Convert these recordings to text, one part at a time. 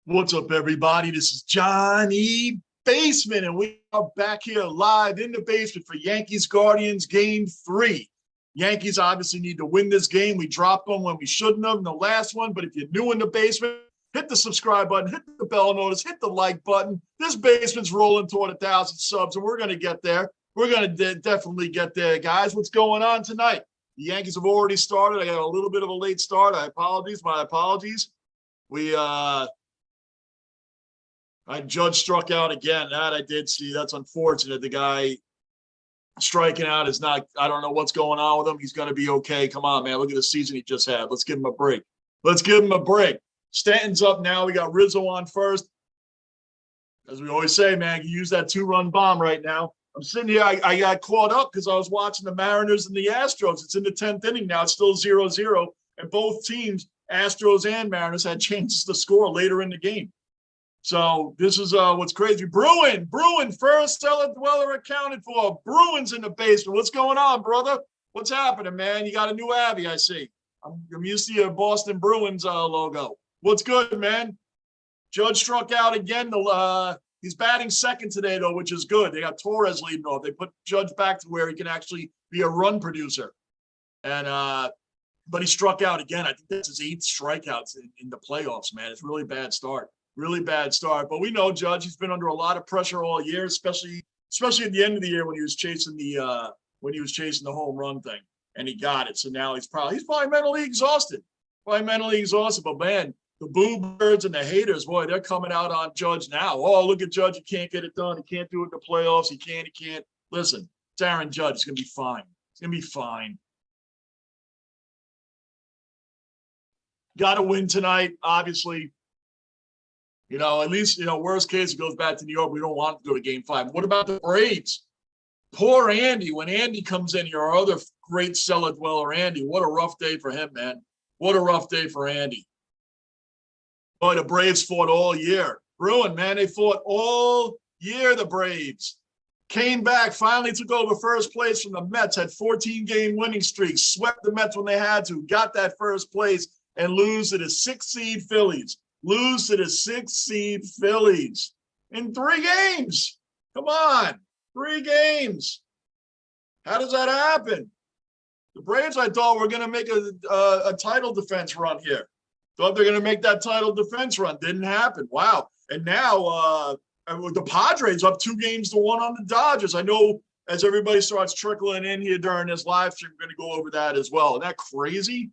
What's up, everybody? This is Johnny Basement, and we are back here live in the basement for Yankees Guardians Game 3. Yankees obviously need to win this game. We dropped them when we shouldn't have in the last one, but if you're new in the basement, hit the subscribe button, hit the bell notice, hit the like button. This basement's rolling toward 1,000 subs, and we're going to get there. We're going to definitely get there, guys. What's going on tonight? The Yankees have already started. I got a little bit of a late start. My apologies. Judge struck out again. That I did see. That's unfortunate. The guy striking out is not, I don't know what's going on with him. He's going to be okay. Come on, man. Look at the season he just had. Let's give him a break. Stanton's up now. We got Rizzo on first. As we always say, man, you use that two-run bomb right now. I'm sitting here. I got caught up because I was watching the Mariners and the Astros. It's in the 10th inning now. It's still 0-0. And both teams, Astros and Mariners, had chances to score later in the game. So this is what's crazy. Bruin, first cellar dweller accounted for. Bruins in the basement. What's going on, brother? What's happening, man? You got a new Abby, I see. I'm used to your Boston Bruins logo. What's good, man? Judge struck out again. He's batting second today, though, which is good. They got Torres leading off. They put Judge back to where he can actually be a run producer. And but he struck out again. I think that's his 8th strikeouts in the playoffs, man. It's a really bad start. But we know Judge, he's been under a lot of pressure all year, especially at the end of the year when he was chasing the home run thing, and he got it. So now he's probably mentally exhausted. But man, the boo birds and the haters, boy, they're coming out on Judge now. Oh, look at Judge, he can't get it done. He can't do it in the playoffs. He can't. Listen, it's Aaron Judge. It's gonna be fine. Got to win tonight, obviously. At least, worst case, it goes back to New York. We don't want to go to Game 5. What about the Braves? Poor Andy. When Andy comes in, your other great cellar dweller, Andy, what a rough day for him, man. What a rough day for Andy. Boy, the Braves fought all year. Bruin, man, they fought all year, the Braves. Came back, finally took over first place from the Mets, had 14-game winning streak, swept the Mets when they had to, got that first place, and lose to the 6-seed Phillies. In 3 games. Come on, 3 games. How does that happen? The Braves, I thought, were going to make a title defense run here. Thought they're going to make that title defense run. Didn't happen. Wow. And now the Padres up 2-1 on the Dodgers. I know as everybody starts trickling in here during this live stream, we're going to go over that as well. Isn't that crazy?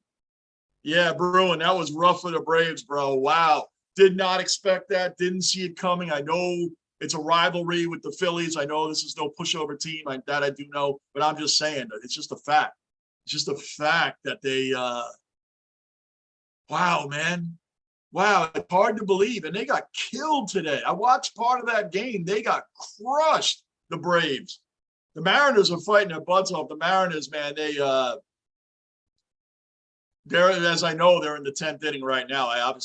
Yeah, Bruin, that was rough for the Braves, bro. Wow. Did not expect that. Didn't see it coming. I know it's a rivalry with the Phillies. I know this is no pushover team. That I do know. But I'm just saying that it's just a fact. It's just a fact that they wow, man. Wow, it's hard to believe. And they got killed today. I watched part of that game. They got crushed, the Braves. The Mariners are fighting their butts off. The Mariners, man, they're, as I know, they're in the 10th inning right now. I don't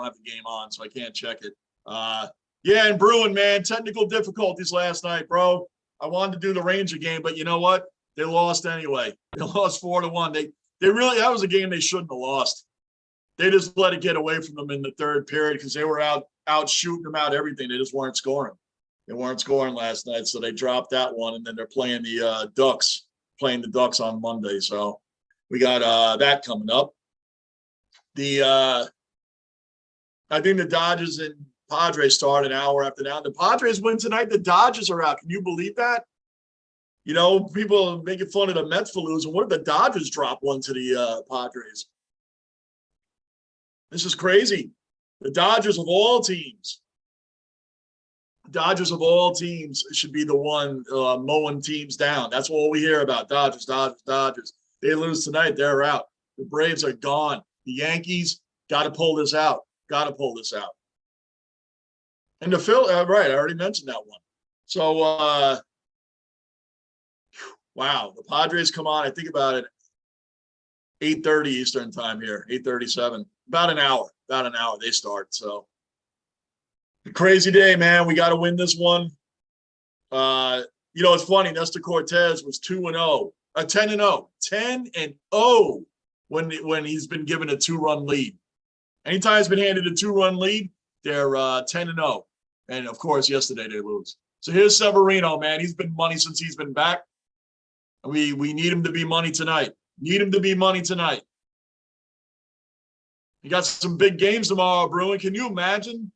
have the game on, so I can't check it. Yeah, and Bruin, man, technical difficulties last night, bro. I wanted to do the Ranger game, but you know what? They lost anyway. They lost 4-1. They really, that was a game they shouldn't have lost. They just let it get away from them in the 3rd period because they were out shooting them out everything. They just weren't scoring. They weren't scoring last night, so they dropped that one, and then they're playing the Ducks on Monday, so we got that coming up. I think the Dodgers and Padres start an hour after that. The Padres win tonight. The Dodgers are out. Can you believe that? People are making fun of the Mets for losing. What if the Dodgers drop one to the Padres? This is crazy. The Dodgers of all teams should be the one mowing teams down. That's all we hear about. Dodgers. They lose tonight, they're out. The Braves are gone. The Yankees got to pull this out. And the right, I already mentioned that one. So, wow, the Padres come on, I think about it, 8:30 Eastern time here, 8:37. About an hour they start. So, a crazy day, man. We got to win this one. It's funny. Nestor Cortez was 2-0. 10-0 when he's been given a 2-run lead. Anytime he's been handed a 2-run lead, They're 10-0. And, of course, yesterday they lose. So here's Severino, man. He's been money since he's been back. We need him to be money tonight. Need him to be money tonight. You got some big games tomorrow, Bruin. Can you imagine?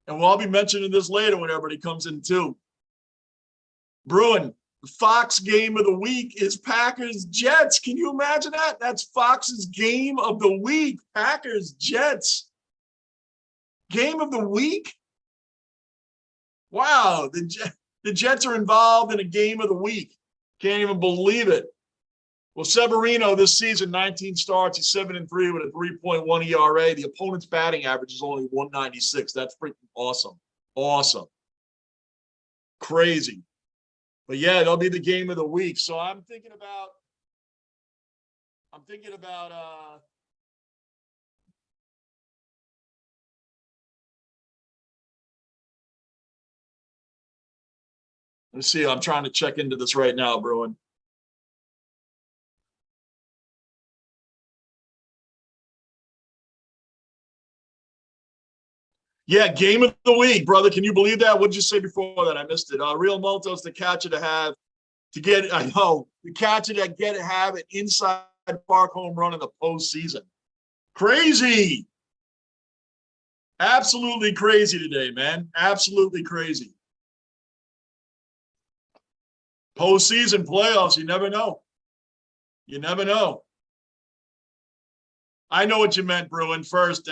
And we'll be mentioning this later when everybody comes in, too. Bruin, the Fox game of the week is Packers-Jets. Can you imagine that? That's Fox's game of the week. Packers-Jets. Game of the week? Wow, the Jets are involved in a game of the week. Can't even believe it. Well, Severino this season, 19 starts. He's 7-3 with a 3.1 ERA. The opponent's batting average is only 196. That's freaking awesome. Awesome. Crazy. But yeah, that'll be the game of the week. So I'm thinking about let's see. I'm trying to check into this right now, Bruin. Yeah, game of the week, brother. Can you believe that? What did you say before that? I missed it. Real Maltos, the catcher to have to get. I know the catcher to have an inside park home run in the postseason. Crazy. Absolutely crazy today, man. Absolutely crazy. Postseason playoffs, you never know. You never know. I know what you meant, Bruin. First,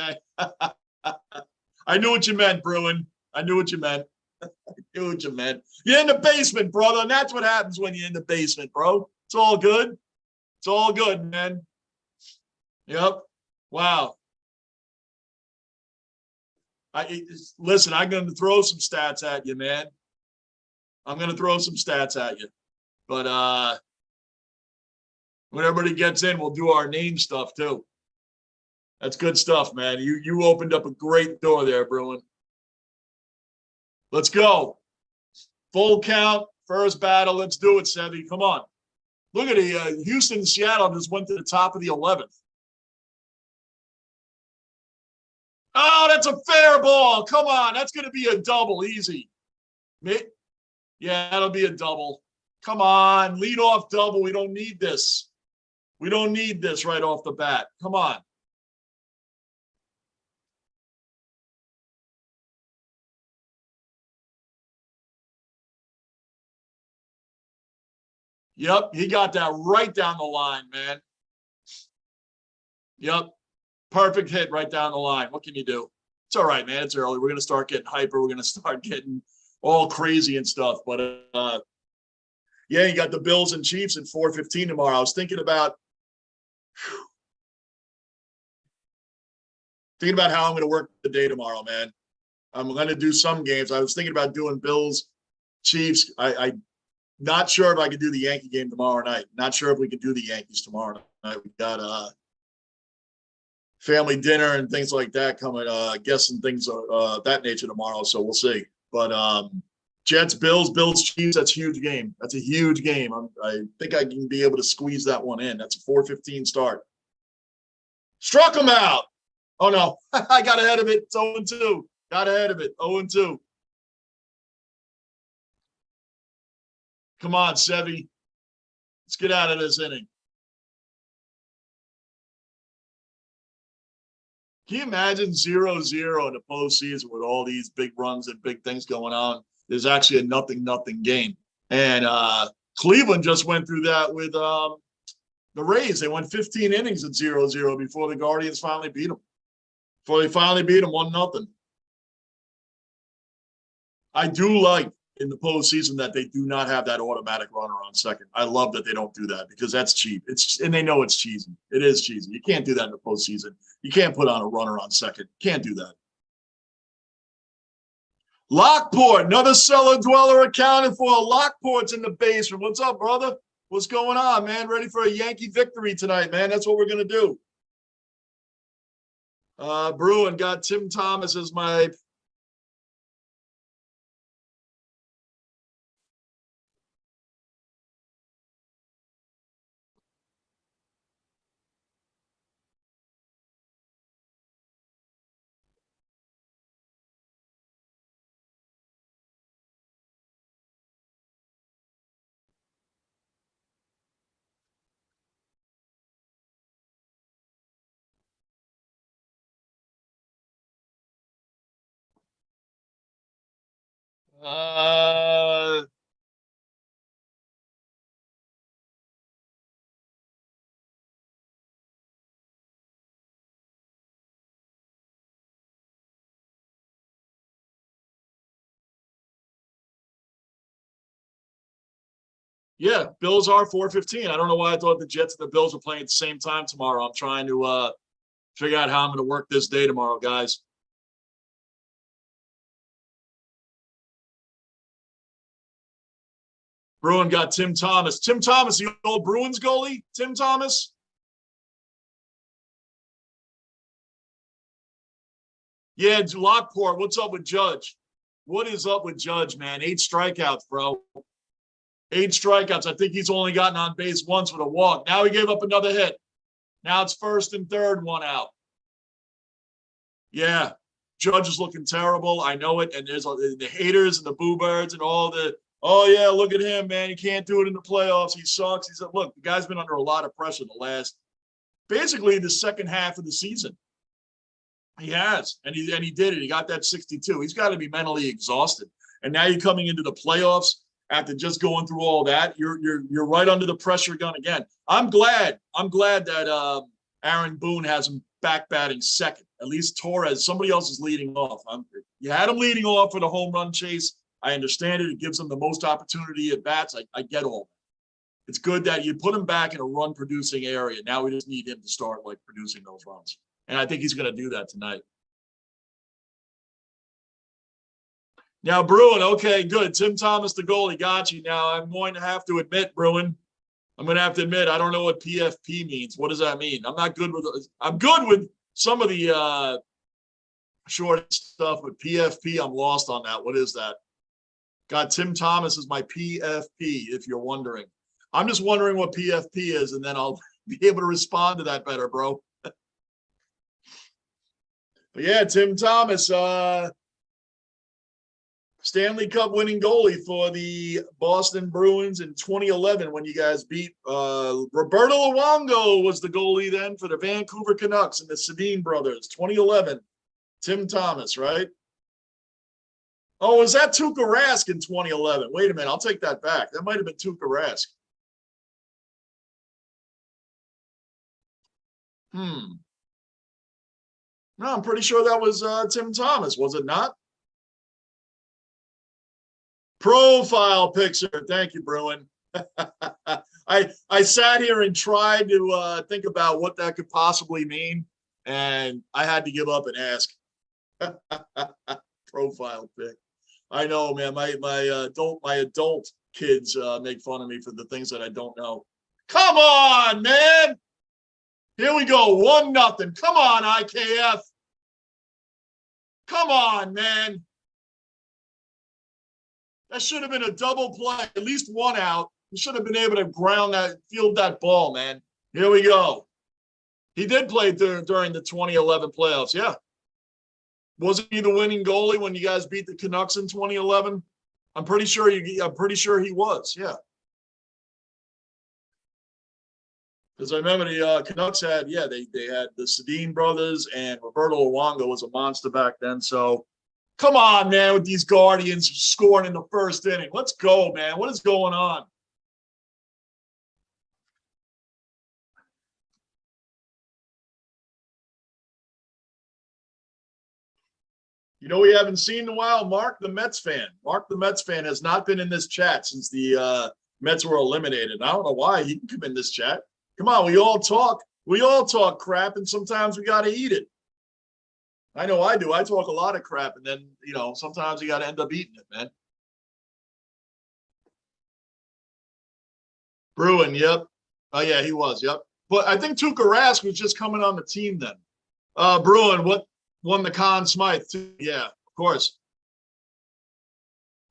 I knew what you meant, Bruin. I knew what you meant. I knew what you meant. You're in the basement, brother, and that's what happens when you're in the basement, bro. It's all good. It's all good, man. Yep. Wow. Listen, I'm going to throw some stats at you, man. I'm going to throw some stats at you. But when everybody gets in, we'll do our name stuff too. That's good stuff, man. You opened up a great door there, Bruin. Let's go. Full count, first battle. Let's do it, Sevy. Come on. Look at the Houston and Seattle just went to the top of the 11th. Oh, that's a fair ball. Come on. That's going to be a double. Easy. Yeah, that'll be a double. Come on. Lead off double. We don't need this. We don't need this right off the bat. Come on. Yep, he got that right down the line, man. Yep, perfect hit right down the line. What can you do? It's all right, man. It's early. We're going to start getting hyper. We're going to start getting all crazy and stuff. But, yeah, you got the Bills and Chiefs at 4:15 tomorrow. I was thinking about how I'm going to work the day tomorrow, man. I'm going to do some games. I was thinking about doing Bills, Chiefs. I not sure if I could do the Yankee game tomorrow night. Not sure if we could do the Yankees tomorrow night. We got family dinner and things like that coming. Guests and things that nature tomorrow. So we'll see. But Jets, Bills, Chiefs. That's a huge game. That's a huge game. I think I can be able to squeeze that one in. That's a 4:15 start. Struck him out. Oh no, I got ahead of it. It's 0-2. Got ahead of it. 0-2. Come on, Sevy. Let's get out of this inning. Can you imagine 0-0 in the postseason with all these big runs and big things going on? There's actually a nothing game. And Cleveland just went through that with the Rays. They went 15 innings at 0-0 before the Guardians finally beat them. Before they finally beat them 1-0. I do like in the postseason that they do not have that automatic runner on second. I love that they don't do that because that's cheap. And they know it's cheesy. It is cheesy. You can't do that in the postseason. You can't put on a runner on second. Can't do that. Lockport, another cellar dweller accounted for. Lockport's in the basement. What's up, brother? What's going on, man? Ready for a Yankee victory tonight, man. That's what we're going to do. Bruin got Tim Thomas as my Uh, yeah, Bills are 4:15. I don't know why I thought the Jets and the Bills were playing at the same time tomorrow. I'm trying to figure out how I'm going to work this day tomorrow, guys. Bruin got Tim Thomas. Tim Thomas, the old Bruins goalie. Tim Thomas. Yeah, Lockport. What's up with Judge? What is up with Judge, man? 8 strikeouts, bro. 8 strikeouts. I think he's only gotten on base once with a walk. Now he gave up another hit. Now it's first and third, 1 out. Yeah, Judge is looking terrible. I know it. And there's the haters and the boo birds and all the, oh, yeah, look at him, man. He can't do it in the playoffs. He sucks. He said, look, the guy's been under a lot of pressure basically the second half of the season. He has, and he did it. He got that 62. He's got to be mentally exhausted. And now you're coming into the playoffs after just going through all that. You're right under the pressure gun again. I'm glad that Aaron Boone has him back batting second. At least Torres, somebody else is leading off. You had him leading off for the home run chase. I understand it. It gives him the most opportunity at bats. I get all that. It's good that you put him back in a run-producing area. Now we just need him to start like producing those runs. And I think he's going to do that tonight. Now, Bruin, okay, good. Tim Thomas, the goalie, got you. Now, I'm going to have to admit, Bruin, I don't know what PFP means. What does that mean? I'm good with some of the short stuff, but PFP, I'm lost on that. What is that? Got Tim Thomas as my PFP, if you're wondering. I'm just wondering what PFP is, and then I'll be able to respond to that better, bro. But yeah, Tim Thomas, Stanley Cup winning goalie for the Boston Bruins in 2011 when you guys beat Roberto Luongo was the goalie then for the Vancouver Canucks and the Sedin brothers. 2011, Tim Thomas, right? Oh, was that Tuukka Rask in 2011? Wait a minute, I'll take that back. That might have been Tuukka Rask. No, I'm pretty sure that was Tim Thomas, was it not? Profile picture. Thank you, Bruin. I sat here and tried to think about what that could possibly mean, and I had to give up and ask. Profile pic. I know, man. My adult kids make fun of me for the things that I don't know. Come on, man. Here we go. 1-0. Come on, IKF. Come on, man. That should have been a double play, at least 1 out. He should have been able to field that ball, man. Here we go. He did play during the 2011 playoffs, yeah. Wasn't he the winning goalie when you guys beat the Canucks in 2011? I'm pretty sure he was, yeah. Because I remember the Canucks had, they had the Sedin brothers, and Roberto Luongo was a monster back then. So, come on, man, with these Guardians scoring in the first inning. Let's go, man. What is going on? You know, we haven't seen in a while, Mark the Mets fan. Mark the Mets fan has not been in this chat since the Mets were eliminated. I don't know why. He can come in this chat. Come on, we all talk crap, and sometimes we got to eat it. I know I do. I talk a lot of crap, and then, sometimes you got to end up eating it, man. Bruin, yep. Oh, yeah, he was, yep. But I think Tuukka Rask was just coming on the team then. Bruin, what won the Conn Smythe, too? Yeah, of course.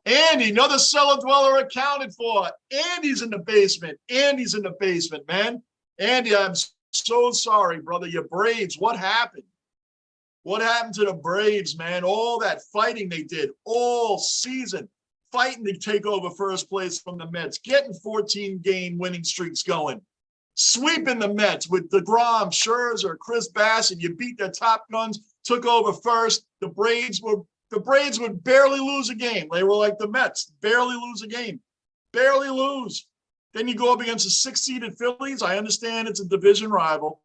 Andy, another cellar dweller accounted for. Andy's in the basement. Andy's in the basement, man. Andy, I'm so sorry, brother. Your Braves, what happened? What happened to the Braves, man? All that fighting they did all season, fighting to take over first place from the Mets, getting 14-game winning streaks going, sweeping the Mets with DeGrom, Scherzer, Chris Bassett. You beat their top guns, took over first. The Braves were The Braves would barely lose a game. They were like the Mets, barely lose a game, barely lose. Then you go up against the 6-seeded Phillies. I understand it's a division rival,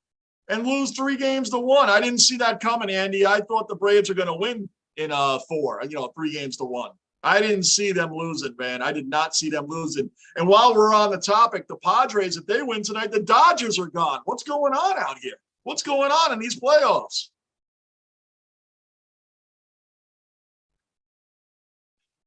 and lose 3-1. I didn't see that coming, Andy. I thought the Braves are going to win in 4, 3-1. I didn't see them losing, man. I did not see them losing. And while we're on the topic, the Padres, if they win tonight, the Dodgers are gone. What's going on out here? What's going on in these playoffs?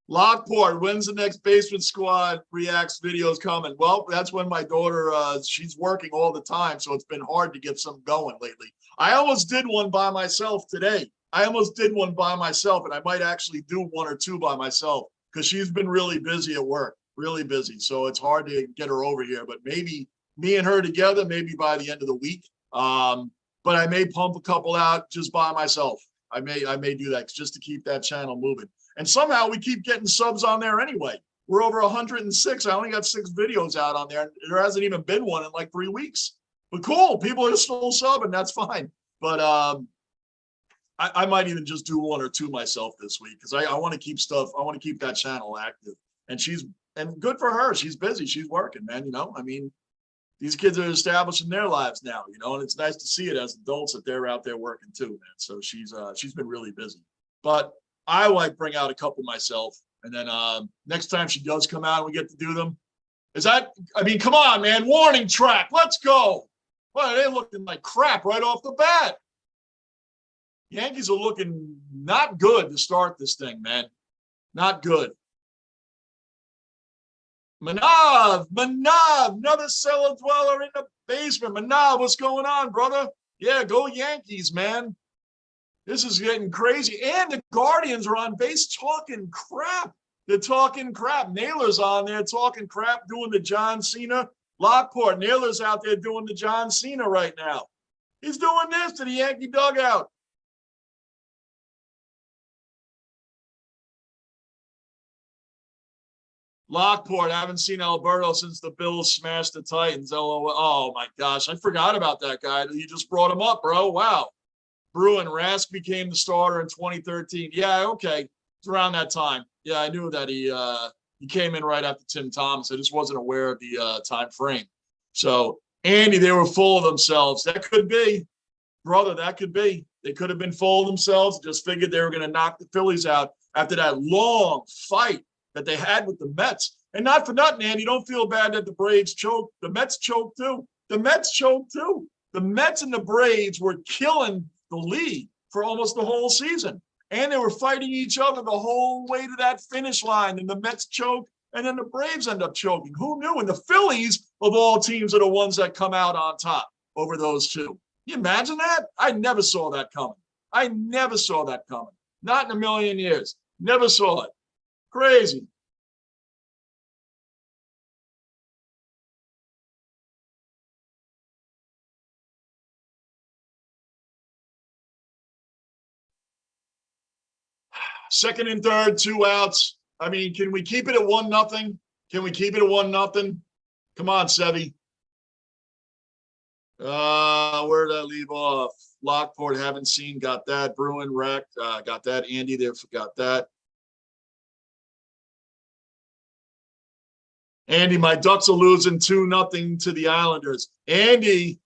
Lockport, when's the next Basement Squad reacts videos coming? Well, that's when my daughter, she's working all the time, so it's been hard to get some going lately. I almost did one by myself today. And I might actually do 1 or 2 by myself because she's been really busy at work, really busy. So it's hard to get her over here, but maybe me and her together, maybe by the end of the week. But I may pump a couple out just by myself. I may do that just to keep that channel moving. And somehow we keep getting subs on there anyway. We're over 106. I only got 6 videos out on there. There hasn't even been one in like 3 weeks. But cool, people are still subbing. That's fine. But I might even just do 1 or 2 myself this week because I want to keep stuff. I want to keep that channel active. And good for her. She's busy. She's working, man. I mean, these kids are establishing their lives now, and it's nice to see it as adults that they're out there working too, man. So she's been really busy. But I might bring out a couple myself. And then next time she does come out and we get to do them, come on, man, warning track. Let's go. Well, they're looking like crap right off the bat. Yankees are looking not good to start this thing, man. Not good. Manav, another cellar dweller in the basement. Manav, what's going on, brother? Yeah, go Yankees, man. This is getting crazy. And the Guardians are on base talking crap. They're talking crap. Naylor's on there talking crap, doing the John Cena. Lockport, Naylor's out there doing the John Cena right now. He's doing this to the Yankee dugout. Lockport, I haven't seen Alberto since the Bills smashed the Titans. Oh, my gosh. I forgot about that guy. You just brought him up, bro. Wow. Bruin, Rask became the starter in 2013. Yeah, okay. It's around that time. Yeah, I knew that he came in right after Tim Thomas. I just wasn't aware of the time frame. So, Andy, they were full of themselves. That could be. Brother, that could be. They could have been full of themselves, just figured they were going to knock the Phillies out after that long fight that they had with the Mets. And not for nothing, Andy, don't feel bad that the Braves choked. The Mets choked too. The Mets and the Braves were killing the league for almost the whole season. And they were fighting each other the whole way to that finish line. And the Mets choked, and then the Braves end up choking. Who knew? And the Phillies, of all teams, are the ones that come out on top over those two. Can you imagine that? I never saw that coming. Not in a million years. Never saw it. Crazy. Second and third, 2 outs. I mean, can we keep it at 1-0? Can we keep it at 1-0? Come on, Sevy. Where did I leave off? Lockport, haven't seen, got that. Bruin, wrecked, got that. Andy there, forgot that. Andy, my Ducks are losing 2-0 to the Islanders. Andy,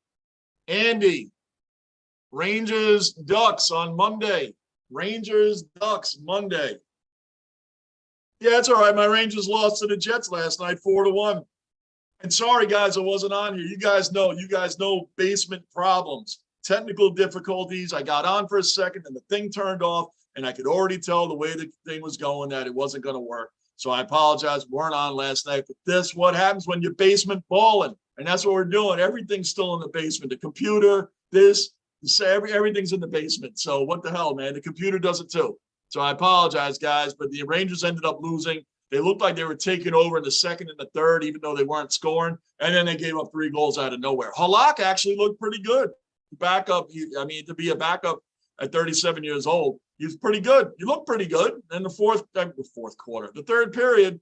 Rangers, Ducks on Monday. Rangers, Ducks, Monday. Yeah, it's all right. My Rangers lost to the Jets last night, 4-1. And sorry, guys, I wasn't on here. You guys know basement problems, technical difficulties. I got on for a second and the thing turned off, and I could already tell the way the thing was going that it wasn't going to work. So I apologize. We weren't on last night. But what happens when you're basement balling. And that's what we're doing. Everything's still in the basement. The computer, everything's in the basement. So what the hell, man? The computer does it too. So I apologize, guys. But the Rangers ended up losing. They looked like they were taking over in the second and the third, even though they weren't scoring. And then they gave up 3 goals out of nowhere. Halak actually looked pretty good. To be a backup at 37 years old, he's pretty good. He looked pretty good. And the third period,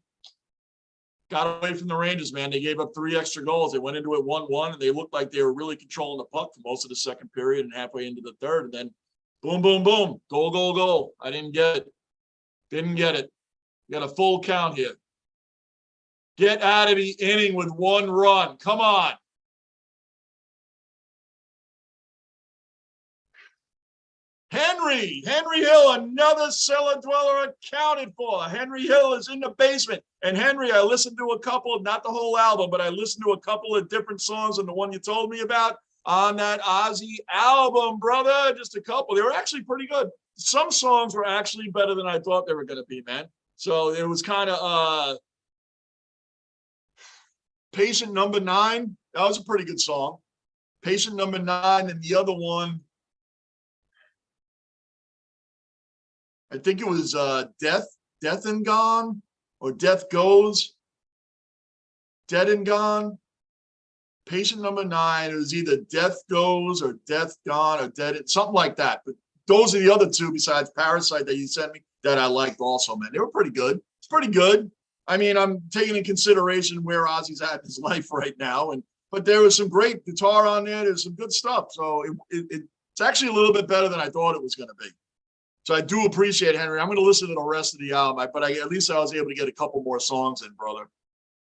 got away from the Rangers, man. They gave up 3 extra goals. They went into it 1-1, and they looked like they were really controlling the puck for most of the second period and halfway into the third. And then boom, boom, boom, goal. I didn't get it. Didn't get it. You got a full count here. Get out of the inning with 1 run. Come on. Henry Hill, another cellar dweller accounted for. Henry Hill is in the basement. And Henry, I listened to a couple, not the whole album, but I listened to a couple of different songs than the one you told me about on that Ozzy album, brother. Just a couple. They were actually pretty good. Some songs were actually better than I thought they were going to be, man. So it was kind of Patient Number 9. That was a pretty good song. Patient Number 9, and the other one, I think it was Death and Gone, or Death Goes. Dead and Gone. Patient Number 9. It was either Death Goes or Death Gone or Dead, something like that. But those are the other two besides Parasite that you sent me that I liked also, man. They were pretty good. It's pretty good. I mean, I'm taking in consideration where Ozzy's at in his life right now, but there was some great guitar on there. There's some good stuff. So it's actually a little bit better than I thought it was going to be. So I do appreciate it, Henry. I'm going to listen to the rest of the album, but at least I was able to get a couple more songs in, brother.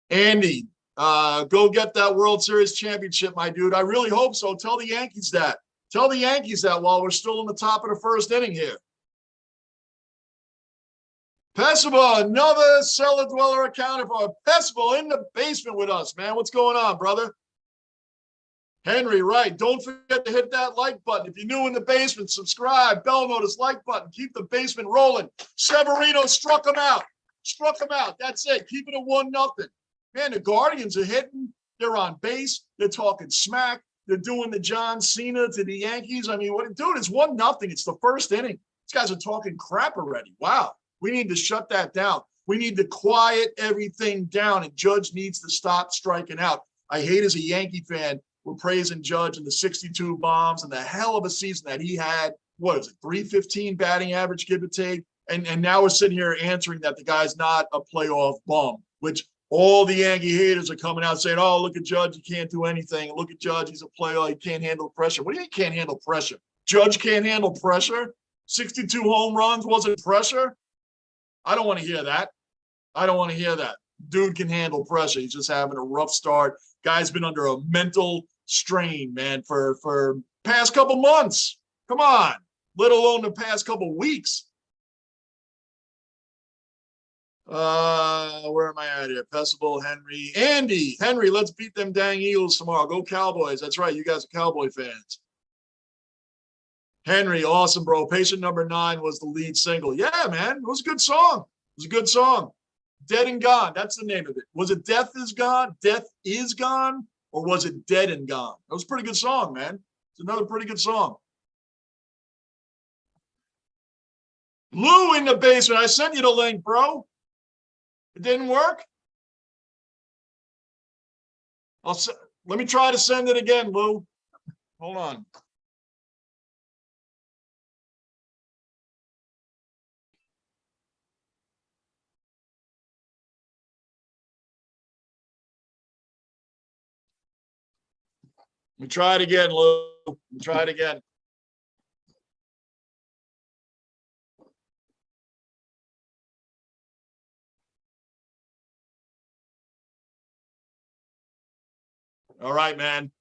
Andy, go get that World Series championship, my dude. I really hope so. Tell the Yankees that. Tell the Yankees that while we're still in the top of the first inning here. Pessible, another cellar dweller accounted for. Pessible in the basement with us, man. What's going on, brother? Henry, right. Don't forget to hit that like button. If you're new in the basement, subscribe, bell notice, like button. Keep the basement rolling. Severino struck him out. Struck him out. That's it. Keep it at 1-0. Man, the Guardians are hitting. They're on base. They're talking smack. They're doing the John Cena to the Yankees. I mean, dude, it's 1-0. It's the first inning. These guys are talking crap already. Wow. We need to shut that down. We need to quiet everything down, and Judge needs to stop striking out. I hate as a Yankee fan, we're praising Judge and the 62 bombs and the hell of a season that he had. What is it, 315 batting average, give or take? And now we're sitting here answering that the guy's not a playoff bum, which all the Yankee haters are coming out saying, oh, look at Judge, he can't do anything. Look at Judge, he's a player, he can't handle pressure. What do you mean can't handle pressure? Judge can't handle pressure? 62 home runs wasn't pressure? I don't want to hear that. I don't want to hear that. Dude can handle pressure. He's just having a rough start. Guy's been under a mental strain, man, for past couple months. Come on, let alone the past couple weeks. Where am I at here? Pessible, Henry, Andy, Henry. Let's beat them dang Eagles tomorrow. Go Cowboys. That's right. You guys are Cowboy fans. Henry, awesome, bro. Patient Number 9 was the lead single. Yeah, man, it was a good song. It was a good song. Dead and Gone. That's the name of it. Was it Death is Gone? Death is Gone? Or was it Dead and Gone? That was a pretty good song, man. It's another pretty good song. Lou in the basement. I sent you the link, bro. It didn't work? Let me try to send it again, Lou. Hold on. Let me try it again, Lou. Let me try it again. All right, man.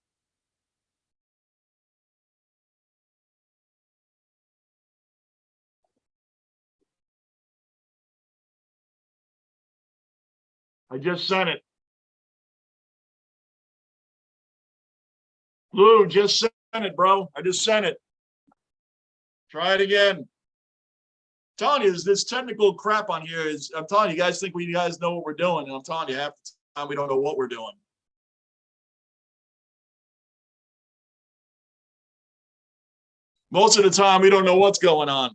I just sent it. Lou, just sent it, bro. I just sent it. Try it again. I'm telling you, this technical crap on here is, I'm telling you, guys think you guys know what we're doing. And I'm telling you, half the time we don't know what we're doing. Most of the time, we don't know what's going on.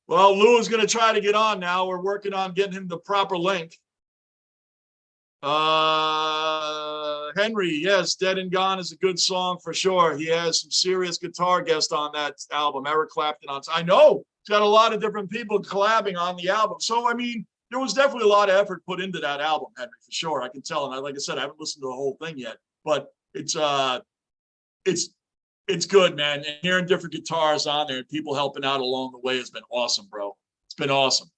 Well, Lou is going to try to get on now. We're working on getting him the proper link. Henry, yes, Dead and Gone is a good song for sure. He has some serious guitar guests on that album. Eric Clapton on. I know he's got a lot of different people collabing on the album. So, I mean, there was definitely a lot of effort put into that album, Henry, for sure. I can tell. And like I said, I haven't listened to the whole thing yet, but it's It's good, man. And hearing different guitars on there and people helping out along the way has been awesome, bro. It's been awesome.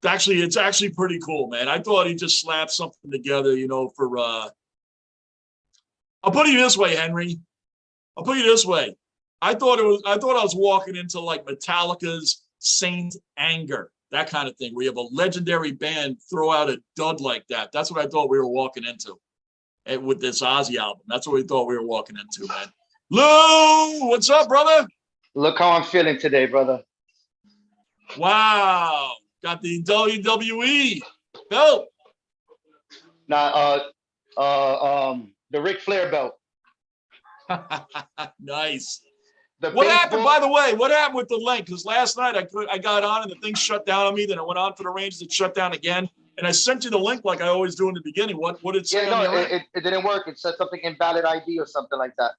It's actually pretty cool, man. I thought he just slapped something together, for I'll put it this way, Henry. I'll put it this way. I thought I was walking into like Metallica's Saint Anger, that kind of thing, where you have a legendary band throw out a dud like that. That's what I thought we were walking into with this Ozzy album. That's what we thought we were walking into, man. Lou, what's up, brother? Look how I'm feeling today, brother. Wow. Got the WWE belt. Now, the Ric Flair belt. Nice. What happened, by the way? What happened with the link? Because last night I got on and the thing shut down on me. Then I went on for the Rangers. It shut down again. And I sent you the link like I always do in the beginning. What did it say? Yeah, no, it didn't work. It said something invalid ID or something like that.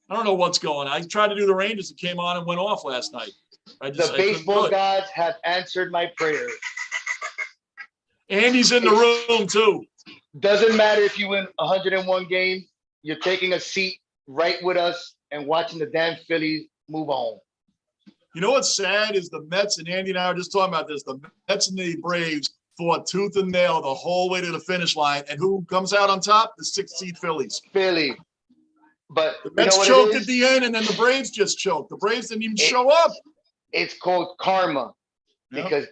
I don't know what's going on. I tried to do the Rangers. It came on and went off last night. The baseball gods have answered my prayers. Andy's in the room too. Doesn't matter if you win 101 games. You're taking a seat right with us and watching the damn Phillies move on. You know what's sad is the Mets, and Andy and I were just talking about this. The Mets and the Braves fought tooth and nail the whole way to the finish line. And who comes out on top? The 6th seed Phillies. Philly. But the Mets choked at the end, and then the Braves just choked. The Braves didn't even show up. It's called karma. Yep. Because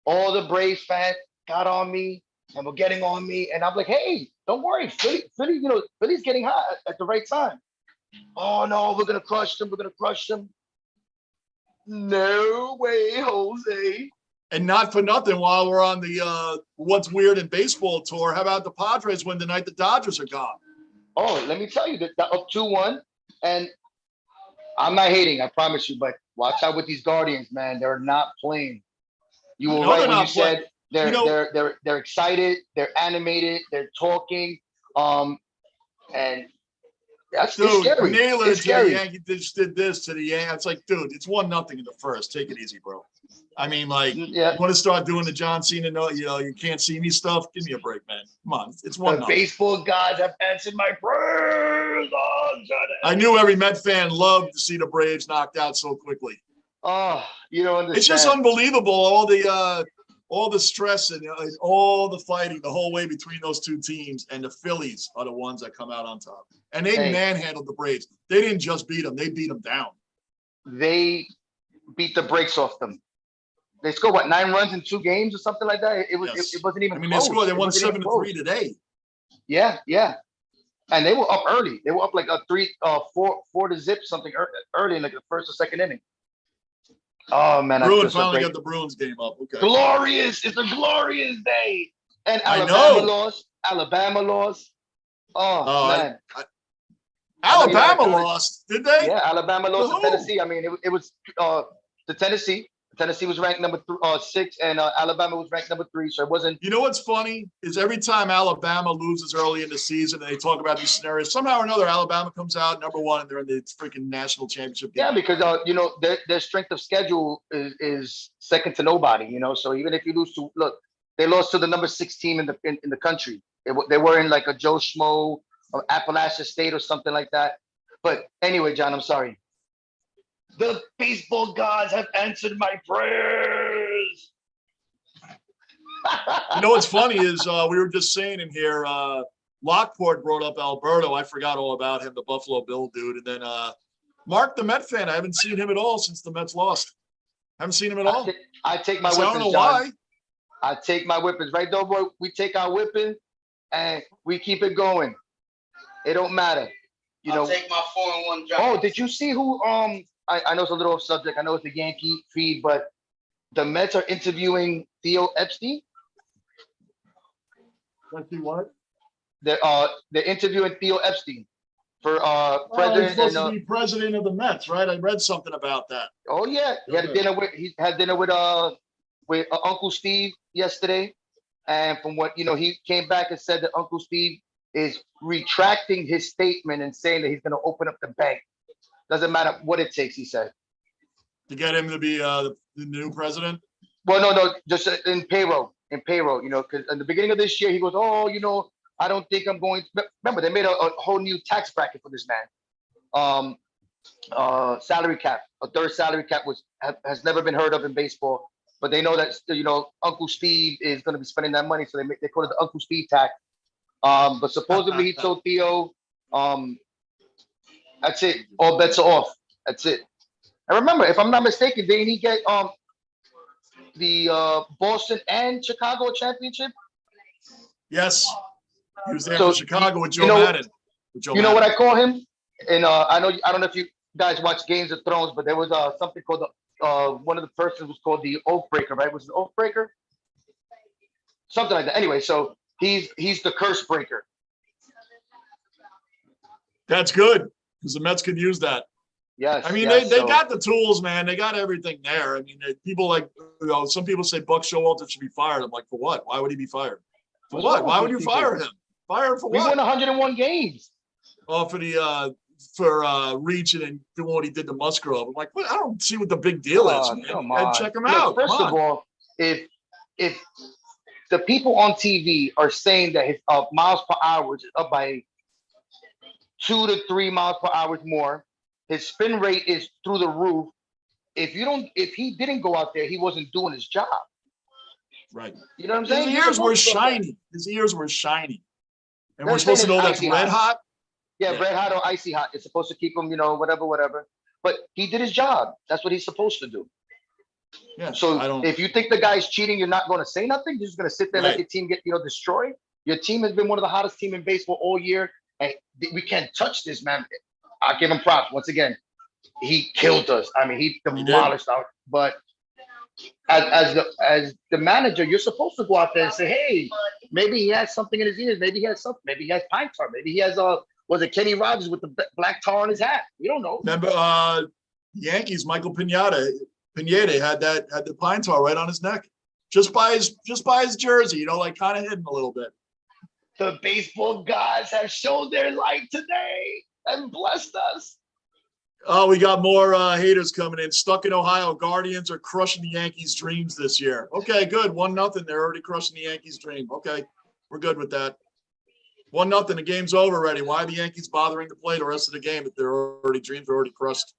all the Braves fans got on me and were getting on me. And I'm like, hey, don't worry. Philly, Philly's getting hot at the right time. Oh, no, we're going to crush them. We're going to crush them. No way, Jose. And not for nothing, while we're on the What's Weird in Baseball tour, how about the Padres win tonight? The Dodgers are gone. Oh, let me tell you, they're up 2-1. And I'm not hating, I promise you, but watch out with these Guardians, man. They're not playing. You were right when you said they're excited, they're animated, they're talking, and that's scary. Naylor to the Yankees just did this to the Yankees. It's like, dude, it's 1-0 in the first. Take it easy, bro. I mean, like, you want to start doing the John Cena, you can't see me stuff? Give me a break, man. Come on, it's 1-0. The baseball gods have answered my prayers. I knew every Met fan loved to see the Braves knocked out so quickly. Oh, you don't understand. It's just unbelievable, all the stress and all the fighting the whole way between those two teams, and the Phillies are the ones that come out on top. And they manhandled the Braves. They didn't just beat them; they beat them down. They beat the brakes off them. They scored 9 runs in 2 games or something like that. It wasn't even. I mean, close. They won 7-3 today. Yeah, and they were up early. They were up like 4 to zip something early in like the first or second inning. Oh man, Bruins finally got the Bruins game up. Okay, glorious! It's a glorious day. And Alabama lost. Oh man, Alabama lost. Did they? Yeah, Alabama lost to Tennessee. I mean, it was to Tennessee. Tennessee was ranked number 6, and Alabama was ranked number 3. So it wasn't. You know what's funny is every time Alabama loses early in the season, and they talk about these scenarios, somehow or another, Alabama comes out number 1, and they're in the freaking national championship game. Yeah, because their strength of schedule is second to nobody. So even if you lose they lost to the number 6 team in the country. They were in like a Joe Schmo or Appalachia State or something like that. But anyway, John, I'm sorry. The baseball gods have answered my prayers. You know what's funny is we were just saying in here, Lockport brought up Alberto. I forgot all about him, the Buffalo Bill dude. And then Mark, the Met fan, I haven't seen him at all since the Mets lost. Haven't seen him at all. I take my whippings, I don't know John. why. I take my whippings. Right, though, boy? We take our whipping and we keep it going. It don't matter. I'll take my 4-1 job. Oh, did you see who I know it's a little off subject. I know it's the Yankee feed, but the Mets are interviewing Theo Epstein. Let's see what? They're interviewing Theo Epstein for president. He's supposed to be president of the Mets, right? I read something about that. Oh yeah, he had dinner with Uncle Steve yesterday, and from what he came back and said that Uncle Steve is retracting his statement and saying that he's going to open up the bank. Doesn't matter what it takes, he said. To get him to be the new president? Well, no, just in payroll, because in the beginning of this year, he goes, I don't think I'm going to. Remember, they made a whole new tax bracket for this man. Salary cap, a third salary cap has never been heard of in baseball. But they know that Uncle Steve is going to be spending that money, so they call it the Uncle Steve tax. But supposedly he told Theo, that's it. All bets are off. That's it. And remember, if I'm not mistaken, didn't he get the Boston and Chicago championship? Yes, he was there So, for Chicago with Joe you know, Madden. You know what I call him? And I don't know if you guys watch Games of Thrones, but there was something called the one of the persons was called the Oath Breaker, right? Was it Oath Breaker? Something like that. Anyway, so he's the curse breaker. That's good because the Mets could use that. Yes. I mean, yes, they got the tools, man. They got everything there. I mean, people like, some people say Buck Showalter should be fired. I'm like, for what? Why would he be fired? For what? Why would you fire him? Fire him for what? We won 101 games. Oh, for reaching and doing what he did to Musgrove. I'm like, what? I don't see what the big deal is, man. Come And on. check him Look, out. First of all, if the people on TV are saying that his miles per hour is up by 2 to 3 miles per hour more, his spin rate is through the roof. If he didn't go out there, he wasn't doing his job. Right. You know what I'm saying? His ears were shiny. His ears were shiny. And we're They're supposed to saying know it's that's icy red hot. Yeah, red hot or icy hot. It's supposed to keep him, whatever. But he did his job. That's what he's supposed to do. Yeah. So if you think the guy's cheating, you're not going to say nothing. You're just going to sit there and let your team get destroyed. Your team has been one of the hottest teams in baseball all year, and we can't touch this, man. I give him props once again. He killed us. I mean, he demolished our. But as the manager, you're supposed to go out there and say, hey, maybe he has something in his ears. Maybe he has something. Maybe he has pine tar. Maybe he has was it Kenny Rogers with the black tar on his hat? We don't know. Remember, Yankees, Michael Pineda had the pine tar right on his neck, just by his jersey, like kind of hidden a little bit. The baseball gods have shown their light today and blessed us. Oh, we got more haters coming in. Stuck in Ohio, Guardians are crushing the Yankees' dreams this year. Okay, good. 1-0. They're already crushing the Yankees' dream. Okay, we're good with that. 1-0. The game's over already. Why are the Yankees bothering to play the rest of the game if their dreams are already crushed?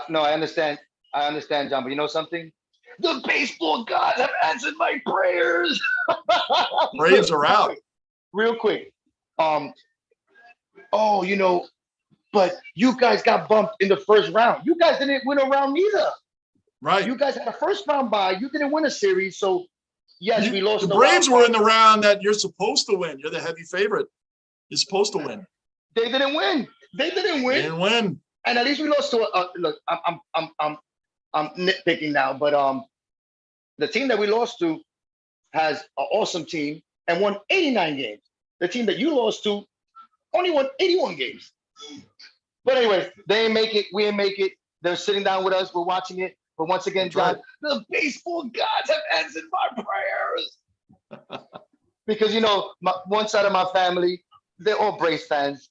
No, I understand. John. But you know something? The baseball gods have answered my prayers. Braves are out. Real quick. But you guys got bumped in the first round. You guys didn't win a round either. Right. You guys had a first round bye. You didn't win a series. So, yes, we lost. The Braves were in the round that you're supposed to win. You're the heavy favorite. You're supposed to win. They didn't win. They didn't win. And at least we lost to look, I'm nitpicking now, but the team that we lost to has an awesome team and won 89 games. The team that you lost to only won 81 games. But anyway, they ain't make it. We ain't make it. They're sitting down with us. We're watching it. But once again, John, the baseball gods have answered my prayers. Because, one side of my family, they're all Braves fans.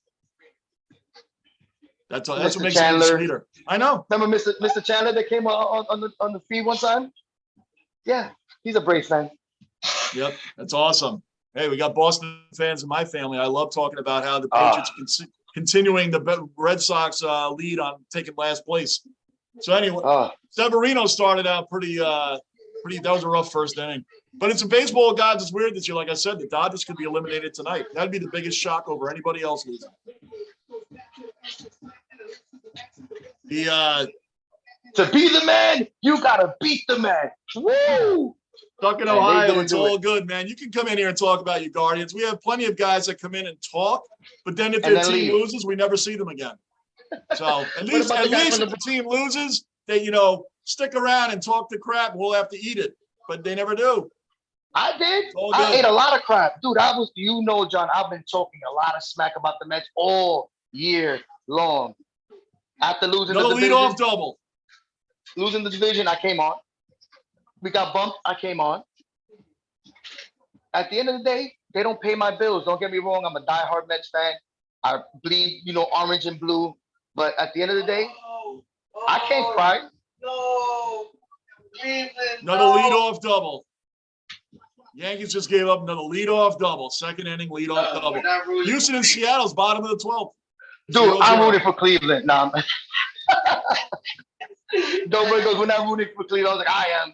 That's what makes it sweeter. I know. Remember Mr. Chandler that came on the feed one time? Yeah, he's a Braves fan. Yep, that's awesome. Hey, we got Boston fans in my family. I love talking about how the Patriots are continuing the Red Sox lead on taking last place. So anyway, Severino started out pretty. That was a rough first inning. But it's a baseball gods. It's weird this year. Like I said, the Dodgers could be eliminated tonight. That'd be the biggest shock over anybody else losing. To be the man, you gotta beat the man. Woo! Stuck in Ohio, it's all good, man. You can come in here and talk about your Guardians. We have plenty of guys that come in and talk, but then if their team loses, we never see them again. So at least if the team loses, they stick around and talk the crap. We'll have to eat it, but they never do. I did. I ate a lot of crap, dude. John. I've been talking a lot of smack about the Mets all year long. After losing the division, leadoff double. Losing the division, I came on. We got bumped. I came on. At the end of the day, they don't pay my bills. Don't get me wrong. I'm a diehard Mets fan. I bleed, orange and blue. But at the end of the day, I can't cry. No. Another leadoff double. Yankees just gave up another leadoff double, second inning leadoff double. Houston and Seattle's bottom of the 12th. Dude, I'm rooting for Cleveland. Nah, nobody goes, we're not rooting for Cleveland. I was like, I am.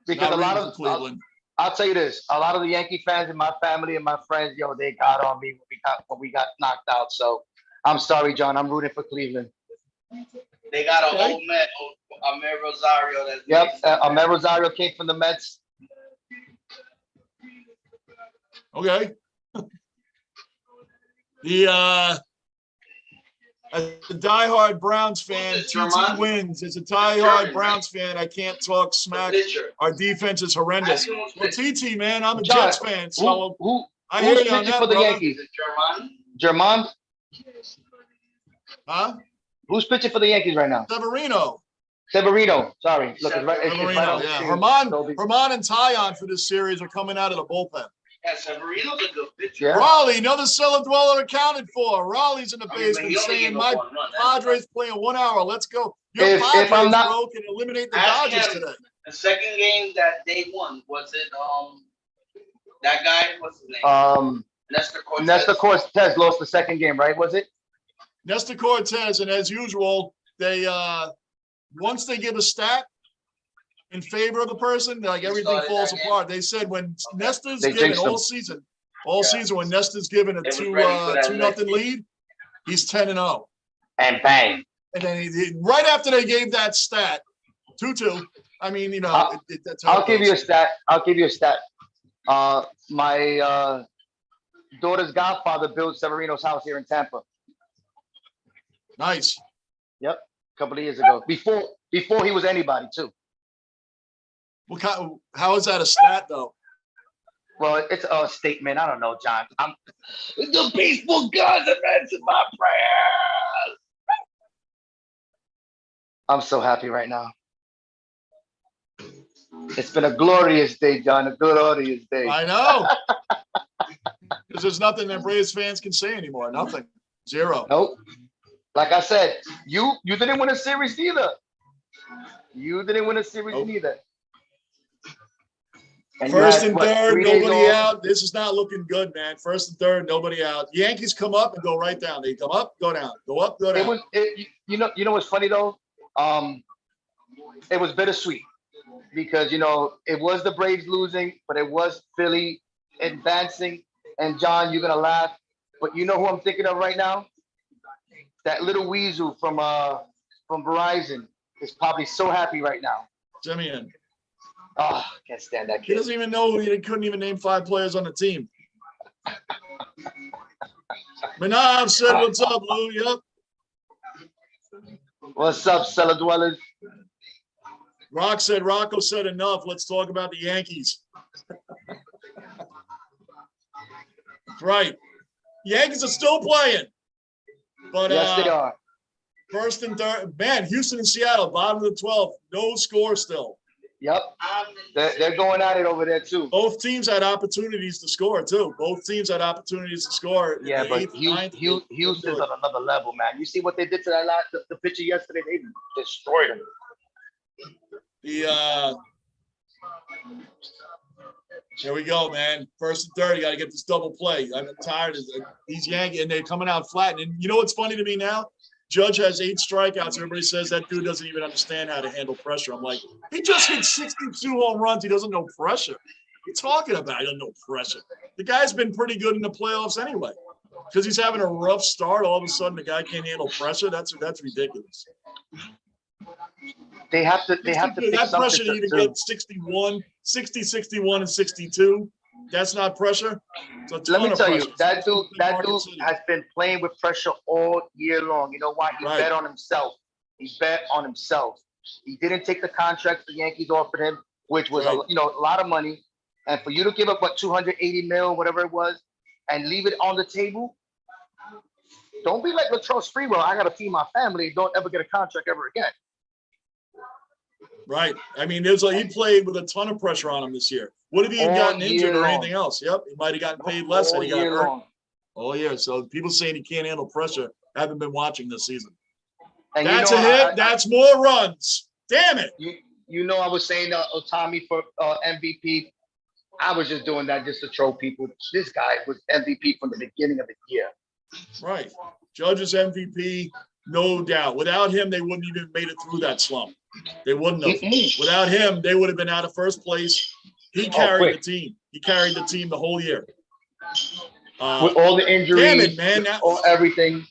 Because Not a lot rooting of for Cleveland. I'll tell you this, a lot of the Yankee fans in my family and my friends, yo, they got on me when we got knocked out. So I'm sorry, John. I'm rooting for Cleveland. They got an old Met, Amer Rosario. Yep, Amer Rosario came from the Mets. Okay. The as a diehard Browns fan, TT wins. As a diehard Browns fan, I can't talk smack. Our defense is horrendous. Well, TT, man, I'm a Jets fan, so I hear you on that, for the brother. Yankees? Germán? Huh? Who's pitching for the Yankees right now? Severino. Sorry. Look, it's right Severino, on the yeah. screen. Herman and Tyon for this series are coming out of the bullpen. Yeah, Severino's a good pitcher. Yeah. Raleigh, another cellar dweller accounted for. Raleigh's in the basement saying, my Padres playing 1 hour. Let's go. Your Padres, I'm not, bro, can eliminate the Dodgers today. The second game that they won, was it that guy? What's his name? Nestor Cortez lost the second game, right? Was it? Nestor Cortez, and as usual, they once they give a stat in favor of the person, like everything falls apart. They said when Nestor's given all season when Nestor's given a 2-0 lead, he's 10-0. And bang. And then right after they gave that stat, 2-2. I mean, you know, that's how I'll give you a stat. My daughter's godfather built Severino's house here in Tampa. Nice. Yep, a couple of years ago. Before he was anybody too. How is that a stat though? Well, it's a statement. I don't know, John. I'm the peaceful gods have answered my prayers. I'm so happy right now. It's been a glorious day, John. A glorious day. I know. Because there's nothing that Braves fans can say anymore. Nothing. Zero. Nope. Like I said, you didn't win a series either. You didn't win a series neither. And first and third, nobody out. This is not looking good, man. First and third, nobody out. Yankees come up and go right down. They come up, go down. Go up, go down. You know what's funny though? It was bittersweet because it was the Braves losing, but it was Philly advancing. And John, you're gonna laugh, but you know who I'm thinking of right now? That little weasel from Verizon is probably so happy right now. Cmon. Oh, can't stand that kid. He doesn't even know. He couldn't even name 5 players on the team. Manav said, "What's up, Lou?" Yep. What's up, cellar dwellers? Rocco said enough. Let's talk about the Yankees. That's right. Yankees are still playing. But yes, they are. First and third, man, Houston and Seattle, bottom of the 12th. No score still. Yep. They're going at it over there too. Both teams had opportunities to score too. Yeah, but Houston's on another level, man. You see what they did to that the pitcher yesterday? They destroyed him. Here we go, man. First and third, you got to get this double play. I'm tired of these Yankees, and they're coming out flat. And you know what's funny to me now? Judge has 8 strikeouts. Everybody says that dude doesn't even understand how to handle pressure. I'm like, he just hit 62 home runs. He doesn't know pressure. What are you talking about? He doesn't know pressure. The guy's been pretty good in the playoffs anyway. Because he's having a rough start, all of a sudden the guy can't handle pressure. That's ridiculous. They have to that pressure to get 60, 61, and 62. That's not pressure. Let me tell you, that dude has been playing with pressure all year long. You know why? He bet on himself. He didn't take the contract the Yankees offered him, which was a lot of money. And for you to give up what 280 mil, whatever it was, and leave it on the table, don't be like Latrell Sprewell. I got to feed my family. Don't ever get a contract ever again. Right. I mean, he played with a ton of pressure on him this year. What if he had gotten injured or anything else? Yep, he might have gotten paid less had he got hurt. All year. So people saying he can't handle pressure haven't been watching this season. And that's a hit. That's more runs. Damn it. I was saying Otani for MVP. I was just doing that just to troll people. This guy was MVP from the beginning of the year. Right. Judge's MVP, no doubt. Without him, they wouldn't even made it through that slump. They wouldn't have. Without him, they would have been out of first place. He carried the team. He carried the team the whole year. With all the injuries, damn it, man. Everything.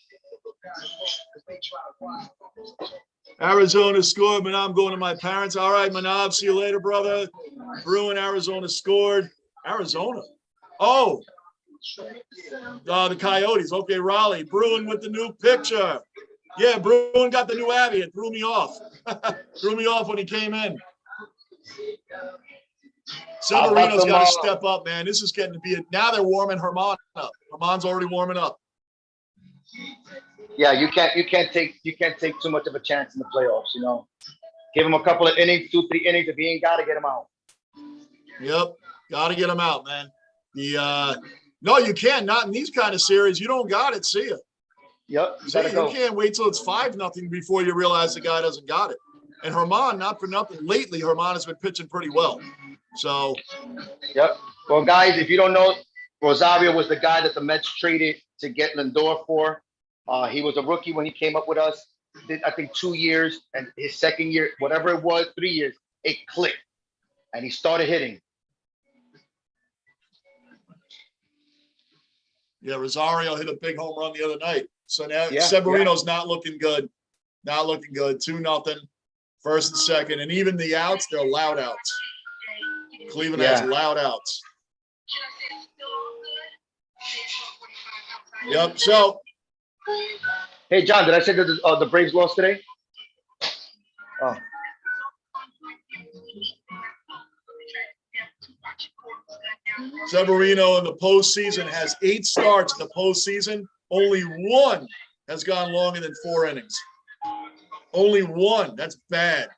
Arizona scored, but I'm going to my parents. All right, Manav, see you later, brother. Bruin, Arizona scored. Arizona. Oh, the Coyotes. Okay, Raleigh. Bruin with the new picture. Yeah, Bruin got the new Abby. It threw me off. Threw me off when he came in. Severino's got to step up, man. This is getting to be now they're warming Herman up. Herman's already warming up. Yeah, you can't take too much of a chance in the playoffs, you know. Give him a couple of innings, 2-3 innings. If he ain't got to get him out. Yep, got to get him out, man. No, you can't. Not in these kind of series. You don't got it. See ya. Yep, you can't wait till it's 5-0 before you realize the guy doesn't got it. And Herman, not for nothing, lately Herman has been pitching pretty well. So. Yep. Well, guys, if you don't know, Rosario was the guy that the Mets traded to get Lindor for. He was a rookie when he came up with us. Did I think 2 years, and his second year, whatever it was, 3 years, it clicked, and he started hitting. Yeah, Rosario hit a big home run the other night. So now Severino's not looking good. Not looking good. 2-0, first and second. And even the outs, they're loud outs. Cleveland has loud outs. Yep. So. Hey, John, did I say that the Braves lost today? Oh. Severino in the postseason has 8 starts in the postseason. Only 1 has gone longer than 4 innings. Only 1. That's bad.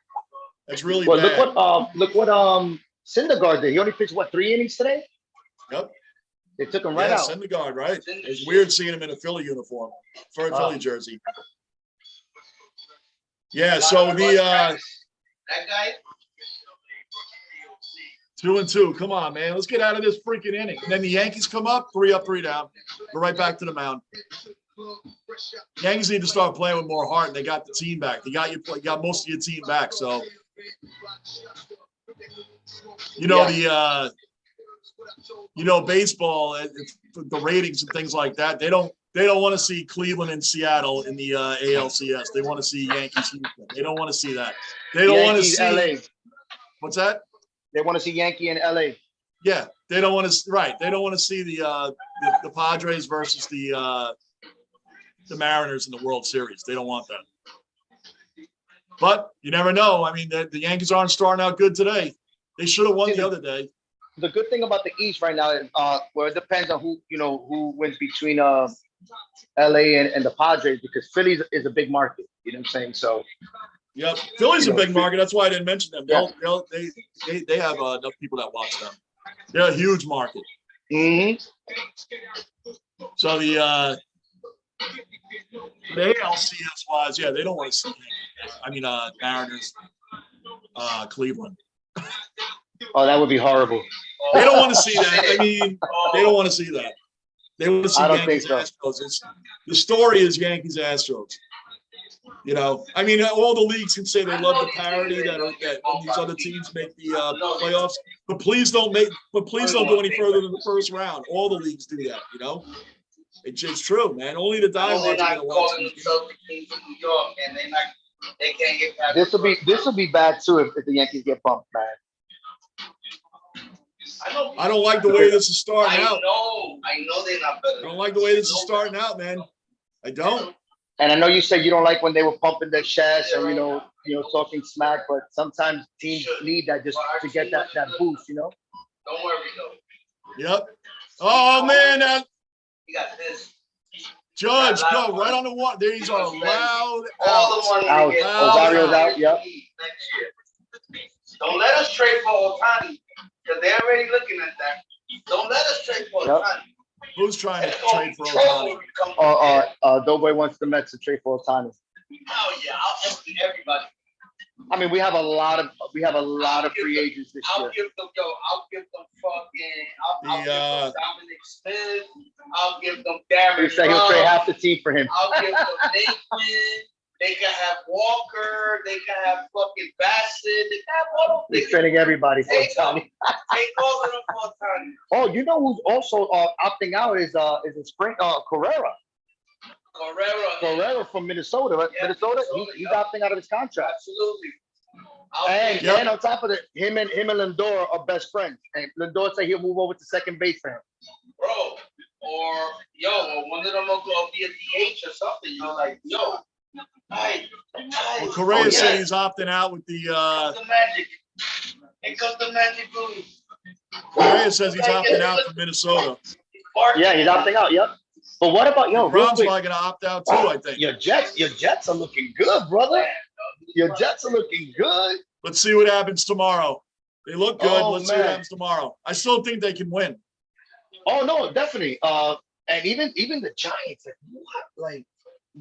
That's really bad. Look what Syndergaard did. He only pitched 3 innings today? Yep. They took him right out. Syndergaard, right? It's weird seeing him in a Philly uniform, for a Philly jersey. Yeah, so that guy. 2-2. Come on, man. Let's get out of this freaking inning. And then the Yankees come up, 3 up, 3 down. Go right back to the mound. Yankees need to start playing with more heart. They got the team back. They got most of your team back. So, baseball, the ratings and things like that. They don't want to see Cleveland and Seattle in the ALCS. They want to see Yankees. They don't want to see that. They don't want to see LA. What's that? They want to see Yankee in LA. Yeah, they don't want to. Right, they don't want to see the Padres versus the Mariners in the World Series. They don't want that. But you never know. I mean, the Yankees aren't starting out good today. They should have won the other day. The good thing about the East right now is, well, it depends on who wins between LA and the Padres, because Philly is a big market. You know what I'm saying? So. Yep, Philly's a big market. That's why I didn't mention them. They have enough people that watch them. They're a huge market. Mm-hmm. So the ALCS wise, they don't want to see. I mean, Mariners, Cleveland. Oh, that would be horrible. They don't want to see that. I mean, they don't want to see that. They want to see Yankees Astros. The story is Yankees Astros. I mean, all the leagues can say they love the parity that these other teams make the playoffs, but please don't go any further than the first round. All the leagues do that, It's true, man. Only the Diamondbacks are going to watch these games. They can't get past. This will be bad too if the Yankees get bumped, man. I don't like the way this is starting out. I know they're not better. I don't like the way this is starting out, man. I don't. And I know you said you don't like when they were pumping their chest and talking smack, but sometimes teams need that just to get that boost, Don't worry though. Yep. Oh man, you got this. Judge, go right on the one. These are loud All the out. Rosario's out. Yep. Don't let us trade for Ohtani, because they're already looking at that. Don't let us trade for Ohtani. Who's trying to trade for Ohtani? Doughboy wants the Mets to trade for Ohtani. Oh yeah, I'll empty everybody. I mean, we have a lot of free agents this year. I'll give them Dominic Smith. I'll give them Darren. He said he'll trade half the team for him. I'll give them Nathan. They can have Walker. They can have fucking Bassett. They can have all those. He's trading everybody for Tommy. Take all of them for Tommy. Oh, you know who's also opting out is a spring Carrera. Carrera from Minnesota, right? Yeah, Minnesota. He's opting out of his contract. Absolutely. And on top of it, him and Lindor are best friends. And Lindor said he'll move over to second base for him. Bro, or one of them will go be a DH or something. You know, like Well, Correa said he's opting out with the. The Magic. Here comes the Magic Booty. Correa says he's opting out from Minnesota. Yeah, he's opting out. Yep. But what about The Browns are going to opt out too, I think. Your Jets are looking good, brother. Your Jets are looking good. Let's see what happens tomorrow. They look good. Oh, Let's see what happens tomorrow. I still think they can win. Oh no, definitely. And even the Giants, like what? Like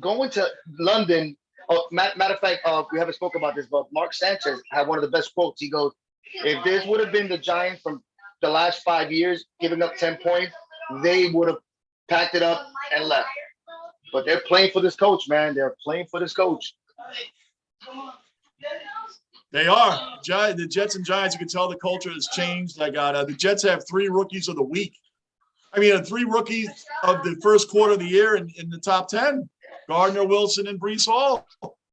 going to London. Oh, matter of fact, we haven't spoken about this, but Mark Sanchez had one of the best quotes. He goes, "If this would have been the Giants from the last 5 years, giving up 10 points, they would have packed it up and left. But they're playing for this coach, man. They're playing for this coach." They are. The Jets and Giants, you can tell the culture has changed. I got the Jets have 3 rookies of the week. I mean, 3 rookies of the first quarter of the year in the top 10. Gardner, Wilson, and Breece Hall.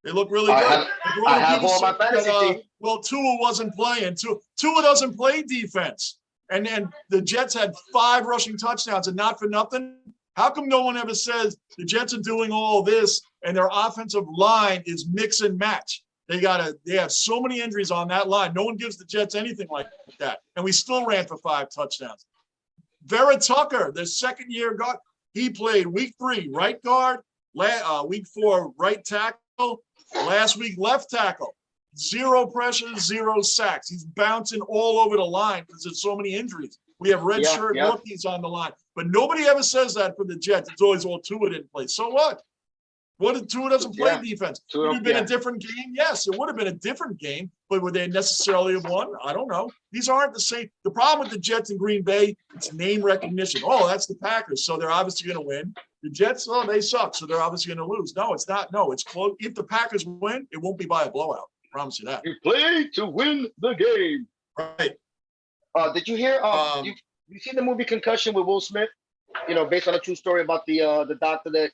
They look really good. I have all my fantasy team. Well, Tua wasn't playing. Tua doesn't play defense. And the Jets had 5 rushing touchdowns, and not for nothing. How come no one ever says the Jets are doing all this and their offensive line is mix and match? They have so many injuries on that line. No one gives the Jets anything like that. And we still ran for 5 touchdowns. Vera Tucker, the second-year guard, he played week 3, right guard, week 4, right tackle, last week, left tackle. 0 pressures, 0 sacks. He's bouncing all over the line because there's so many injuries. We have red shirt rookies on the line. But nobody ever says that for the Jets. It's always, Tua didn't play. So what? What if Tua doesn't play defense? Would it have been a different game? Yes, it would have been a different game. But would they necessarily have won? I don't know. These aren't the same. The problem with the Jets in Green Bay, it's name recognition. Oh, that's the Packers. So they're obviously going to win. The Jets, they suck. So they're obviously going to lose. No, it's not. No, it's close. If the Packers win, it won't be by a blowout. I promise you that. You play to win the game. Right. Did you hear? You seen the movie Concussion with Will Smith? You know, based on a true story about the doctor that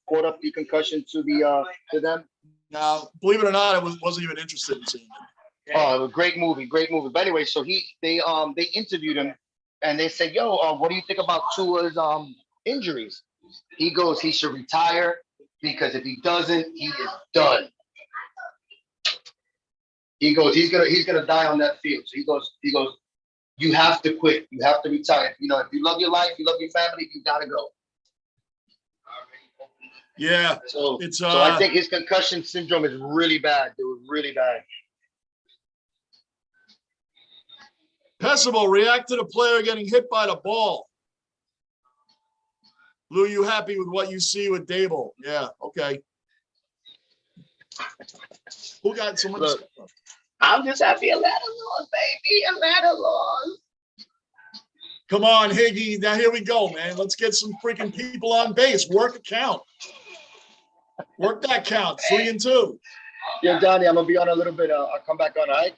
brought up the concussion to them. Now, believe it or not, I wasn't even interested in seeing it. Oh, it was a great movie. But anyway, so they interviewed him and they said, "Yo, what do you think about Tua's injuries?" He goes, "He should retire because if he doesn't, he is done." He goes, he's gonna die on that field. So he goes, "You have to quit. You have to retire. If you love your life, you love your family, you gotta go." Yeah. So I think his concussion syndrome is really bad. It was really bad. Pessimo, react to the player getting hit by the ball. Lou, you happy with what you see with Dable? Yeah, okay. Who got so much? Look, I'm just happy Atlanta lost, baby. Atlanta lost. Come on, Higgy. Now here we go, man. Let's get some freaking people on base. Work a count. Work that count. 3 and 2. Yeah, Johnny, I'm gonna be on a little bit. I'll come back on, all right?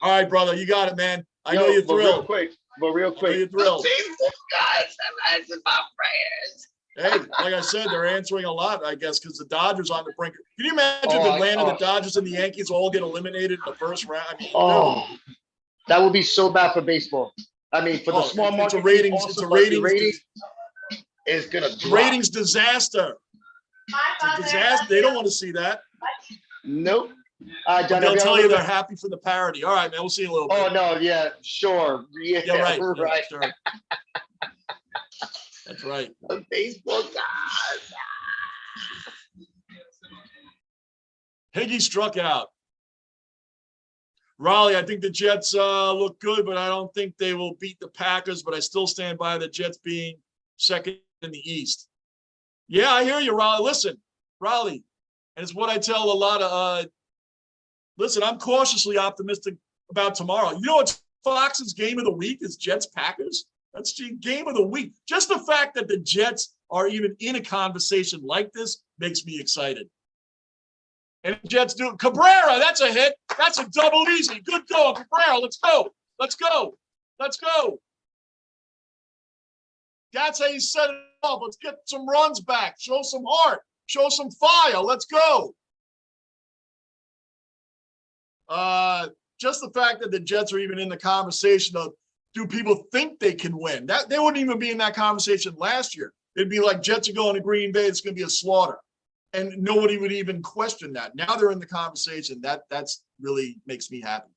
All right, brother. You got it, man. I know you're thrilled. Real quick. You're thrilled. Guys, I'm asking my prayers. Hey, like I said, they're answering a lot, I guess, because the Dodgers on the brink. Can you imagine if Atlanta, the Dodgers, and the Yankees all get eliminated in the first round? I mean, that would be so bad for baseball. I mean, for the small market. It's a ratings. It's gonna drop. Ratings disaster. It's a disaster. They don't want to see that. Nope. John, they'll tell you they're happy for the parody. All right, man. We'll see you a little bit. Oh no, yeah, sure. Yeah, right. Right. Yeah, sure. That's right. The baseball guys. Higgy struck out. Raleigh, I think the Jets look good, but I don't think they will beat the Packers, but I still stand by the Jets being second in the East. Yeah, I hear you, Raleigh. Listen, Raleigh, and it's what I tell a lot of Listen, I'm cautiously optimistic about tomorrow. You know what Fox's game of the week is? Jets-Packers. That's the game of the week. Just the fact that the Jets are even in a conversation like this makes me excited. And the Jets do Cabrera, that's a hit. That's a double easy. Good goal, Cabrera. Let's go. Let's go. Let's go. That's how you set it up. Let's get some runs back. Show some heart. Show some fire. Let's go. Just the fact that the Jets are even in the conversation of, do people think they can win? That they wouldn't even be in that conversation last year. It'd be like Jets are going to Green Bay. It's going to be a slaughter. And nobody would even question that. Now they're in the conversation. That's really makes me happy.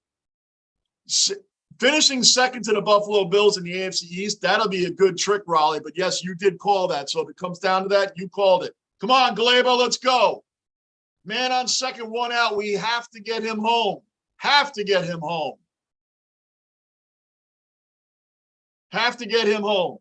Finishing second to the Buffalo Bills in the AFC East, that'll be a good trick, Raleigh. But yes, you did call that. So if it comes down to that, you called it. Come on, Gleyber, let's go. Man on second, one out. We have to get him home. Have to get him home. Have to get him home.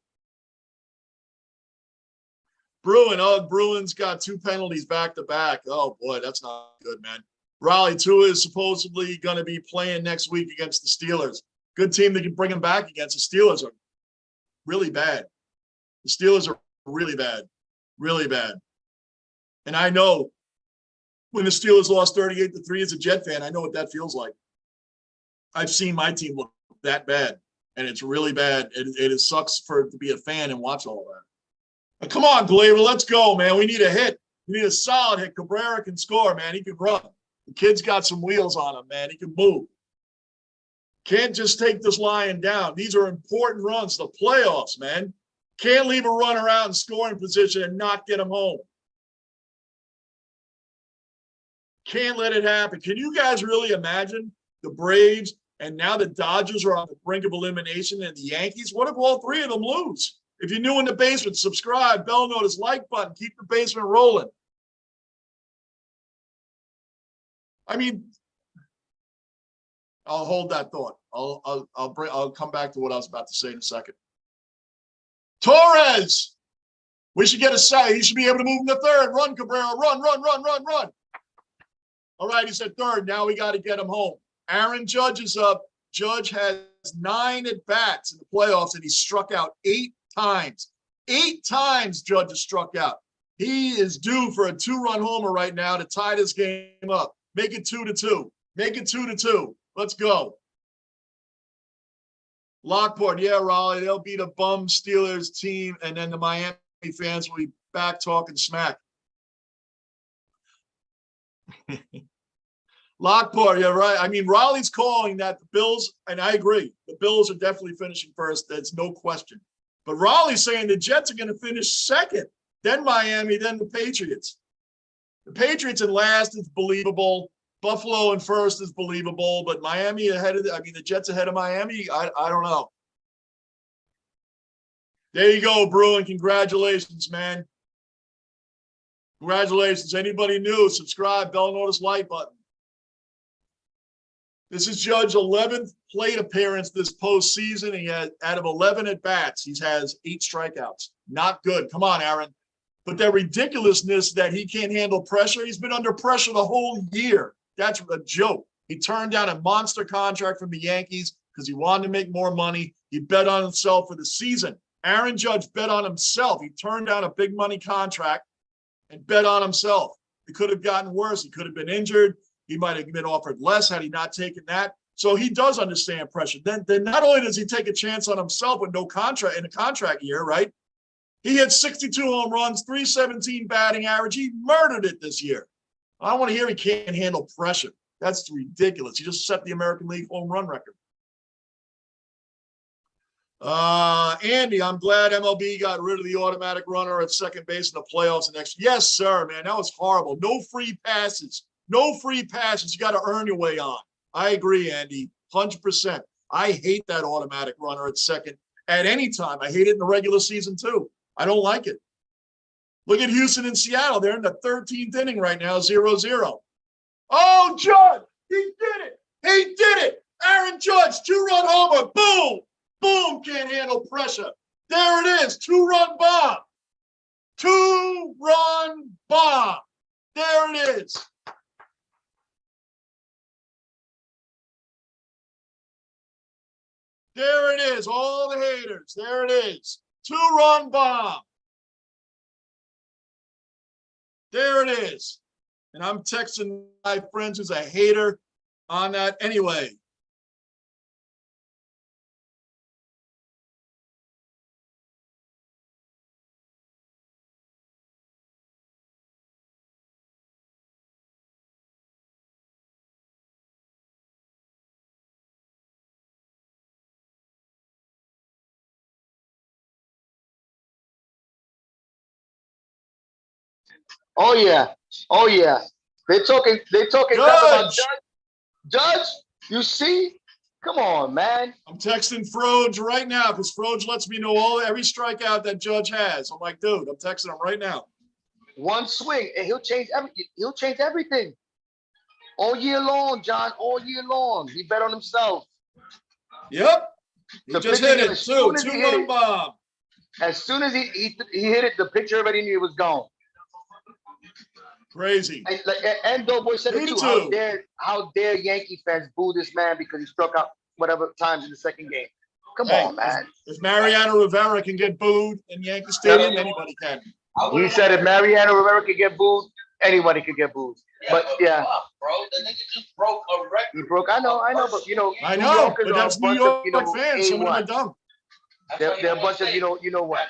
Bruins got 2 penalties back to back. Oh boy, that's not good, man. Raleigh Tua is supposedly going to be playing next week against the Steelers. Good team that can bring him back against. The Steelers are really bad. The Steelers are really bad. Really bad. And I know when the Steelers lost 38-3 as a Jet fan, I know what that feels like. I've seen my team look that bad, and it's really bad. It sucks to be a fan and watch all that. But come on, Gleyber, let's go, man. We need a hit. We need a solid hit. Cabrera can score, man. He can run. The kid's got some wheels on him, man. He can move. Can't just take this Lion down. These are important runs, the playoffs, man. Can't leave a runner out in scoring position and not get him home. Can't let it happen. Can you guys really imagine the Braves and now the Dodgers are on the brink of elimination and the Yankees? What if all 3 of them lose? If you're new in the basement, subscribe, bell notice, like button, keep the basement rolling. I mean, I'll hold that thought. I'll come back to what I was about to say in a second. Torres, we should get a say. He should be able to move in the third. Run, Cabrera, run. All right, he's at third. Now we got to get him home. Aaron Judge is up. Judge has 9 at-bats in the playoffs, and he struck out 8 times. 8 times Judge has struck out. He is due for a 2-run homer right now to tie this game up. Make it 2-2. Make it 2-2. Let's go. Lockport, yeah, Raleigh, they'll beat a bum Steelers team, and then the Miami fans will be back talking smack. Lockport, yeah, right. I mean, Raleigh's calling that the Bills, and I agree, the Bills are definitely finishing first. That's no question. But Raleigh's saying the Jets are going to finish second, then Miami, then the Patriots. The Patriots in last is believable. Buffalo in first is believable, but Miami ahead of the Jets ahead of Miami, I don't know. There you go, Bruin. Congratulations, man. Congratulations. Anybody new, subscribe, bell notice, like button. This is Judge's 11th plate appearance this postseason. He had, out of 11 at-bats, he has 8 strikeouts. Not good. Come on, Aaron. But that ridiculousness that he can't handle pressure, he's been under pressure the whole year. That's a joke. He turned down a monster contract from the Yankees because he wanted to make more money. He bet on himself for the season. Aaron Judge bet on himself. He turned down a big money contract and bet on himself. It could have gotten worse. He could have been injured. He might have been offered less had he not taken that. So he does understand pressure. Then not only does he take a chance on himself with no contract in a contract year, right? He had 62 home runs, 317 batting average. He murdered it this year. I don't want to hear he can't handle pressure. That's ridiculous. He just set the American League home run record. Andy, I'm glad MLB got rid of the automatic runner at second base in the playoffs next year. Yes, sir, man. That was horrible. No free passes. No free passes. You got to earn your way on. I agree, Andy. 100%. I hate that automatic runner at second at any time. I hate it in the regular season, too. I don't like it. Look at Houston and Seattle. They're in the 13th inning right now, 0-0. Oh, Judge, he did it. He did it. Aaron Judge, 2-run homer. Boom. Boom, can't handle pressure. There it is, 2-run bomb. 2-run bomb. There it is. There it is. All the haters. There it is. 2-run bomb. There it is. And I'm texting my friends who's a hater on that anyway. Oh yeah. Oh yeah. They're talking crap about Judge. Judge, you see? Come on, man. I'm texting Froge right now because Froge lets me know every strikeout that Judge has. I'm like, dude, I'm texting him right now. One swing and he'll change everything. All year long, John. All year long. He bet on himself. Yep. He just hit it too. 2-run bomb. As soon as he hit it, the pitcher already knew it was gone. Crazy. And Doughboy said it too. How dare Yankee fans boo this man because he struck out whatever times in the second game. Come on, man. If Mariano Rivera can get booed in Yankee Stadium, anybody can. He said if Mariano Rivera could get booed, anybody could get booed. But yeah. Bro, the nigga just broke a record. He broke. I know, but I know, but that's New York fans. Some of them are dumb. They're a bunch of you know what.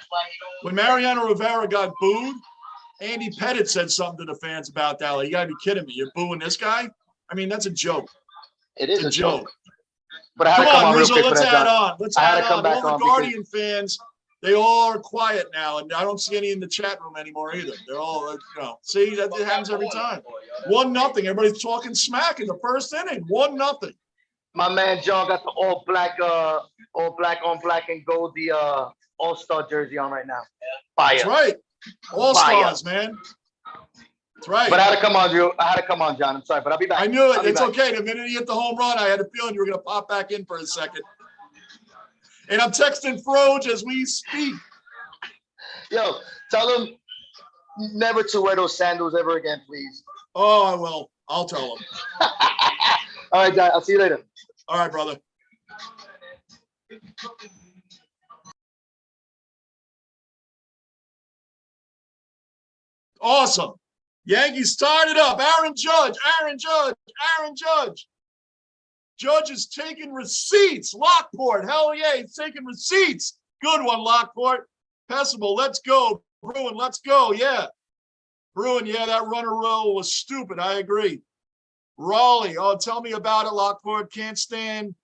When Mariano Rivera got booed, Andy Pettit said something to the fans about that. Like, you gotta be kidding me. You're booing this guy? I mean, that's a joke. It is a joke. But I had to come on, Rizzo, real quick let's for that, add on. Let's add on. All the Guardian because fans, they all are quiet now, and I don't see any in the chat room anymore either. They're all, see, that happens every time. 1-0. Everybody's talking smack in the first inning. 1-0. My man John got the all black on black and gold, the All-Star jersey on right now. Fire. That's right. All-Stars, man. That's right. But I had to come on, Drew. I had to come on, John. I'm sorry, but I'll be back. I knew it. It's okay. The minute you hit the home run, I had a feeling you were going to pop back in for a second. And I'm texting Froge as we speak. Yo, tell him never to wear those sandals ever again, please. Oh, I will. I'll tell him. All right, John. I'll see you later. All right, brother. Awesome. Yankees started up. Aaron Judge. Judge is taking receipts. Lockport. Hell yeah, he's taking receipts. Good one, Lockport. Pessable, let's go. Bruin, let's go. Yeah. Bruin, yeah, that runner roll was stupid. I agree. Raleigh, oh, tell me about it, Lockport. Can't stand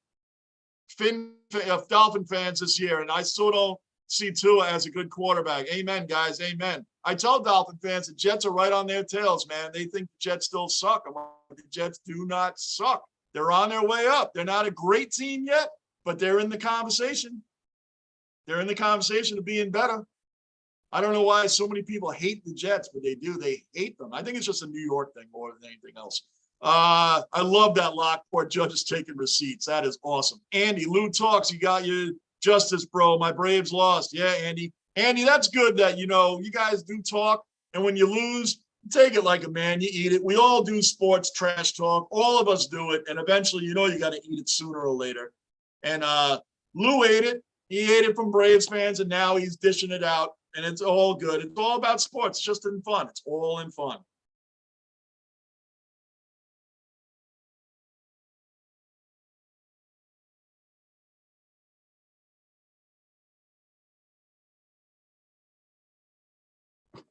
Dolphin fans this year, and I still don't see Tua as a good quarterback. Amen, guys. Amen. I tell Dolphin fans the Jets are right on their tails, man. They think the Jets still suck. The Jets do not suck. They're on their way up. They're not a great team yet, but they're in the conversation. They're in the conversation of being better. I don't know why so many people hate the Jets, but they do. They hate them. I think it's just a New York thing more than anything else. I love that Lockport Judge is taking receipts. That is awesome. Andy, Lou talks. You got your justice, bro. My Braves lost. Yeah, Andy. Andy, that's good that, you guys do talk. And when you lose, take it like a man. You eat it. We all do sports trash talk. All of us do it. And eventually, you got to eat it sooner or later. And Lou ate it. He ate it from Braves fans, and now he's dishing it out. And it's all good. It's all about sports. It's just in fun. It's all in fun.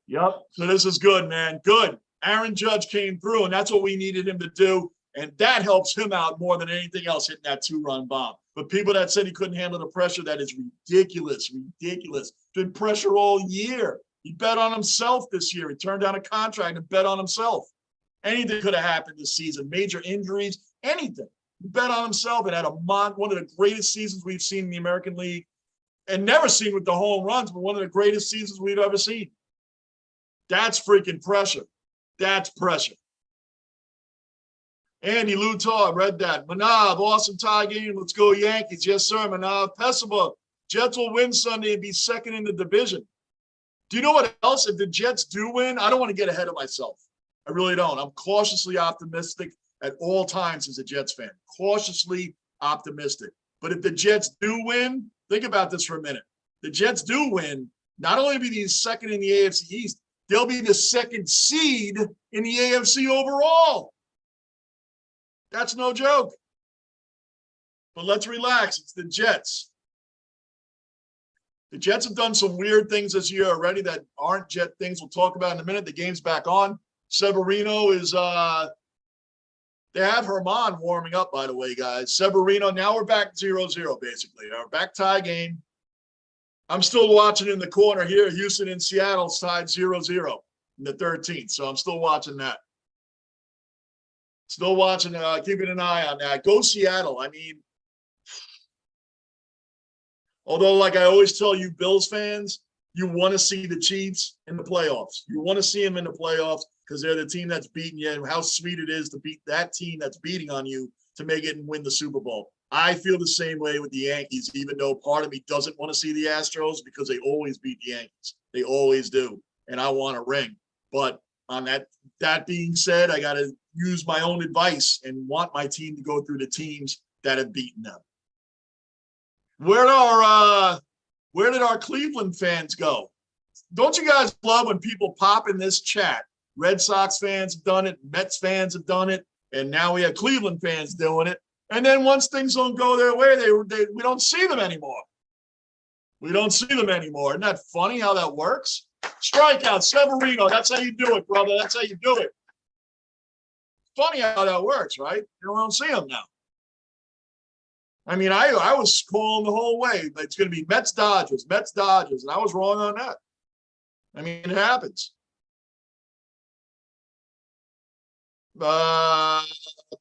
Yep. So this is good, man. Good. Aaron Judge came through, and that's what we needed him to do. And that helps him out more than anything else, hitting that 2-run bomb. But people that said he couldn't handle the pressure, that is ridiculous, ridiculous. Been pressure all year. He bet on himself this year. He turned down a contract and bet on himself. Anything could have happened this season. Major injuries, anything. He bet on himself and had one of the greatest seasons we've seen in the American League. And never seen with the home runs, but one of the greatest seasons we've ever seen. That's freaking pressure. That's pressure. Andy Lutar, read that. Manav, awesome tie game. Let's go Yankees. Yes, sir. Manav Pessima. Jets will win Sunday and be second in the division. Do you know what else? If the Jets do win, I don't want to get ahead of myself. I really don't. I'm cautiously optimistic at all times as a Jets fan. Cautiously optimistic. But if the Jets do win, think about this for a minute. The Jets do win, not only be the second in the AFC East, they'll be the second seed in the AFC overall. That's no joke. But let's relax. It's the Jets. The Jets have done some weird things this year already that aren't Jet things. We'll talk about in a minute. The game's back on. Severino is they have Herman warming up, by the way, guys. Severino, now we're back 0-0, basically. Our back tie game. I'm still watching in the corner here. Houston and Seattle tied 0-0 in the 13th. So I'm still watching that. Still watching, keeping an eye on that. Go Seattle. I mean, although, like I always tell you Bills fans, you want to see the Chiefs in the playoffs. You want to see them in the playoffs because they're the team that's beating you, and how sweet it is to beat that team that's beating on you to make it and win the Super Bowl. I feel the same way with the Yankees, even though part of me doesn't want to see the Astros because they always beat the Yankees. They always do, and I want a ring. But on that being said, I got to use my own advice and want my team to go through the teams that have beaten them. Where did our Cleveland fans go? Don't you guys love when people pop in this chat? Red Sox fans have done it, Mets fans have done it, and now we have Cleveland fans doing it. And then once things don't go their way, we don't see them anymore. We don't see them anymore. Isn't that funny how that works? Strikeout, Severino. That's how you do it, brother. That's how you do it. Funny how that works, right? You don't see them now. I mean, I was calling the whole way. It's going to be Mets, Dodgers, and I was wrong on that. I mean, it happens.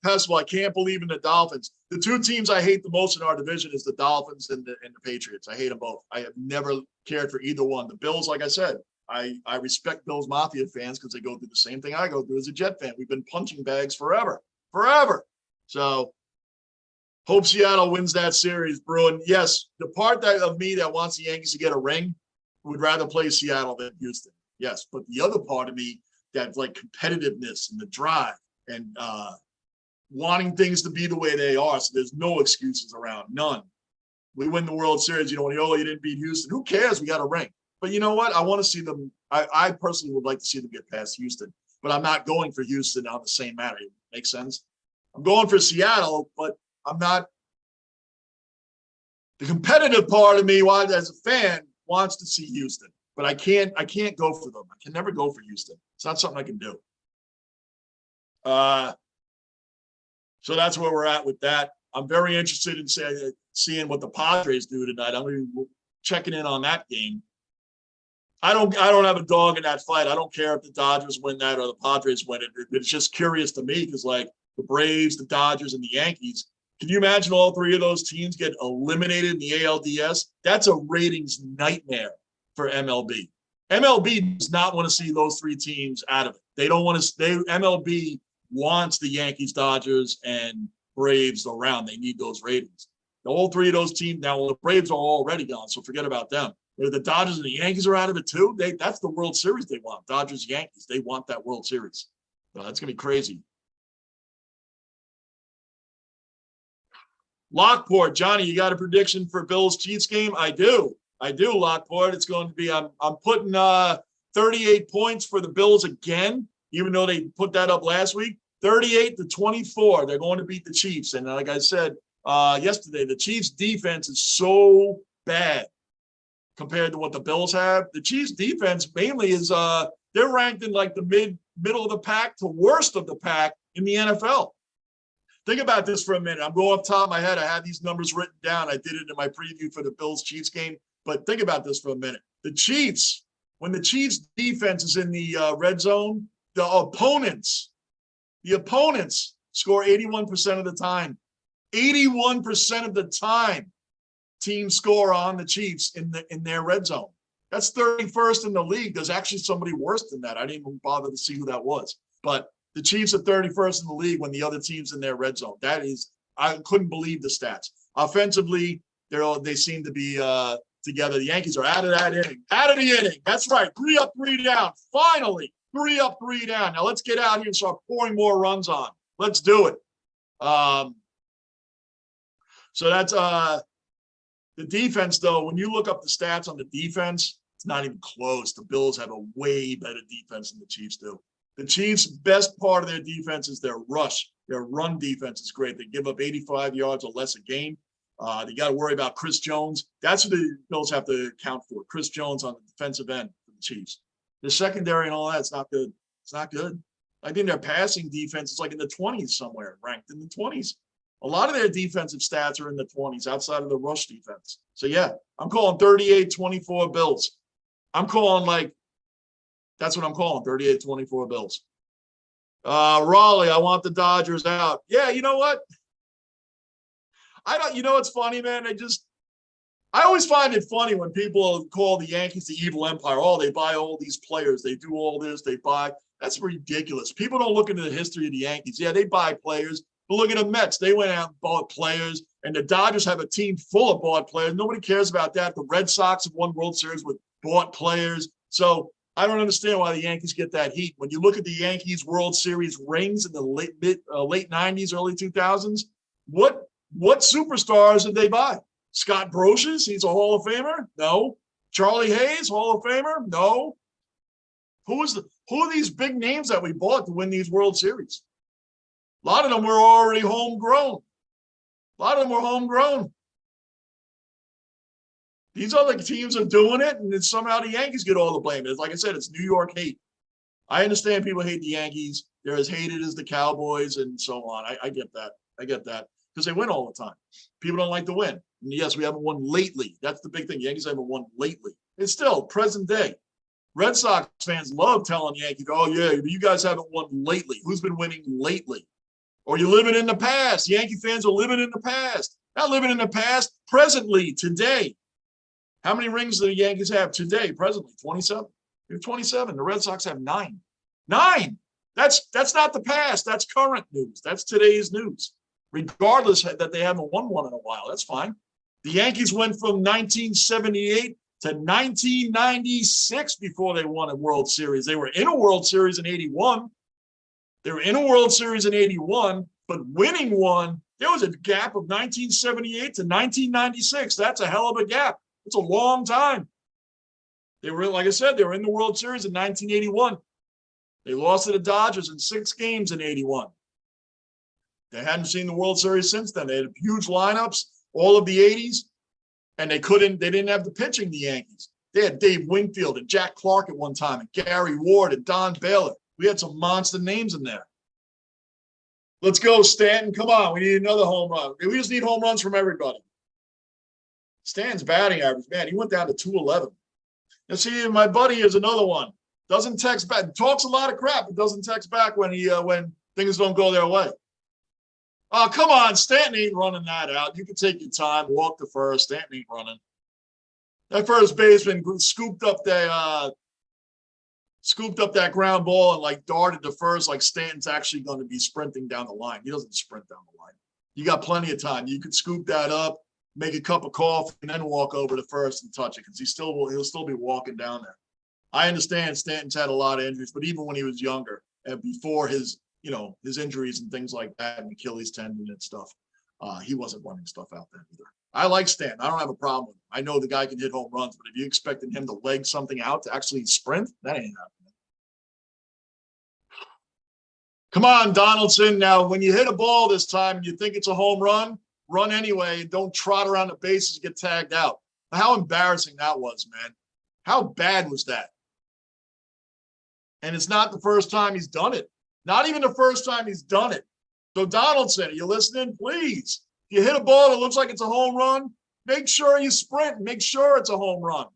Pestle, I can't believe in the Dolphins. The two teams I hate the most in our division is the Dolphins and the Patriots. I hate them both. I have never cared for either one. The Bills, like I said, I respect Bills Mafia fans because they go through the same thing I go through as a Jet fan. We've been punching bags forever. So hope Seattle wins that series, Bruin. Yes, the part of me that wants the Yankees to get a ring would rather play Seattle than Houston. Yes, but the other part of me that's like competitiveness and the drive and wanting things to be the way they are. So there's no excuses around, none. We win the World Series, you didn't beat Houston. Who cares? We got a ring. But you know what? I want to see them. I personally would like to see them get past Houston, but I'm not going for Houston on the same matter. Makes sense? I'm going for Seattle, but I'm not. The competitive part of me, as a fan, wants to see Houston, but I can't go for them. I can never go for Houston. It's not something I can do. So that's where we're at with that. I'm very interested in seeing what the Padres do tonight. I'm going to be checking in on that game. I don't have a dog in that fight. I don't care if the Dodgers win that or the Padres win it. It's just curious to me because, like, the Braves, the Dodgers, and the Yankees, can you imagine all three of those teams get eliminated in the ALDS? That's a ratings nightmare for MLB. MLB does not want to see those three teams out of it. They don't want to. MLB wants the Yankees, Dodgers, and Braves around. They need those ratings. All three of those teams now. The Braves are already gone, so forget about them. If the Dodgers and the Yankees are out of it too, that's the World Series they want. Dodgers, Yankees, they want that World Series. That's gonna be crazy. Lockport, Johnny, you got a prediction for Bills Chiefs game? I do, Lockport. It's going to be. I'm putting 38 points for the Bills again, even though they put that up last week. 38-24. They're going to beat the Chiefs. And like I said yesterday, the Chiefs defense is so bad compared to what the Bills have. The Chiefs defense mainly is they're ranked in like the middle of the pack to worst of the pack in the NFL. Think about this for a minute. I'm going off the top of my head. I have these numbers written down. I did it in my preview for the Bills-Chiefs game. But think about this for a minute. The Chiefs, when the Chiefs defense is in the red zone, the opponents score 81% of the time. 81% of the time, teams score on the Chiefs in their red zone. That's 31st in the league. There's actually somebody worse than that. I didn't even bother to see who that was. But the Chiefs are 31st in the league when the other team's in their red zone. That is, I couldn't believe the stats. Offensively, they seem to be together. The Yankees are out of that inning. Out of the inning. That's right. 3 up, 3 down. Finally, 3 up, 3 down. Now let's get out here and start pouring more runs on. Let's do it. So that's the defense, though. When you look up the stats on the defense, it's not even close. The Bills have a way better defense than the Chiefs do. The Chiefs' best part of their defense is their rush. Their run defense is great. They give up 85 yards or less a game. They got to worry about Chris Jones. That's what the Bills have to account for. Chris Jones on the defensive end for the Chiefs. The secondary and all that, it's not good. It's not good. I think their passing defense is like in the 20s somewhere, ranked in the 20s. A lot of their defensive stats are in the 20s outside of the rush defense. So, yeah, I'm calling 38-24 Bills. I'm calling that's what I'm calling, 38-24 Bills. Raleigh, I want the Dodgers out. Yeah, you know what? You know what's funny, man? I always find it funny when people call the Yankees the evil empire. Oh, they buy all these players. They do all this. They buy. That's ridiculous. People don't look into the history of the Yankees. Yeah, they buy players. But look at the Mets. They went out and bought players. And the Dodgers have a team full of bought players. Nobody cares about that. The Red Sox have won World Series with bought players. So I don't understand why the Yankees get that heat. When you look at the Yankees World Series rings in the late 90s, early 2000s, what superstars did they buy? Scott Brosius, he's a Hall of Famer? No. Charlie Hayes, Hall of Famer? No. Who are these big names that we bought to win these World Series? A lot of them were already homegrown. These other teams are doing it, and then somehow the Yankees get all the blame. It's like I said, it's New York hate. I understand people hate the Yankees. They're as hated as the Cowboys and so on. I get that. Because they win all the time. People don't like to win. And yes, we haven't won lately. That's the big thing. The Yankees haven't won lately. It's still present day. Red Sox fans love telling Yankees, oh, yeah, you guys haven't won lately. Who's been winning lately? Or you're living in the past. Yankee fans are living in the past. Not living in the past, presently, today. How many rings do the Yankees have today, presently? 27. They're 27. The Red Sox have 9. 9! That's not the past. That's current news. That's today's news. Regardless that they haven't won one in a while. That's fine. The Yankees went from 1978 to 1996 before they won a World Series. They were in a World Series in 81. But winning one, there was a gap of 1978 to 1996. That's a hell of a gap. It's a long time. They were, like I said, they were in the World Series in 1981. They lost to the Dodgers in 6 games in 81. They hadn't seen the World Series since then. They had huge lineups, all of the 80s, and they didn't have the pitching, the Yankees. They had Dave Wingfield and Jack Clark at one time, and Gary Ward and Don Baylor. We had some monster names in there. Let's go, Stanton. Come on. We need another home run. We just need home runs from everybody. Stanton's batting average, man, he went down to 211. And see, my buddy is another one. Doesn't text back. Talks a lot of crap, but doesn't text back when things don't go their way. Oh, come on. Stanton ain't running that out. You can take your time, walk to first. Stanton ain't running. That first baseman scooped up that ground ball and darted to first like Stanton's actually going to be sprinting down the line. He doesn't sprint down the line. You got plenty of time. You could scoop that up, make a cup of coffee, and then walk over to first and touch it because he'll still be walking down there. I understand Stanton's had a lot of injuries, but even when he was younger and before his injuries and things like that, and Achilles tendon and stuff, he wasn't running stuff out there either. I like Stanton. I don't have a problem with him. I know the guy can hit home runs, but if you expected him to leg something out to actually sprint, that ain't happening. Come on, Donaldson. Now, when you hit a ball this time and you think it's a home run, run anyway. Don't trot around the bases and get tagged out. How embarrassing that was, man. How bad was that? And it's not the first time he's done it. Not even the first time he's done it. So, Donaldson, are you listening? Please. If you hit a ball that looks like it's a home run, make sure you sprint. Make sure it's a home run.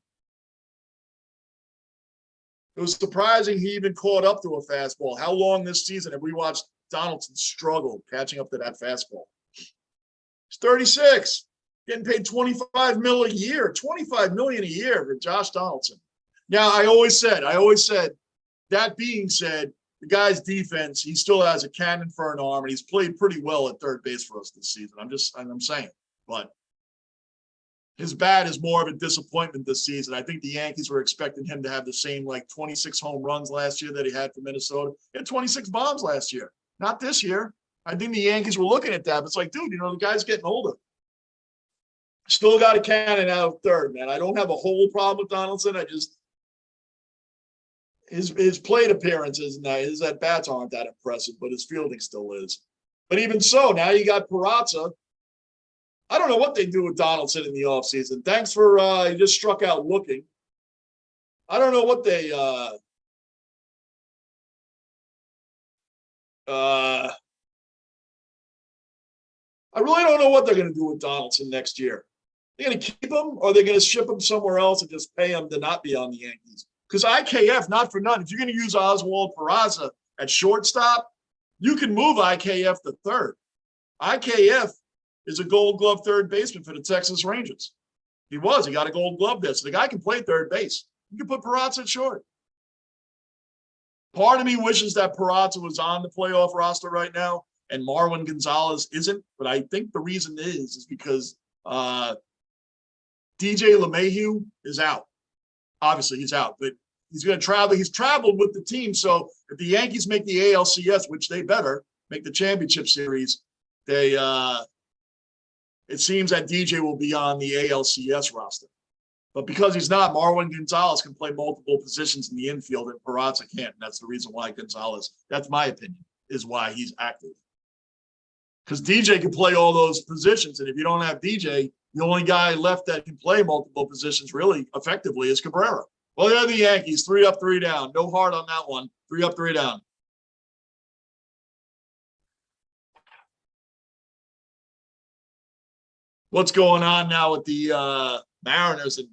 It was surprising he even caught up to a fastball. How long this season have we watched Donaldson struggle catching up to that fastball? He's 36, getting paid $25 million a year. $25 million a year for Josh Donaldson. Now, I always said, that being said, the guy's defense, he still has a cannon for an arm, and he's played pretty well at third base for us this season. I'm saying, but his bat is more of a disappointment this season. I think the Yankees were expecting him to have the same 26 home runs last year that he had for Minnesota. He had 26 bombs last year. Not this year. I think the Yankees were looking at that. But it's like, dude, the guy's getting older. Still got a cannon out of third, man. I don't have a whole problem with Donaldson. I just his plate appearances and his at bats aren't that impressive, but his fielding still is. But even so, now you got Peraza. I don't know what they do with Donaldson in the offseason. Thanks for he just struck out looking. I don't know what they I really don't know what they're going to do with Donaldson next year. They're going to keep him, or they're going to ship him somewhere else and just pay him to not be on the Yankees. Because IKF, not for nothing, if you're going to use Oswald Peraza at shortstop, you can move IKF to third. IKF is a Gold Glove third baseman for the Texas Rangers. He got a Gold Glove there, so the guy can play third base. You can put Peraza at short. Part of me wishes that Peraza was on the playoff roster right now and Marwin Gonzalez isn't, but I think the reason is because DJ LeMahieu is out. Obviously, he's out, but he's going to travel. He's traveled with the team. So if the Yankees make the ALCS, which they better make the championship series, it seems that DJ will be on the ALCS roster. But because he's not, Marwin Gonzalez can play multiple positions in the infield and Peraza can't. And that's the reason why Gonzalez, that's my opinion, is why he's active. Because DJ can play all those positions. And if you don't have DJ, the only guy left that can play multiple positions really effectively is Cabrera. Well, they're the Yankees, 3 up, 3 down. No heart on that one. 3 up, 3 down. What's going on now with the Mariners? And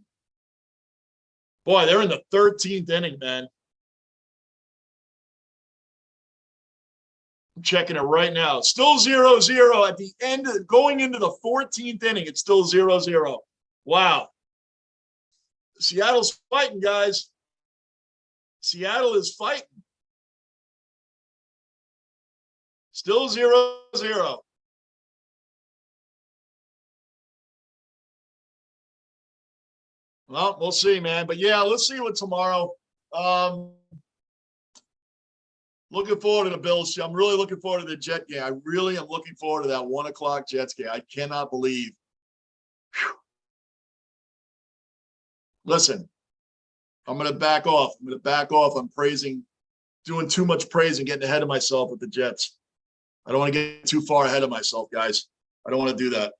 boy, they're in the 13th inning, man. I'm checking it right now. Still 0-0 at the end, going into the 14th inning. It's still 0-0. Wow. Seattle's fighting, guys. Seattle is fighting. Still 0-0. Well, we'll see, man. But yeah, let's see what tomorrow. Looking forward to the Bills. I'm really looking forward to the Jet game. I really am looking forward to that 1 o'clock Jets game. I cannot believe. Whew. Listen, I'm going to back off. I'm doing too much praise and getting ahead of myself with the Jets. I don't want to get too far ahead of myself, guys. I don't want to do that.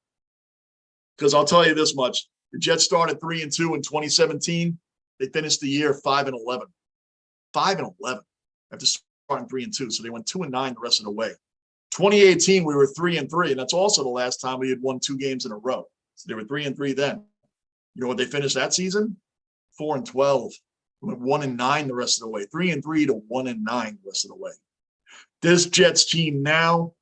Because I'll tell you this much. The Jets started 3-2 in 2017. They finished the year 5-11. 5-11 after starting 3-2. So they went 2-9 the rest of the way. 2018, we were 3-3, and that's also the last time we had won 2 games in a row. So they were 3-3 then. You know what they finished that season? 4-12. We went 1-9 the rest of the way. 3-3 to 1-9 the rest of the way. This Jets team now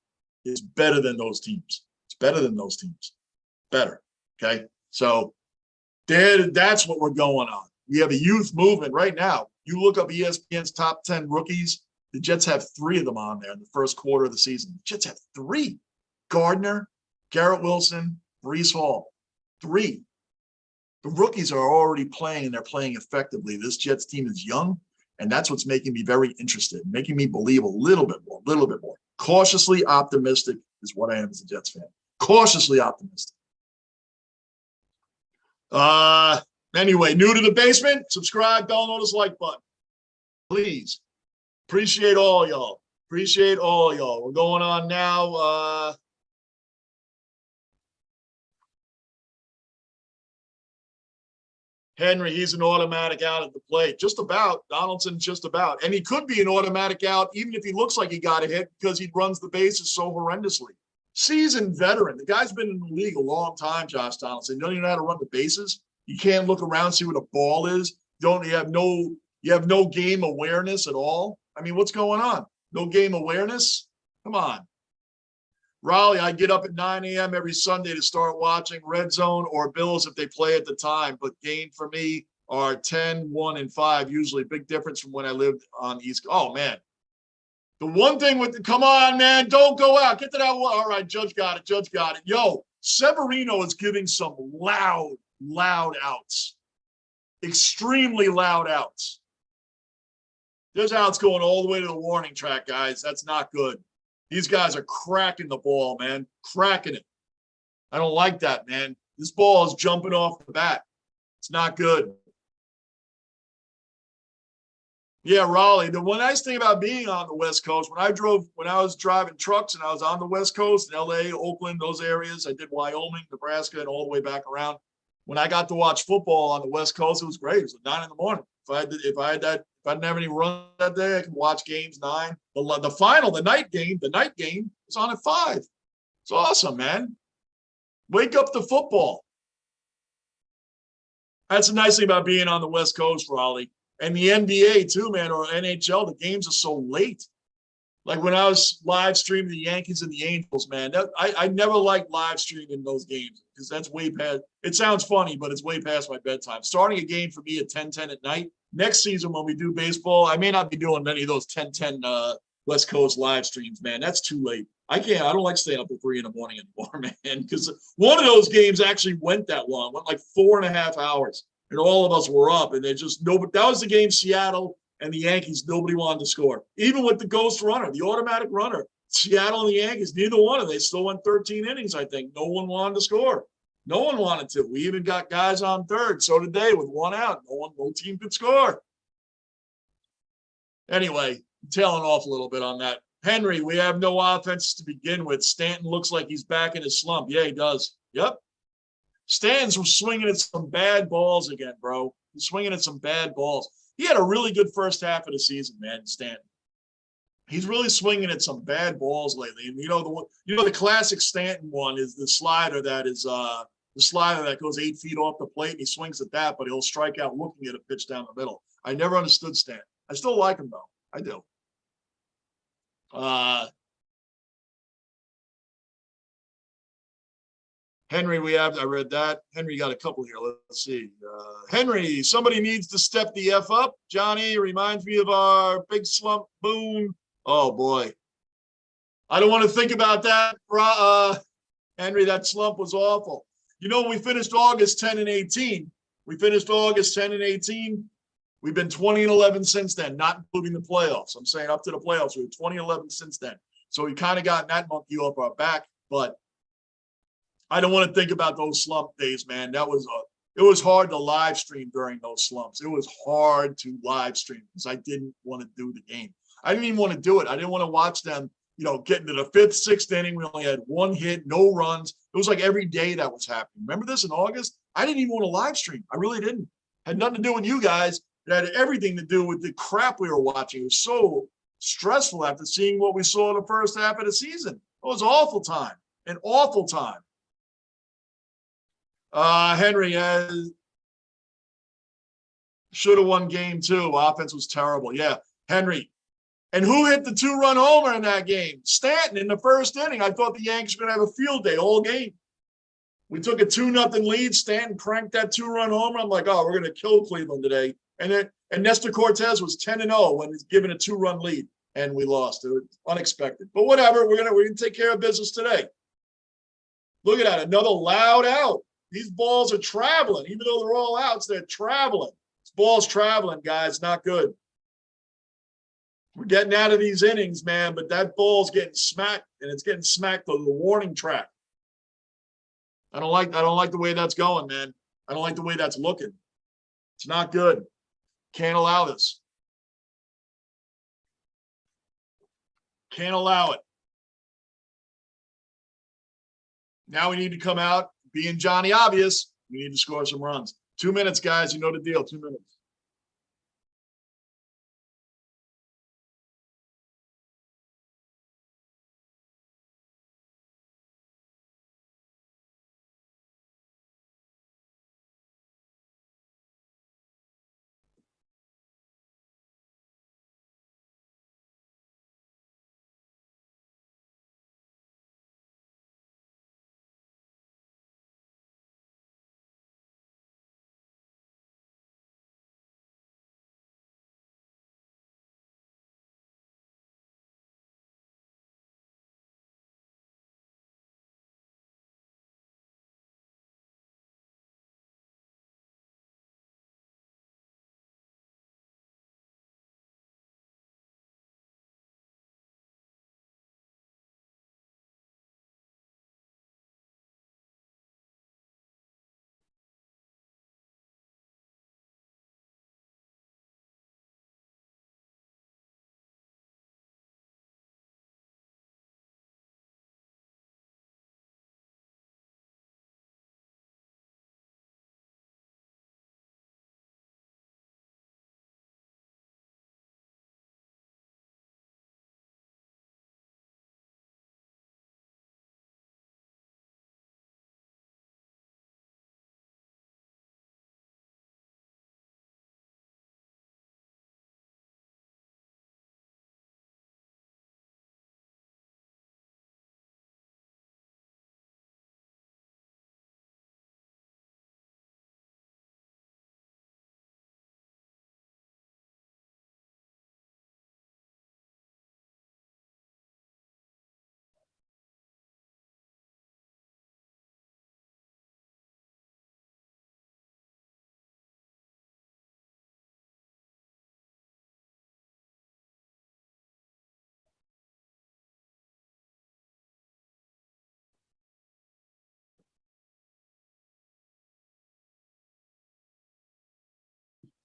is better than those teams. It's better than those teams. Better. Okay. So that's what we're going on. We have a youth movement right now. You look up ESPN's top 10 rookies. The Jets have 3 of them on there in the first quarter of the season. The Jets have 3. Gardner, Garrett Wilson, Breece Hall. 3. The rookies are already playing, and they're playing effectively. This Jets team is young, and that's what's making me very interested, making me believe a little bit more. Cautiously optimistic is what I am as a Jets fan. Cautiously optimistic. Anyway, new to the basement, subscribe, download this like button. Please. Appreciate all y'all. We're going on now. Henry, he's an automatic out at the plate. Just about. Donaldson, just about. And he could be an automatic out even if he looks like he got a hit because he runs the bases so horrendously. Seasoned veteran. The guy's been in the league a long time, Josh Donaldson. You don't even know how to run the bases. You can't look around, see what a ball is. You have no game awareness at all. I mean, what's going on? No game awareness? Come on. Raleigh, I get up at 9 a.m. every Sunday to start watching Red Zone or Bills if they play at the time. But game for me are 10, 1, and 5, usually. Big difference from when I lived on East. Oh, man. The one thing with come on, man, don't go out. Get to that one. All right, Judge got it. Yo, Severino is giving some loud outs. Extremely loud outs. There's outs going all the way to the warning track, guys. That's not good. These guys are cracking the ball, man. Cracking it. I don't like that, man. This ball is jumping off the bat. It's not good. Yeah, Raleigh. The one nice thing about being on the West Coast, when I was driving trucks and I was on the West Coast, in LA, Oakland, those areas, I did Wyoming, Nebraska, and all the way back around. When I got to watch football on the West Coast, it was great. It was like 9 in the morning. If I didn't have any run that day, I could watch games 9. The final, the night game was on at 5. It's awesome, man. Wake up to football. That's the nice thing about being on the West Coast, Raleigh. And the NBA too, man, or NHL, the games are so late. Like when I was live streaming the Yankees and the Angels, man, I never liked live streaming those games because that's way past. It sounds funny, but it's way past my bedtime. Starting a game for me at 10:10 at night. Next season when we do baseball, I may not be doing many of those 10:10 West Coast live streams, man. That's too late. I don't like staying up till 3 in the morning anymore, man, because one of those games actually went that long, went like 4.5 hours. And all of us were up, and they just nobody. That was the game, Seattle and the Yankees. Nobody wanted to score, even with the ghost runner, the automatic runner. Seattle and the Yankees, neither one of them. They still went 13 innings. I think no one wanted to score. No one wanted to. We even got guys on third. So did they with 1 out. No team could score. Anyway, tailing off a little bit on that. Henry, we have no offense to begin with. Stanton looks like he's back in his slump. Yeah, he does. Yep. Stanton's was swinging at some bad balls again, bro. He's swinging at some bad balls. He had a really good first half of the season, man, Stanton. He's really swinging at some bad balls lately. And the classic Stanton one is the slider that goes 8 feet off the plate, and he swings at that, but he'll strike out looking at a pitch down the middle. I never understood Stanton. I still like him though. I do. Henry, I read that. Henry got a couple here. Let's see. Henry, somebody needs to step the F up. Johnny reminds me of our big slump boom. Oh, boy. I don't want to think about that. Henry, that slump was awful. We finished August 10-18. We've been 20-11 since then, not including the playoffs. I'm saying up to the playoffs. We were 20-11 since then. So we kind of got that monkey off our back, but I don't want to think about those slump days, man. It was hard to live stream during those slumps. It was hard to live stream because I didn't want to do the game. I didn't even want to do it. I didn't want to watch them, get into the 5th, 6th inning. We only had 1 hit, no runs. It was like every day that was happening. Remember this in August? I didn't even want to live stream. I really didn't. Had nothing to do with you guys. It had everything to do with the crap we were watching. It was so stressful after seeing what we saw in the first half of the season. It was an awful time. An awful time. Henry should have won game 2. Offense was terrible. Yeah, Henry. And who hit the 2-run homer in that game? Stanton in the first inning. I thought the Yankees were going to have a field day all game. We took a 2-0 lead. Stanton cranked that 2-run homer. I'm like, oh, we're going to kill Cleveland today. And Nestor Cortez was 10-0 when he's given a 2-run lead, and we lost. It was unexpected. But whatever, we're gonna take care of business today. Look at that, another loud out. These balls are traveling. Even though they're all outs, they're traveling. This ball's traveling, guys. Not good. We're getting out of these innings, man, but that ball's getting smacked, and it's getting smacked to the warning track. I don't like the way that's going, man. I don't like the way that's looking. It's not good. Can't allow this. Can't allow it. Now we need to come out being Johnny Obvious. We need to score some runs. 2 minutes, guys. You know the deal. 2 minutes.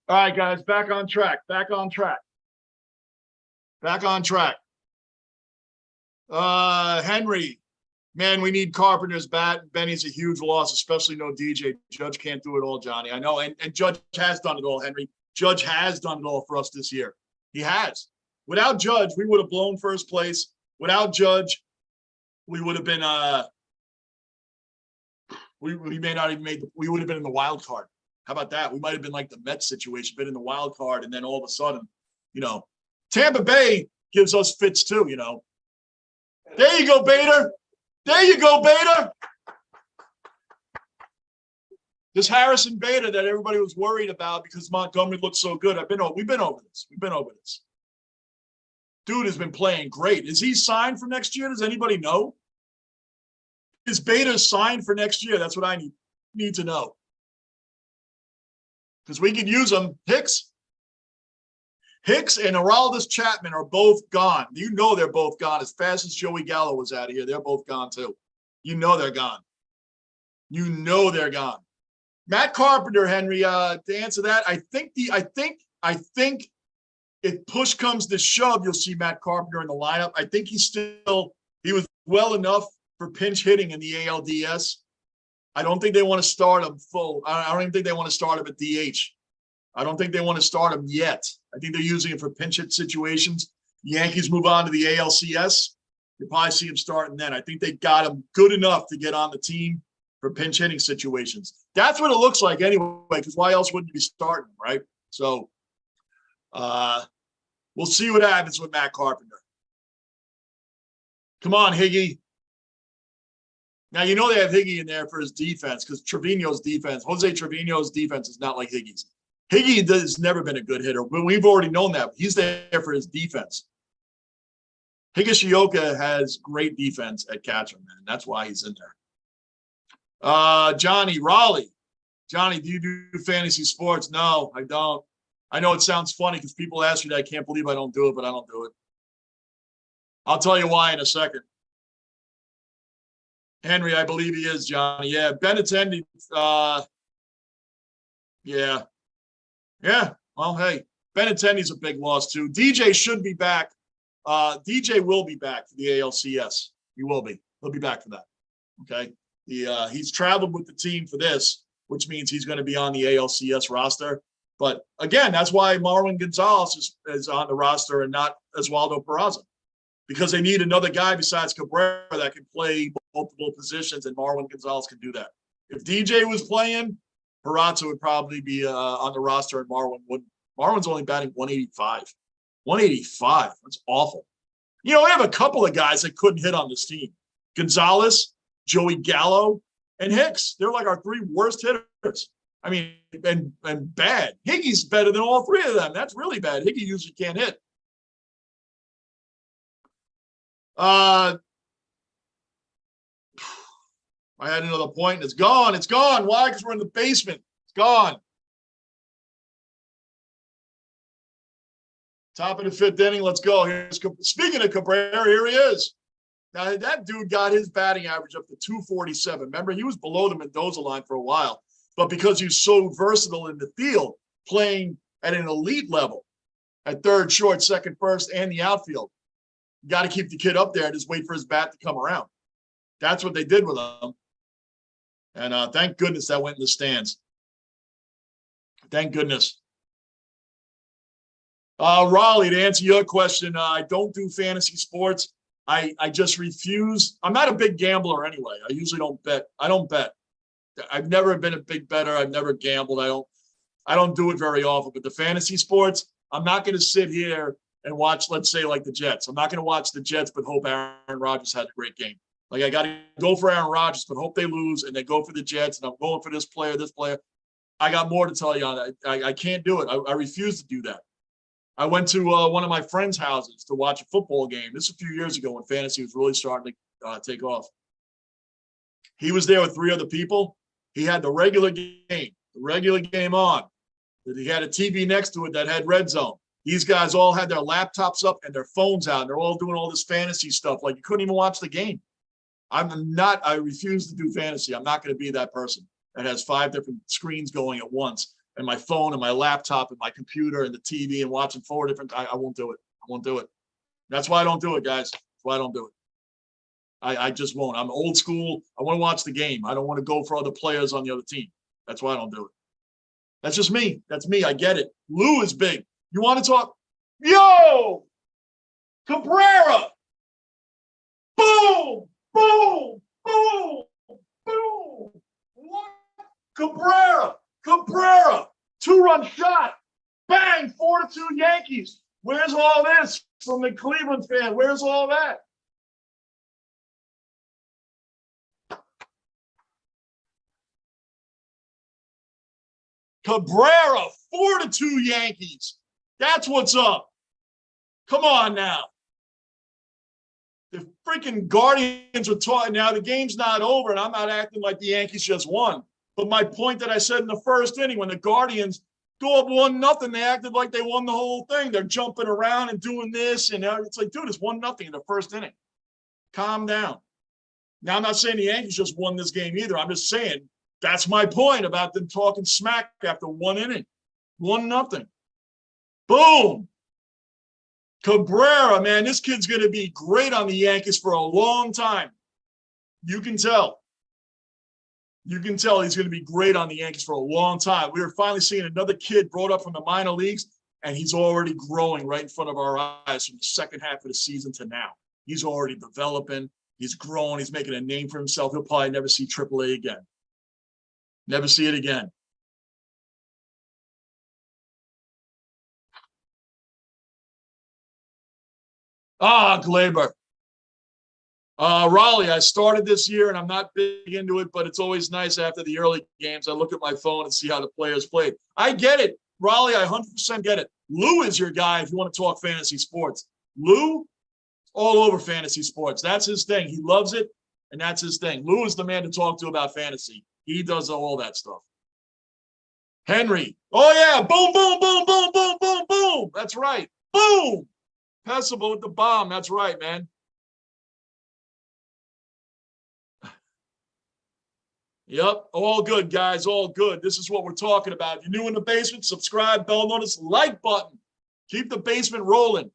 All right, guys, back on track. Back on track. Back on track. Henry, man, we need Carpenter's bat. Benny's a huge loss, especially no DJ. Judge can't do it all, Johnny. I know, and Judge has done it all, Henry. Judge has done it all for us this year. He has. Without Judge, we would have blown first place. Without Judge, we would have been we may not even made we would have been in the wild card. How about that? We might have been like the Mets situation, been in the wild card, and then all of a sudden, you know, Tampa Bay gives us fits too, you know. There you go, Bader. There you go, Bader. This Harrison Bader that everybody was worried about because Montgomery looked so good. We've been over this. We've been over this. Dude has been playing great. Is he signed for next year? Does anybody know? Is Bader signed for next year? That's what I need to know. Because we can use them. Hicks and Aroldis Chapman are both gone. You know they're both gone. As fast as Joey Gallo was out of here, they're both gone too. You know they're gone. You know they're gone. Matt Carpenter, Henry, to answer that, I think if push comes to shove, you'll see Matt Carpenter in the lineup. I think he was well enough for pinch hitting in the ALDS. I don't think they want to start him full. I don't even think they want to start him at DH. I don't think they want to start him yet. I think they're using it for pinch hit situations. The Yankees move on to the ALCS. You'll probably see him starting then. I think they got him good enough to get on the team for pinch hitting situations. That's what it looks like anyway, because why else wouldn't you be starting, right? So we'll see what happens with Matt Carpenter. Come on, Higgy. Now, you know they have Higgy in there for his defense because Jose Trevino's defense is not like Higgy's. Higgy has never been a good hitter, but we've already known that. He's there for his defense. Higashioka has great defense at catcher, man. That's why he's in there. Johnny, Raleigh. Johnny, do you do fantasy sports? No, I don't. I know it sounds funny because people ask me that. I can't believe I don't do it, but I don't do it. I'll tell you why in a second. Henry, I believe he is, Johnny. Yeah, Benintendi. Yeah. Well, hey, Benintendi's a big loss too. DJ should be back. DJ will be back for the ALCS. He will be. He'll be back for that. Okay. He's traveled with the team for this, which means he's going to be on the ALCS roster. But again, that's why Marwin Gonzalez is on the roster and not Oswaldo Peraza, because they need another guy besides Cabrera that can play multiple positions, and Marwin Gonzalez can do that. If DJ was playing, Peraza would probably be on the roster, and Marwin wouldn't. Marwin's only batting 185. 185. That's awful. You know, we have a couple of guys that couldn't hit on this team. Gonzalez, Joey Gallo, and Hicks. They're like our three worst hitters. I mean, and bad. Higgy's better than all three of them. That's really bad. Higgy usually can't hit. I had another point, and it's gone. It's gone. Why? Because we're in the basement. It's gone. Top of the fifth inning. Let's go. Speaking of Cabrera, here he is. Now, that dude got his batting average up to 247. Remember, he was below the Mendoza line for a while. But because he's so versatile in the field, playing at an elite level, at third, short, second, first, and the outfield, you got to keep the kid up there and just wait for his bat to come around. That's what they did with him. And thank goodness that went in the stands. Thank goodness. Raleigh, to answer your question, I don't do fantasy sports. I just refuse. I'm not a big gambler anyway. I usually don't bet. I don't bet. I've never been a big bettor. I've never gambled. I don't do it very often. But the fantasy sports, I'm not going to sit here and watch, let's say, like the Jets. I'm not going to watch the Jets but hope Aaron Rodgers had a great game. Like, I got to go for Aaron Rodgers but hope they lose, and then go for the Jets, and I'm going for this player, this player. I got more to tell you on that. I can't do it. I refuse to do that. I went to one of my friends' houses to watch a football game. This was a few years ago when fantasy was really starting to take off. He was there with three other people. He had the regular game on. He had a TV next to it that had Red Zone. These guys all had their laptops up and their phones out, and they're all doing all this fantasy stuff. Like, you couldn't even watch the game. I refuse to do fantasy. I'm not going to be that person that has 5 different screens going at once and my phone and my laptop and my computer and the TV and watching 4 different. I won't do it. I won't do it. That's why I don't do it, guys. That's why I don't do it. I just won't. I'm old school. I want to watch the game. I don't want to go for other players on the other team. That's why I don't do it. That's just me. That's me. I get it. Lou is big. You want to talk? Yo! Cabrera! Boom! Boom! Boom! Boom! What? Cabrera! Cabrera! 2-run shot! Bang! 4-2 Yankees. Where's all this from the Cleveland fan? Where's all that? Cabrera, 4-2 Yankees. That's what's up. Come on now. The freaking Guardians are talking now. The game's not over, and I'm not acting like the Yankees just won. But my point that I said in the first inning, when the Guardians go up 1-0, they acted like they won the whole thing. They're jumping around and doing this, and it's like, dude, it's 1-0 in the first inning. Calm down. Now, I'm not saying the Yankees just won this game either. I'm just saying that's my point about them talking smack after 1 inning. 1-0. Boom. Cabrera, man, this kid's going to be great on the Yankees for a long time. You can tell. You can tell he's going to be great on the Yankees for a long time. We are finally seeing another kid brought up from the minor leagues, and he's already growing right in front of our eyes from the second half of the season to now. He's already developing. He's growing. He's making a name for himself. He'll probably never see AAA again. Never see it again. Glaber. Raleigh, I started this year, and I'm not big into it, but it's always nice after the early games. I look at my phone and see how the players played. I get it. Raleigh, I 100% get it. Lou is your guy if you want to talk fantasy sports. Lou, all over fantasy sports. That's his thing. He loves it, and that's his thing. Lou is the man to talk to about fantasy. He does all that stuff. Henry. Oh, yeah. Boom, boom, boom, boom, boom, boom, boom. That's right. Boom. Passable with the bomb. That's right, man. Yep. All good, guys. All good. This is what we're talking about. If you're new in the basement, subscribe, bell notice, like button. Keep the basement rolling.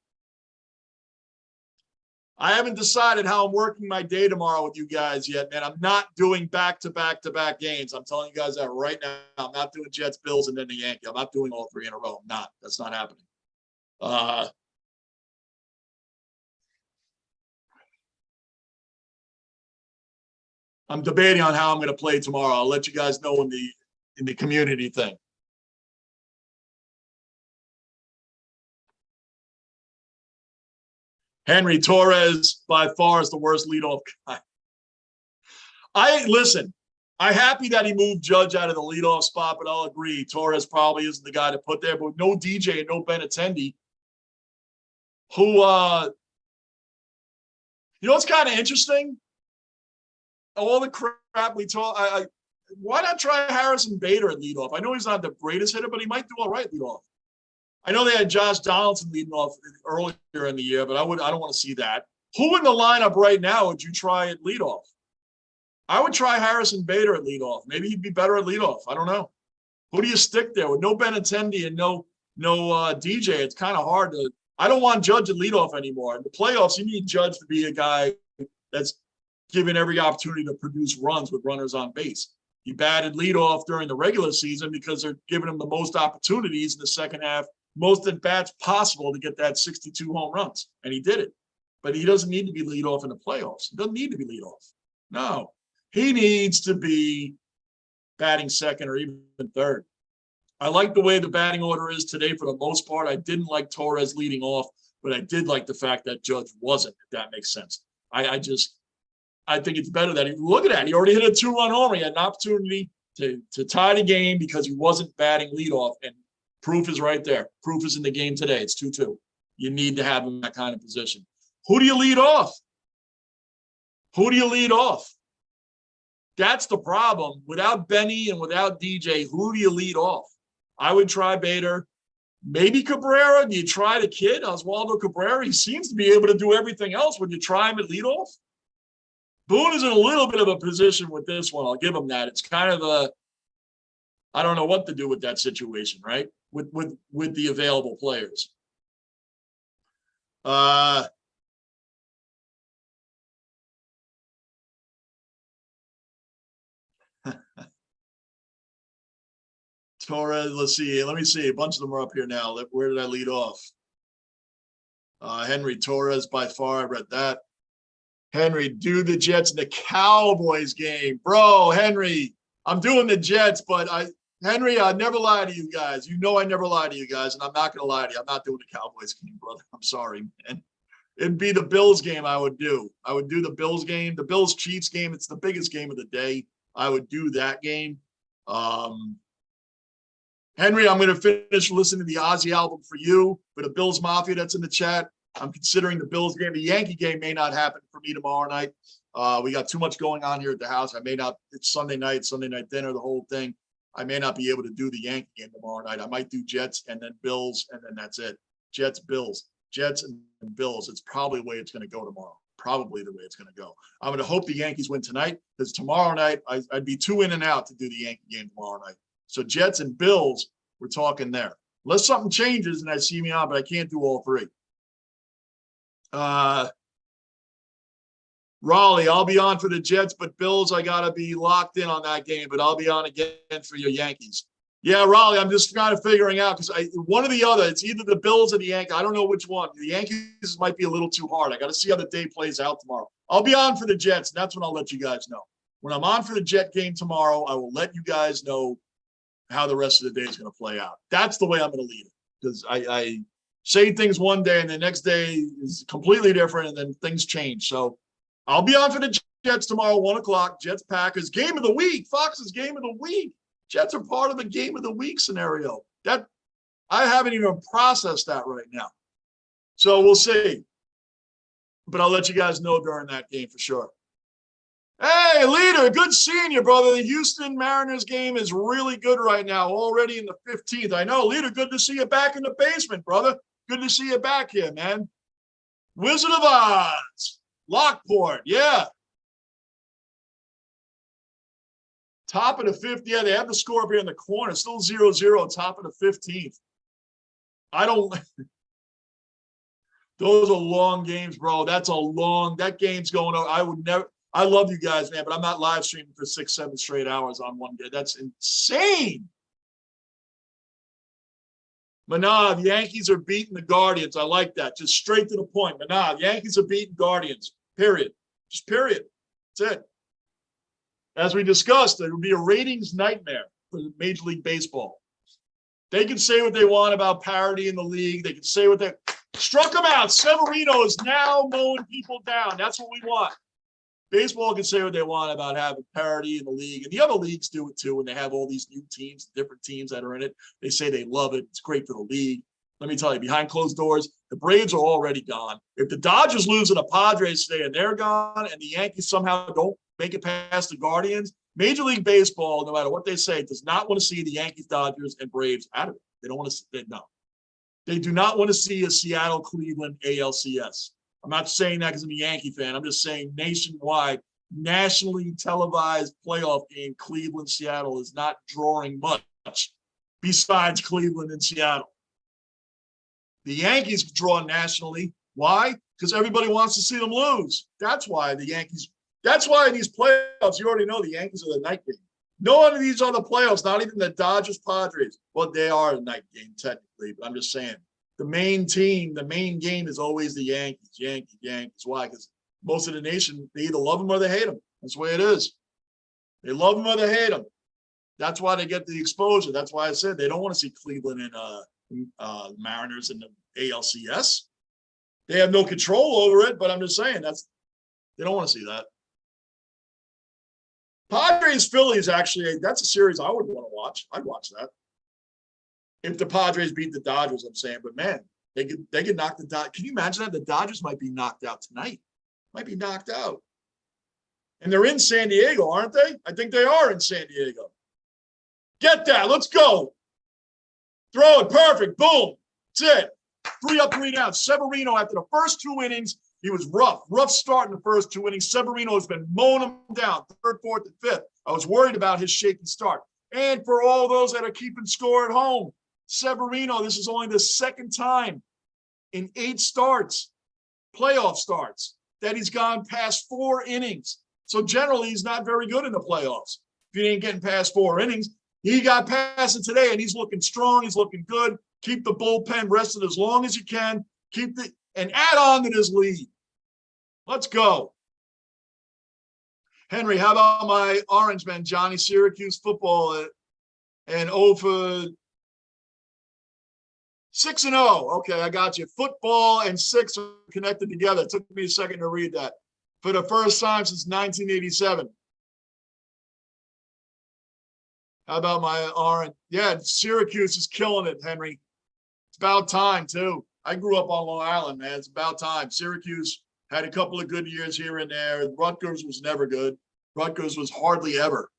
I haven't decided how I'm working my day tomorrow with you guys yet, man. I'm not doing back-to-back games. I'm telling you guys that right now. I'm not doing Jets, Bills, and then the Yankees. I'm not doing all 3 in a row. I'm not. That's not happening. I'm debating on how I'm going to play tomorrow. I'll let you guys know in the community thing. Henry Torres by far is the worst leadoff guy. Listen, I'm happy that he moved Judge out of the leadoff spot, but I'll agree Torres probably isn't the guy to put there. But no DJ and no Benintendi, who you know what's kind of interesting? All the crap we talk, why not try Harrison Bader at leadoff? I know he's not the greatest hitter, but he might do all right leadoff. I know they had Josh Donaldson leading off earlier in the year, but I don't want to see that. Who in the lineup right now would you try at leadoff? I would try Harrison Bader at leadoff. Maybe he'd be better at leadoff. I don't know. Who do you stick there with no Benintendi and no DJ? It's kind of hard to. I don't want Judge at leadoff anymore. In the playoffs, you need Judge to be a guy that's given every opportunity to produce runs with runners on base. He batted leadoff during the regular season because they're giving him the most opportunities in the second half, most at bats possible to get that 62 home runs, and he did it. But he doesn't need to be leadoff in the playoffs. He doesn't need to be leadoff. No, he needs to be batting second or even third. I like the way the batting order is today for the most part. I didn't like Torres leading off, but I did like the fact that Judge wasn't, if that makes sense. I think it's better that look at that. He already hit a 2-run homer. He had an opportunity to tie the game because he wasn't batting leadoff, and proof is right there. Proof is in the game today. It's 2-2. You need to have him in that kind of position. Who do you lead off? Who do you lead off? That's the problem. Without Benny and without DJ, who do you lead off? I would try Bader. Maybe Cabrera. Do you try the kid, Oswaldo Cabrera? He seems to be able to do everything else. Would you try him at leadoff? Boone is in a little bit of a position with this one. I'll give him that. It's kind of I don't know what to do with that situation, right? With the available players. Torres, let's see. Let me see. A bunch of them are up here now. Where did I lead off? Henry Torres, by far, I read that. Henry, do the Jets in the Cowboys game. Bro, Henry, I'm doing the Jets, but Henry, I never lie to you guys. You know I never lie to you guys, and I'm not going to lie to you. I'm not doing the Cowboys game, brother. I'm sorry, man. It'd be the Bills game I would do. I would do the Bills game. The Bills Chiefs game, it's the biggest game of the day. I would do that game. Henry, I'm going to finish listening to the Ozzy album for you, for the Bills Mafia that's in the chat. I'm considering the Bills game. The Yankee game may not happen for me tomorrow night. We got too much going on here at the house. I may not, it's Sunday night dinner, the whole thing. I may not be able to do the Yankee game tomorrow night. I might do Jets and then Bills, and then that's it. Jets, Bills, Jets and Bills. It's probably the way it's going to go tomorrow. Probably the way it's going to go. I'm going to hope the Yankees win tonight, because tomorrow night I'd be too in and out to do the Yankee game tomorrow night. So Jets and Bills, we're talking there. Unless something changes and I see me on, but I can't do all three. Raleigh, I'll be on for the Jets, but Bills, I got to be locked in on that game, but I'll be on again for your Yankees. Yeah, Raleigh, I'm just kind of figuring out, because one or the other, it's either the Bills or the Yankees. I don't know which one. The Yankees might be a little too hard. I got to see how the day plays out tomorrow. I'll be on for the Jets, and that's when I'll let you guys know. When I'm on for the Jet game tomorrow, I will let you guys know how the rest of the day is going to play out. That's the way I'm going to lead it, because I say things one day and the next day is completely different, and then things change. So I'll be on for the Jets tomorrow, 1 o'clock. Jets Packers game of the week. Fox's game of the week. Jets are part of the game of the week scenario. That I haven't even processed that right now. So we'll see. But I'll let you guys know during that game for sure. Hey, leader, good seeing you, brother. The Houston Mariners game is really good right now, already in the 15th. I know, leader, good to see you back in the basement, brother. Good to see you back here, man. Wizard of Oz, Lockport, yeah. Top of the 5th, yeah, they have the score up here in the corner. Still 0-0, top of the 15th. I don't – those are long games, bro. That's a long – that game's going on. I would never – I love you guys, man, but I'm not live streaming for 6-7 straight hours on one day. That's insane. Manav, the Yankees are beating the Guardians. I like that. Just straight to the point. Manav, Yankees are beating Guardians. Period. Just period. That's it. As we discussed, it would be a ratings nightmare for Major League Baseball. They can say what they want about parity in the league. They can say what they struck them out. Severino is now mowing people down. That's what we want. Baseball can say what they want about having parity in the league, and the other leagues do it too. When they have all these new teams, different teams that are in it, they say they love it. It's great for the league. Let me tell you, behind closed doors, the Braves are already gone. If the Dodgers lose to the Padres today and they're gone, and the Yankees somehow don't make it past the Guardians, Major League Baseball, no matter what they say, does not want to see the Yankees, Dodgers, and Braves out of it. They don't want to. No, they do not want to see a Seattle, Cleveland ALCS. I'm not saying that because I'm a Yankee fan. I'm just saying nationwide, nationally televised playoff game, Cleveland, Seattle is not drawing much besides Cleveland and Seattle. The Yankees draw nationally. Why? Because everybody wants to see them lose. That's why the Yankees, that's why in these playoffs, you already know the Yankees are the night game. No one of these other playoffs, not even the Dodgers, Padres. Well, they are a night game technically, but I'm just saying. The main team, the main game is always the Yankees. Yankees. Why? Because most of the nation, they either love them or they hate them. That's the way it is. They love them or they hate them. That's why they get the exposure. That's why I said they don't want to see Cleveland and Mariners in the ALCS. They have no control over it, but I'm just saying they don't want to see that. Padres Phillies, actually, that's a series I would want to watch. I'd watch that. If the Padres beat the Dodgers, I'm saying, but man, they could knock the Dodgers. Can you imagine that? The Dodgers might be knocked out tonight. Might be knocked out. And they're in San Diego, aren't they? I think they are in San Diego. Get that. Let's go. Throw it. Perfect. Boom. That's it. 3 up, 3 down. Severino, after the first 2 innings, he was rough start in the first 2 innings. Severino has been mowing him down, 3rd, 4th, and 5th. I was worried about his shaky start. And for all those that are keeping score at home, Severino, this is only the second time in 8 starts, playoff starts, that he's gone past 4 innings. So generally, he's not very good in the playoffs. If he ain't getting past 4 innings, he got past it today, and he's looking strong. He's looking good. Keep the bullpen rested as long as you can. And add on to this lead. Let's go. Henry, how about my Orange man, Johnny? Syracuse football and 0 for 6-0. Okay, I got you. Football and 6 are connected together. It took me a second to read that. For the first time since 1987. How about my Orange? Yeah, Syracuse is killing it, Henry. It's about time, too. I grew up on Long Island, man. It's about time. Syracuse had a couple of good years here and there. Rutgers was never good. Rutgers was hardly ever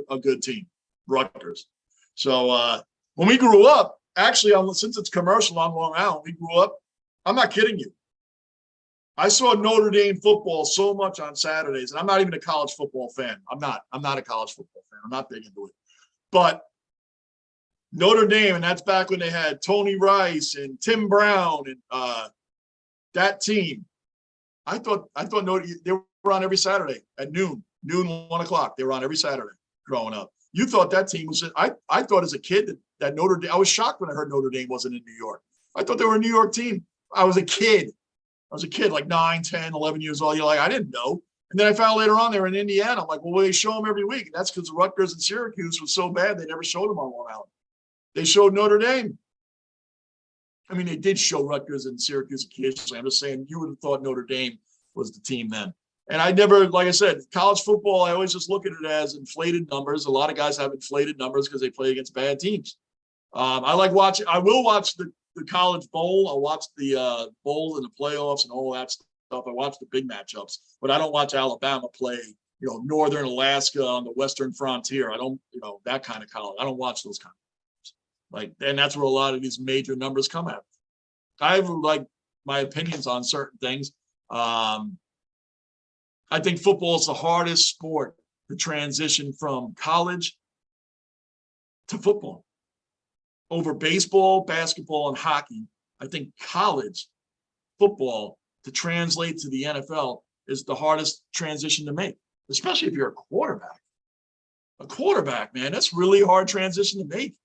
a good team. Rutgers. So when we grew up, actually, since it's commercial on Long Island, we grew up. I'm not kidding you. I saw Notre Dame football so much on Saturdays, and I'm not even a college football fan. I'm not a college football fan. I'm not big into it. But Notre Dame, and that's back when they had Tony Rice and Tim Brown and that team. I thought they were on every Saturday at noon, 1 o'clock. They were on every Saturday growing up. You thought that team was – I thought as a kid that Notre Dame – I was shocked when I heard Notre Dame wasn't in New York. I thought they were a New York team. I was a kid, like 9, 10, 11 years old. You're like, I didn't know. And then I found later on they were in Indiana. I'm like, well, they show them every week. And that's because Rutgers and Syracuse was so bad they never showed them on Long Island. They showed Notre Dame. I mean, they did show Rutgers and Syracuse occasionally. I'm just saying you would have thought Notre Dame was the team then. And I never, like I said, college football, I always just look at it as inflated numbers. A lot of guys have inflated numbers because they play against bad teams. I like watching. I will watch the college bowl. I'll watch the bowl and the playoffs and all that stuff. I watch the big matchups, but I don't watch Alabama play, Northern Alaska on the Western frontier. I don't, that kind of college. I don't watch those kind of games. And that's where a lot of these major numbers come at. I have my opinions on certain things. I think football is the hardest sport to transition from college to football. Over baseball, basketball, and hockey, I think college football to translate to the NFL is the hardest transition to make, especially if you're a quarterback. A quarterback, man, that's really hard transition to make.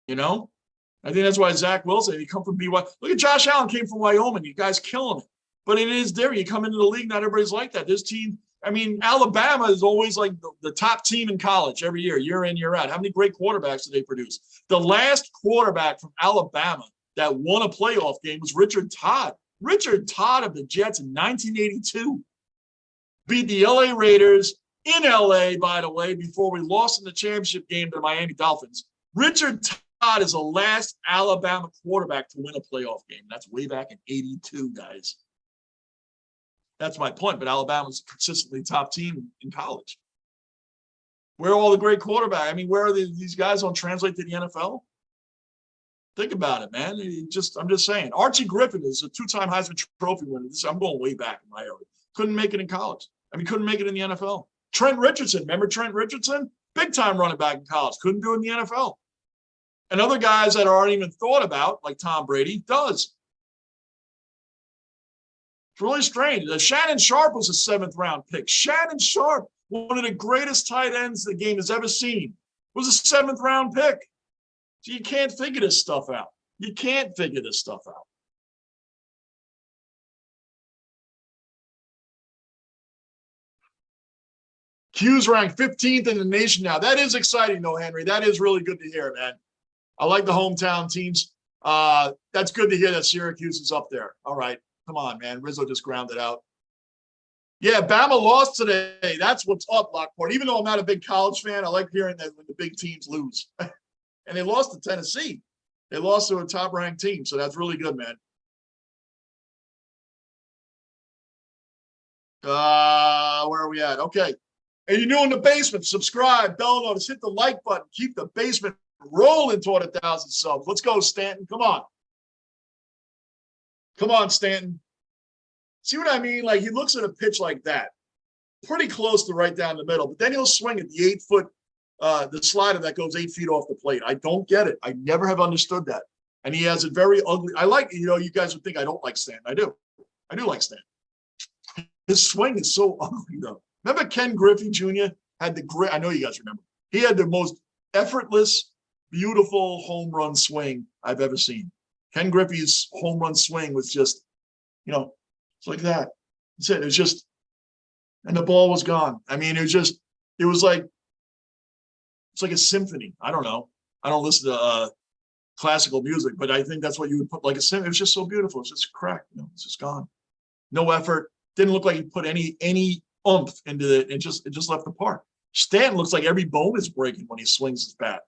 I think that's why Zach Wilson, he come from BYU. Look at Josh Allen, came from Wyoming. You guys killing it. But it is there. You come into the league, not everybody's like that. This team, Alabama is always like the top team in college every year in, year out. How many great quarterbacks did they produce? The last quarterback from Alabama that won a playoff game was Richard Todd. Richard Todd of the Jets in 1982 beat the LA Raiders in LA, by the way, before we lost in the championship game to the Miami Dolphins. Richard Todd is the last Alabama quarterback to win a playoff game. That's way back in 82, guys. That's my point. But Alabama's a consistently top team in college. Where are all the great quarterbacks? Where are these guys don't translate to the NFL? Think about it, man. I'm just saying. Archie Griffin is a 2-time Heisman Trophy winner. I'm going way back in my area. Couldn't make it in college. Couldn't make it in the NFL. Trent Richardson. Remember Trent Richardson? Big-time running back in college. Couldn't do it in the NFL. And other guys that aren't even thought about, like Tom Brady, does. It's really strange. Shannon Sharp was a 7th-round pick. Shannon Sharp, one of the greatest tight ends the game has ever seen, was a 7th-round pick. So you can't figure this stuff out. You can't figure this stuff out. Q's ranked 15th in the nation now. That is exciting, though, Henry. That is really good to hear, man. I like the hometown teams. That's good to hear that Syracuse is up there. All right. Come on, man. Rizzo just grounded out. Yeah, Bama lost today. That's what's up, Lockport. Even though I'm not a big college fan, I like hearing that when the big teams lose. And they lost to Tennessee. They lost to a top-ranked team, so that's really good, man. Where are we at? Okay. And you're new in the basement, subscribe, bell notice, hit the like button, keep the basement rolling toward 1,000 subs. Let's go, Stanton. Come on. Come on, Stanton. See what I mean? He looks at a pitch like that, pretty close to right down the middle, but then he'll swing at the 8-foot the slider that goes 8 feet off the plate. I don't get it. I never have understood that. And he has a very ugly. I like, you guys would think I don't like Stanton. I do. I do like Stanton. His swing is so ugly, though. Remember Ken Griffey Jr. had the great, I know you guys remember. He had the most effortless, beautiful home run swing I've ever seen. Ken Griffey's home run swing was just, it's like that. That's it. It was just, and the ball was gone. I mean, it was like, it's like a symphony. I don't know. I don't listen to classical music, but I think that's what you would put like a symphony. It was just so beautiful. It's just cracked. It's just gone. No effort. Didn't look like he put any oomph into it. It just left the park. Stanton looks like every bone is breaking when he swings his bat.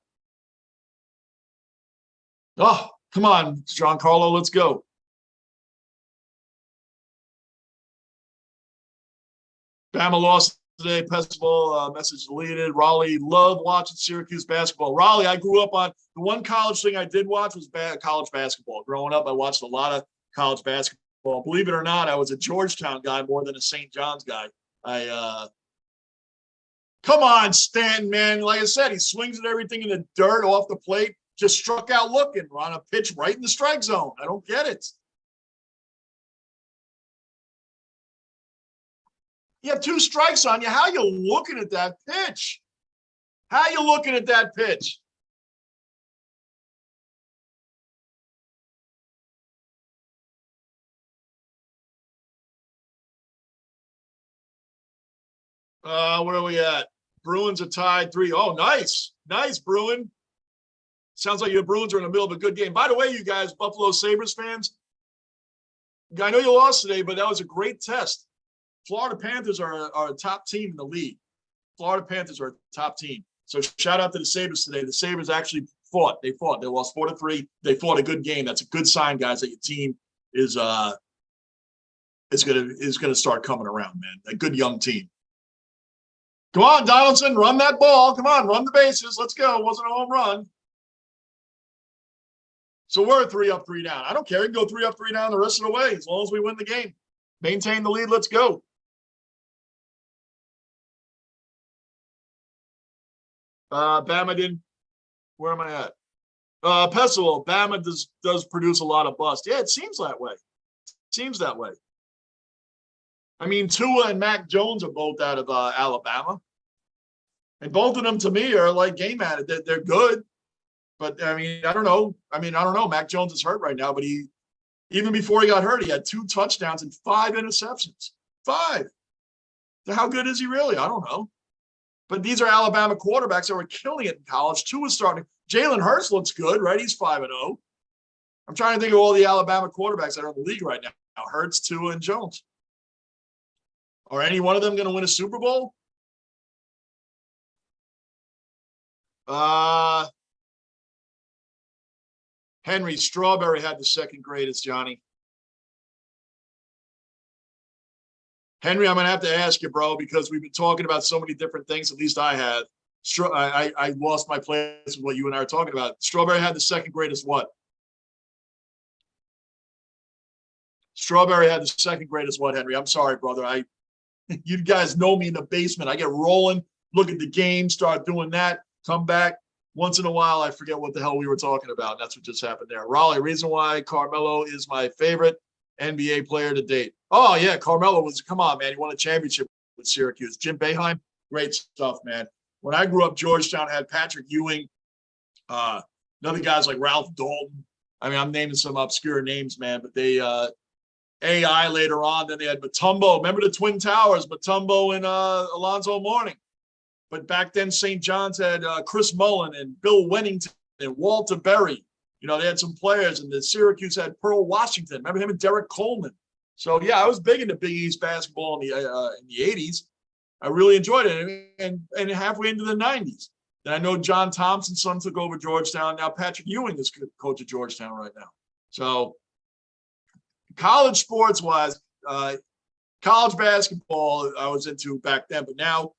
Oh, come on, Giancarlo, let's go. Bama lost today. Festival message deleted. Raleigh loved watching Syracuse basketball. Raleigh, I grew up on the one college thing I did watch was college basketball. Growing up, I watched a lot of college basketball. Believe it or not, I was a Georgetown guy more than a St. John's guy. Come on, Stanton, man. Like I said, he swings at everything in the dirt off the plate. Just struck out looking on a pitch right in the strike zone. I don't get it. You have 2 strikes on you. How are you looking at that pitch? How are you looking at that pitch? Where are we at? Bruins are tied 3. Oh, nice. Nice, Bruin. Sounds like your Bruins are in the middle of a good game. By the way, you guys, Buffalo Sabres fans, I know you lost today, but that was a great test. Florida Panthers are a top team in the league. Florida Panthers are a top team. So shout out to the Sabres today. The Sabres actually fought. They fought. They lost 4-3. They fought a good game. That's a good sign, guys, that your team is gonna start coming around, man. A good young team. Come on, Donaldson, run that ball. Come on, run the bases. Let's go. It wasn't a home run. So we're 3 up, 3 down. I don't care. We can go 3 up, 3 down the rest of the way as long as we win the game. Maintain the lead. Let's go. Bama didn't. Where am I at? Pessoa, Bama does produce a lot of bust. Yeah, it seems that way. Seems that way. I mean, Tua and Mac Jones are both out of Alabama. And both of them, to me, are like game at it. They're good. But, I mean, I don't know. Mac Jones is hurt right now, but even before he got hurt, he had 2 touchdowns and 5 interceptions. 5. So how good is he really? I don't know. But these are Alabama quarterbacks that were killing it in college. Tua is starting. Jalen Hurts looks good, right? He's 5-0. I'm trying to think of all the Alabama quarterbacks that are in the league right now. Hurts, Tua, and Jones. Are any one of them going to win a Super Bowl? Henry Strawberry had the second greatest, Johnny. Henry, I'm going to have to ask you, bro, because we've been talking about so many different things. At least I have. I lost my place with what you and I are talking about. Strawberry had the second greatest what? Strawberry had the second greatest what, Henry? I'm sorry, brother. You guys know me in the basement. I get rolling, look at the game, start doing that, come back. Once in a while, I forget what the hell we were talking about. That's what just happened there. Raleigh, reason why Carmelo is my favorite NBA player to date. Oh, yeah, Carmelo come on, man. He won a championship with Syracuse. Jim Boeheim, great stuff, man. When I grew up, Georgetown had Patrick Ewing, other guys like Ralph Dalton. I mean, I'm naming some obscure names, man, but they AI later on. Then they had Mutombo. Remember the Twin Towers, Mutombo and Alonzo Mourning. But back then, St. John's had Chris Mullen and Bill Wennington and Walter Berry. They had some players, and the Syracuse had Pearl Washington. Remember him and Derek Coleman. So, yeah, I was big into Big East basketball in the 80s. I really enjoyed it. And halfway into the 90s. Then I know John Thompson's son took over Georgetown. Now Patrick Ewing is coach of Georgetown right now. So college sports-wise, college basketball I was into back then, but now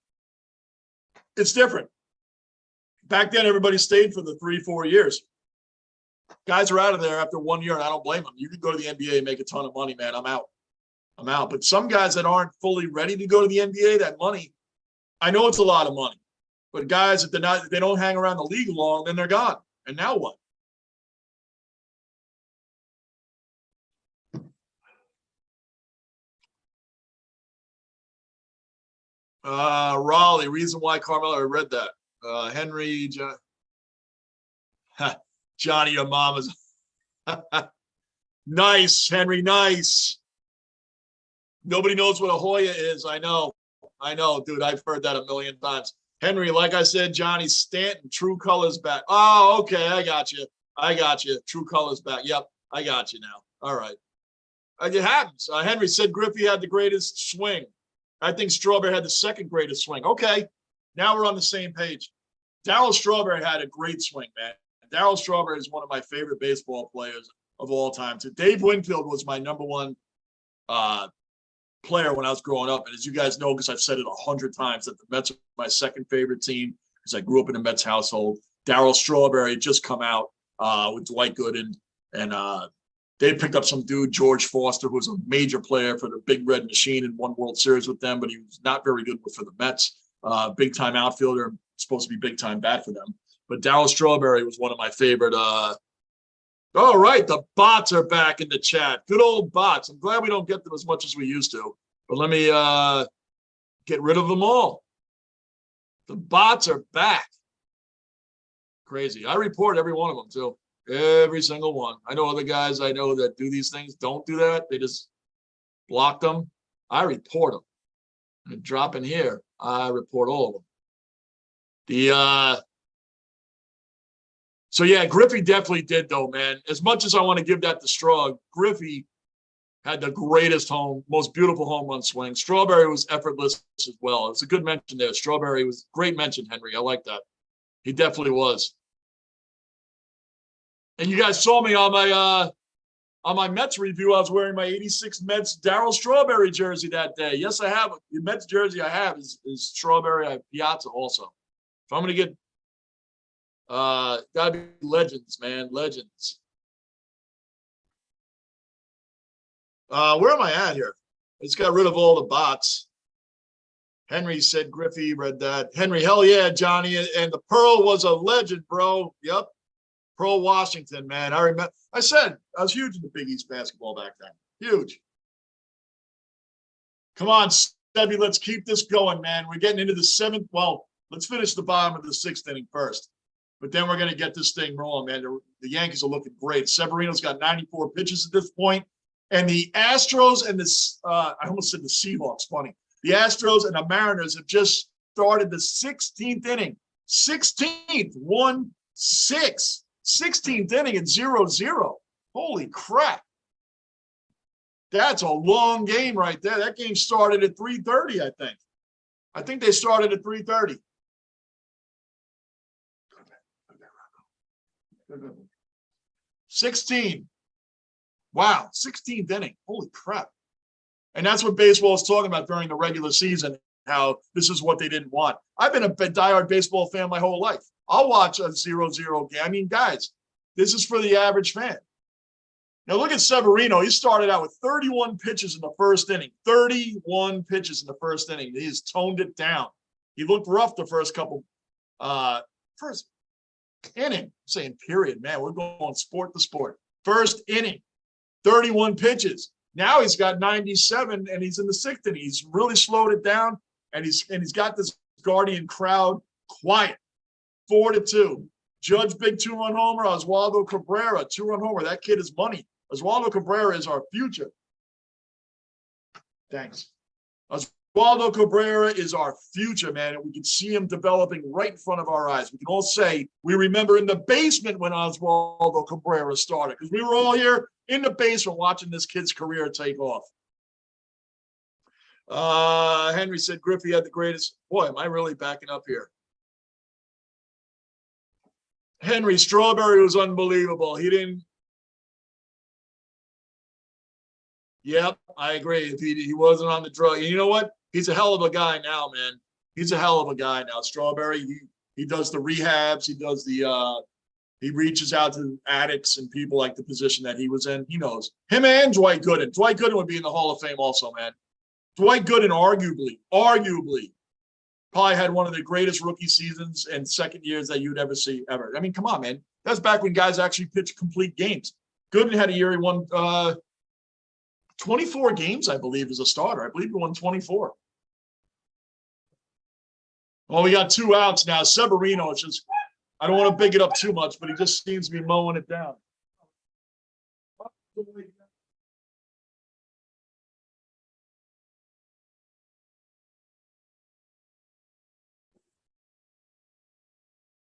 it's different. Back then, everybody stayed for the 3-4 years. Guys are out of there after 1 year, and I don't blame them. You can go to the NBA and make a ton of money, man. I'm out. But some guys that aren't fully ready to go to the NBA, that money, I know it's a lot of money, But guys, if they don't hang around the league long, then they're gone. And now what? Raleigh, reason why Carmelo, I read that. Henry, Johnny, your mama's. Nice, Henry, nice. Nobody knows what a Hoya is. I know, dude. I've heard that a million times. Henry, like I said, Johnny Stanton, True Colors back. Oh, okay, I got you. True Colors back. Yep, I got you now. All right. It happens. Henry said Griffey had the greatest swing. I think Strawberry had the second greatest swing. Okay, now we're on the same page. Darryl Strawberry had a great swing, man. Darryl Strawberry is one of my favorite baseball players of all time. So Dave Winfield was my number one player when I was growing up. And as you guys know, because I've said it 100 times, that the Mets are my second favorite team because I grew up in a Mets household. Darryl Strawberry had just come out with Dwight Gooden, and they picked up some dude, George Foster, who was a major player for the Big Red Machine and won World Series with them, but he was not very good for the Mets. Big time outfielder, supposed to be big time bat for them. But Darryl Strawberry was one of my favorite. All right, the bots are back in the chat. Good old bots. I'm glad we don't get them as much as we used to. But let me get rid of them all. The bots are back. Crazy. I report every one of them, too. Every single one. I know other guys I know that do these things don't do that. They just block them. I report them. And drop in here. I report all of them. So yeah, Griffey definitely did though, man. As much as I want to give that to Straw, Griffey had the greatest most beautiful home run swing. Strawberry was effortless as well. It's a good mention there. Strawberry was great mention, Henry. I like that. He definitely was. And you guys saw me on my Mets review. I was wearing my '86 Mets Darryl Strawberry jersey that day. Yes, I have. The Mets jersey I have is Strawberry. I have Piazza also. If I'm going to get gotta be legends, man. Legends. Where am I at here? It's got rid of all the bots. Henry said Griffey read that. Henry, hell yeah, Johnny. And the Pearl was a legend, bro. Yep. Pearl Washington, man. I remember. I said I was huge into Big East basketball back then. Huge. Come on, Sebby, let's keep this going, man. We're getting into the seventh. Well, let's finish the bottom of the sixth inning first. But then we're going to get this thing rolling, man. The Yankees are looking great. Severino's got 94 pitches at this point. And the Astros and I almost said the Seahawks, funny. The Astros and the Mariners have just started the 16th inning. 16th, 1-6. 16th inning at 0-0. Holy crap. That's a long game right there. That game started at 3:30, I think. I think they started at 3:30. 16. Wow, 16th inning. Holy crap. And that's what baseball is talking about during the regular season, how this is what they didn't want. I've been a diehard baseball fan my whole life. I'll watch a 0-0 game. I mean, guys, this is for the average fan. Now look at Severino. He started out with 31 pitches in the first inning. 31 pitches in the first inning. He's toned it down. He looked rough the first couple, first inning. I'm saying period, man. We're going sport to sport. First inning, 31 pitches. Now he's got 97 and he's in the sixth inning. He's really slowed it down and he's got this Guardian crowd quiet. 4-2. Judge big 2-run homer. Oswaldo Cabrera 2-run homer. That kid is money. Oswaldo Cabrera is our future. Thanks. Oswaldo Cabrera is our future, man, and we can see him developing right in front of our eyes. We can all say we remember in the basement when Oswaldo Cabrera started because we were all here in the basement watching this kid's career take off. Henry said Griffey had the greatest. Boy, am I really backing up here. Henry, Strawberry was unbelievable. He didn't. Yep, I agree. If he wasn't on the drug, and you know what? He's a hell of a guy now, man. He's a hell of a guy now. Strawberry, he does the rehabs. He does the he reaches out to addicts and people like the position that he was in. He knows. Him and Dwight Gooden. Dwight Gooden would be in the Hall of Fame also, man. Dwight Gooden, arguably Probably had one of the greatest rookie seasons and second years that you'd ever see ever. I mean, come on, man. That's back when guys actually pitched complete games. Gooden had a year he won 24 games, I believe, as a starter. I believe he won 24. Well, we got 2 outs now. Severino is just, I don't want to big it up too much, but he just seems to be mowing it down.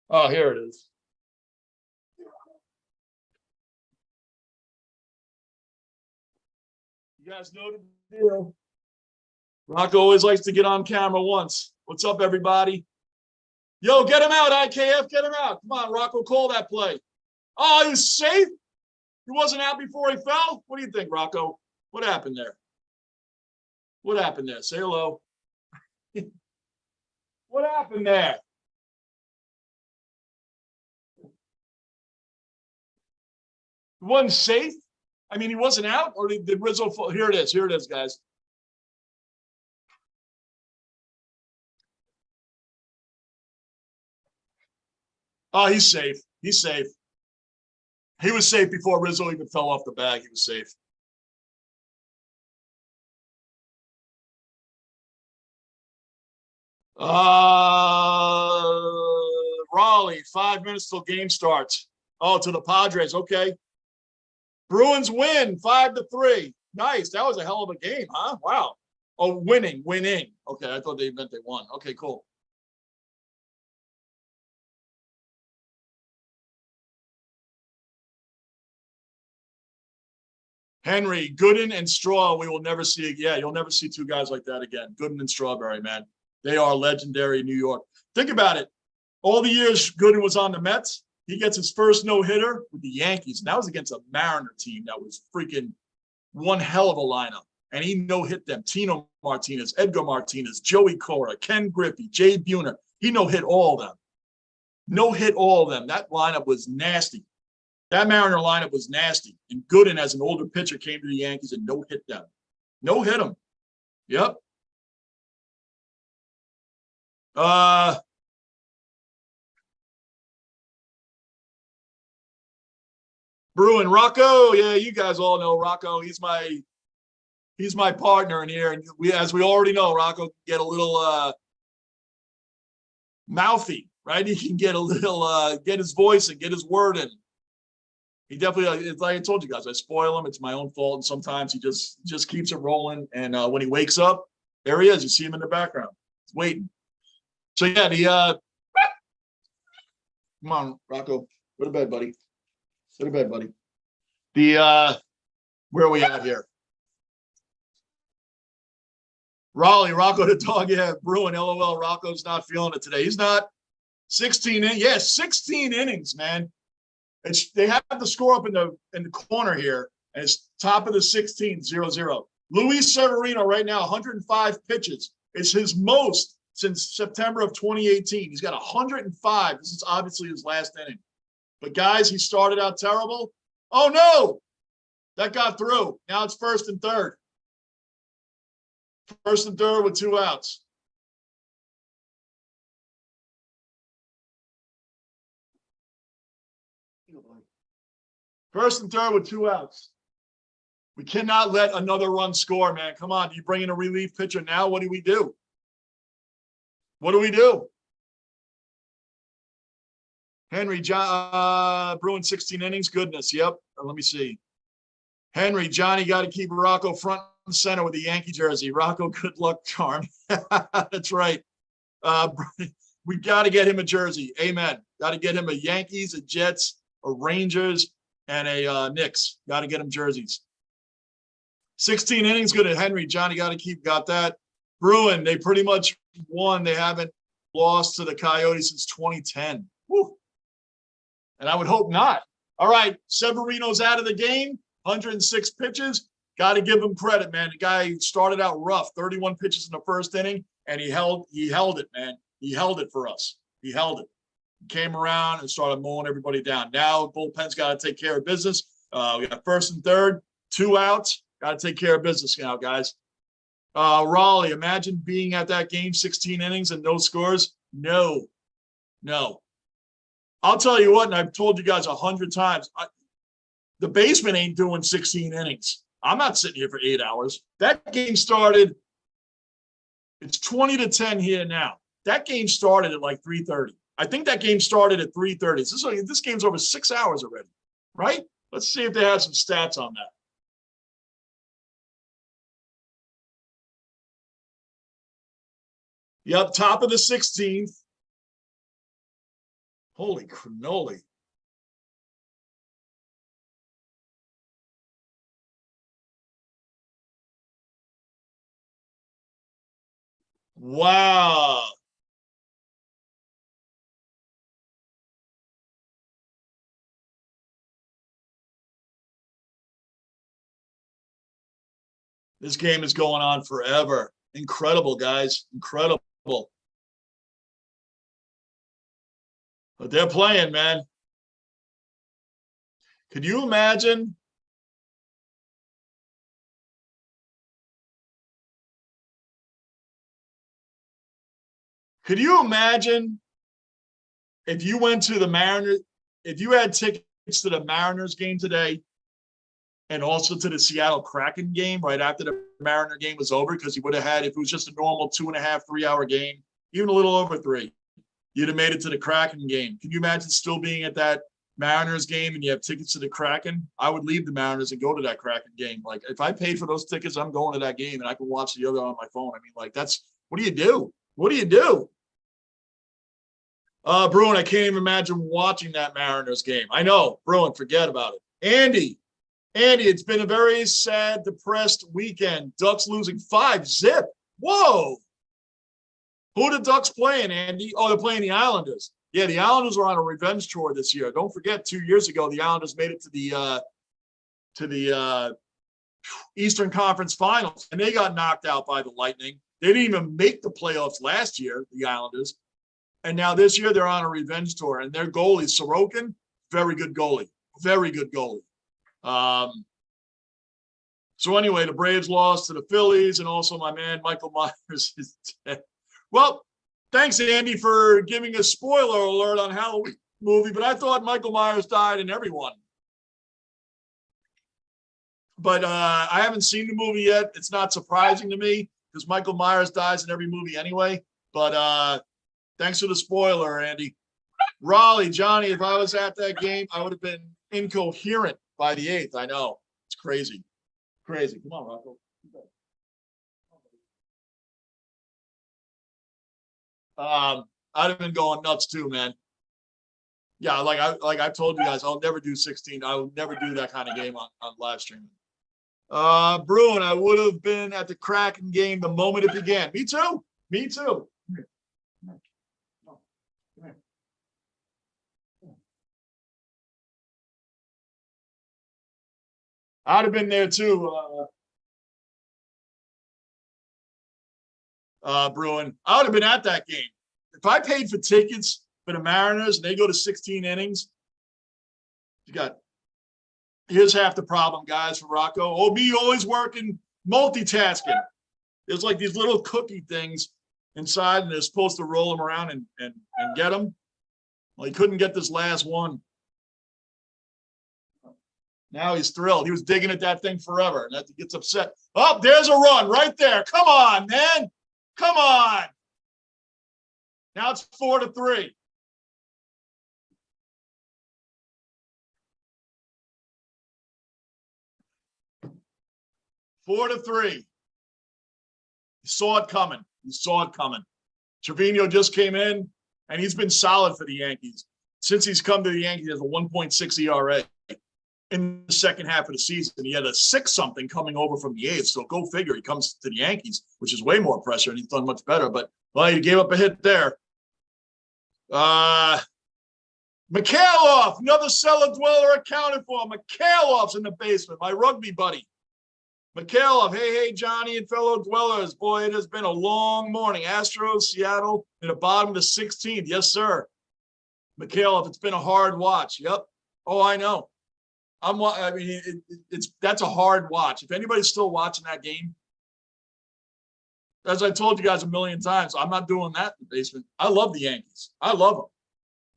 Oh, here it is. You guys know the deal. Rocco always likes to get on camera once. What's up, everybody? Yo, get him out, IKF. Get him out. Come on, Rocco, call that play. Oh, he's safe? He wasn't out before he fell? What do you think, Rocco? What happened there? What happened there? Say hello. What happened there? He wasn't safe? I mean, he wasn't out? Or did Rizzo fall? Here it is. Here it is, guys. Oh, he's safe. He's safe. He was safe before Rizzo even fell off the bag. He was safe. Raleigh, 5 minutes till game starts. Oh, to the Padres. Okay. Bruins win 5-3. Nice. That was a hell of a game, huh? Wow. Oh, winning. Okay, I thought they meant they won. Okay, cool. Henry, Gooden, and Straw, we will never see. Yeah, you'll never see 2 guys like that again. Gooden and Strawberry, man. They are legendary in New York. Think about it. All the years Gooden was on the Mets, he gets his first no-hitter with the Yankees. And that was against a Mariner team that was freaking one hell of a lineup. And he no-hit them. Tino Martinez, Edgar Martinez, Joey Cora, Ken Griffey, Jay Buhner. He no-hit all of them. No-hit all of them. That lineup was nasty. That Mariner lineup was nasty. And Gooden, as an older pitcher, came to the Yankees and no-hit them. No-hit them. Yep. Bruin, Rocco. Yeah, you guys all know Rocco. He's my partner in here. And as we already know, Rocco can get a little mouthy, right? He can get a little get his voice and get his word in. He definitely, it's like I told you guys, I spoil him. It's my own fault. And sometimes he just keeps it rolling. And when he wakes up, there he is. You see him in the background. He's waiting. So yeah, come on, Rocco. Go to bed, buddy. Go to bed, buddy. Where are we at here? Raleigh, Rocco the dog. Yeah, Bruin, LOL. Rocco's not feeling it today. He's not. 16 innings. Yeah, 16 innings, man. They have the score up in the corner here, and it's top of the 16, 0-0. Luis Severino right now, 105 pitches. It's his most since September of 2018. He's got 105. This is obviously his last inning. But guys, he started out terrible. Oh no, that got through. Now it's 1st and 3rd. 1st and 3rd with 2 outs. First and 3rd with 2 outs. We cannot let another run score, man. Come on. Do you bring in a relief pitcher now? What do we do? What do we do? Henry, Bruin 16 innings. Goodness. Yep. Let me see. Henry, Johnny got to keep Rocco front and center with the Yankee jersey. Rocco, good luck charm. That's right. We got to get him a jersey. Amen. Got to get him a Yankees, a Jets, a Rangers, and a Knicks. Got to get him jerseys. 16 innings, good at Henry. Johnny got that. Bruin, they pretty much won. They haven't lost to the Coyotes since 2010. Woo. And I would hope not. All right, Severino's out of the game. 106 pitches. Got to give him credit, man. The guy started out rough. 31 pitches in the 1st inning, and he held it, man. He held it for us. He held it. Came around and started mowing everybody down. Now bullpen's got to take care of business. We got 1st and 3rd, 2 outs. Got to take care of business now, guys. Raleigh, imagine being at that game, 16 innings and no scores. No. I'll tell you what, and I've told you guys 100 times, the basement ain't doing 16 innings. I'm not sitting here for 8 hours. That game started, it's 20-10 here now. That game started at like 3:30. I think that game started at 3:30. This game's over 6 hours already, right? Let's see if they have some stats on that. Yep, top of the 16th. Holy cannoli. Wow. This game is going on forever. Incredible, guys. Incredible. But they're playing, man. Could you imagine? Could you imagine if you went to the Mariners, if you had tickets to the Mariners game today and also to the Seattle Kraken game right after the Mariner game was over, because you would have had, if it was just a normal 2.5, 3 hour game, even a little over 3, you'd have made it to the Kraken game. Can you imagine still being at that Mariners game and you have tickets to the Kraken? I would leave the Mariners and go to that Kraken game. Like, if I paid for those tickets, I'm going to that game and I can watch the other on my phone. I mean, like, that's, what do you do? What do you do? Bruin, I can't even imagine watching that Mariners game. I know, Bruin, forget about it. Andy, it's been a very sad, depressed weekend. Ducks losing 5-0. Whoa. Who are the Ducks playing, Andy? Oh, they're playing the Islanders. Yeah, the Islanders are on a revenge tour this year. Don't forget, 2 years ago, the Islanders made it to the Eastern Conference Finals, and they got knocked out by the Lightning. They didn't even make the playoffs last year, the Islanders. And now this year, they're on a revenge tour, and their goalie, Sorokin, very good goalie. Very good goalie. So anyway, the Braves lost to the Phillies, and also my man Michael Myers is dead. Well, thanks, Andy, for giving a spoiler alert on Halloween movie, but I thought Michael Myers died in everyone. But I haven't seen the movie yet. It's not surprising to me because Michael Myers dies in every movie anyway. But thanks for the spoiler, Andy. Raleigh, Johnny, if I was at that game, I would have been incoherent by the 8th. I know. It's crazy. Crazy. Come on, Rocco. I'd have been going nuts too, man. Yeah, like I've told you guys, I'll never do 16. I will never do that kind of game on live streaming. Bruin, I would have been at the Kraken game the moment it began. Me too. Me too. I'd have been there too, Bruin. I would have been at that game. If I paid for tickets for the Mariners and they go to 16 innings, here's half the problem, guys, for Rocco. Oh, me always working, multitasking. There's like these little cookie things inside, and they're supposed to roll them around and get them. Well, he couldn't get this last one. Now he's thrilled. He was digging at that thing forever, and that he gets upset. Oh, there's a run right there. Come on, man. Come on. Now it's 4-3. Four to three. He saw it coming. He saw it coming. Trevino just came in, and he's been solid for the Yankees. Since he's come to the Yankees, he has a 1.6 ERA. In the second half of the season, he had a 6-something coming over from the 8th. So go figure. He comes to the Yankees, which is way more pressure, and he's done much better. But, well, he gave up a hit there. Mikhailov, another cellar dweller accounted for. Mikhailov's in the basement, my rugby buddy. Mikhailov, hey, Johnny and fellow dwellers. Boy, it has been a long morning. Astros, Seattle, in the bottom of the 16th. Yes, sir. Mikhailov, it's been a hard watch. Yep. Oh, I know. That's a hard watch. If anybody's still watching that game, as I told you guys a million times, I'm not doing that in the basement. I love the Yankees. I love them.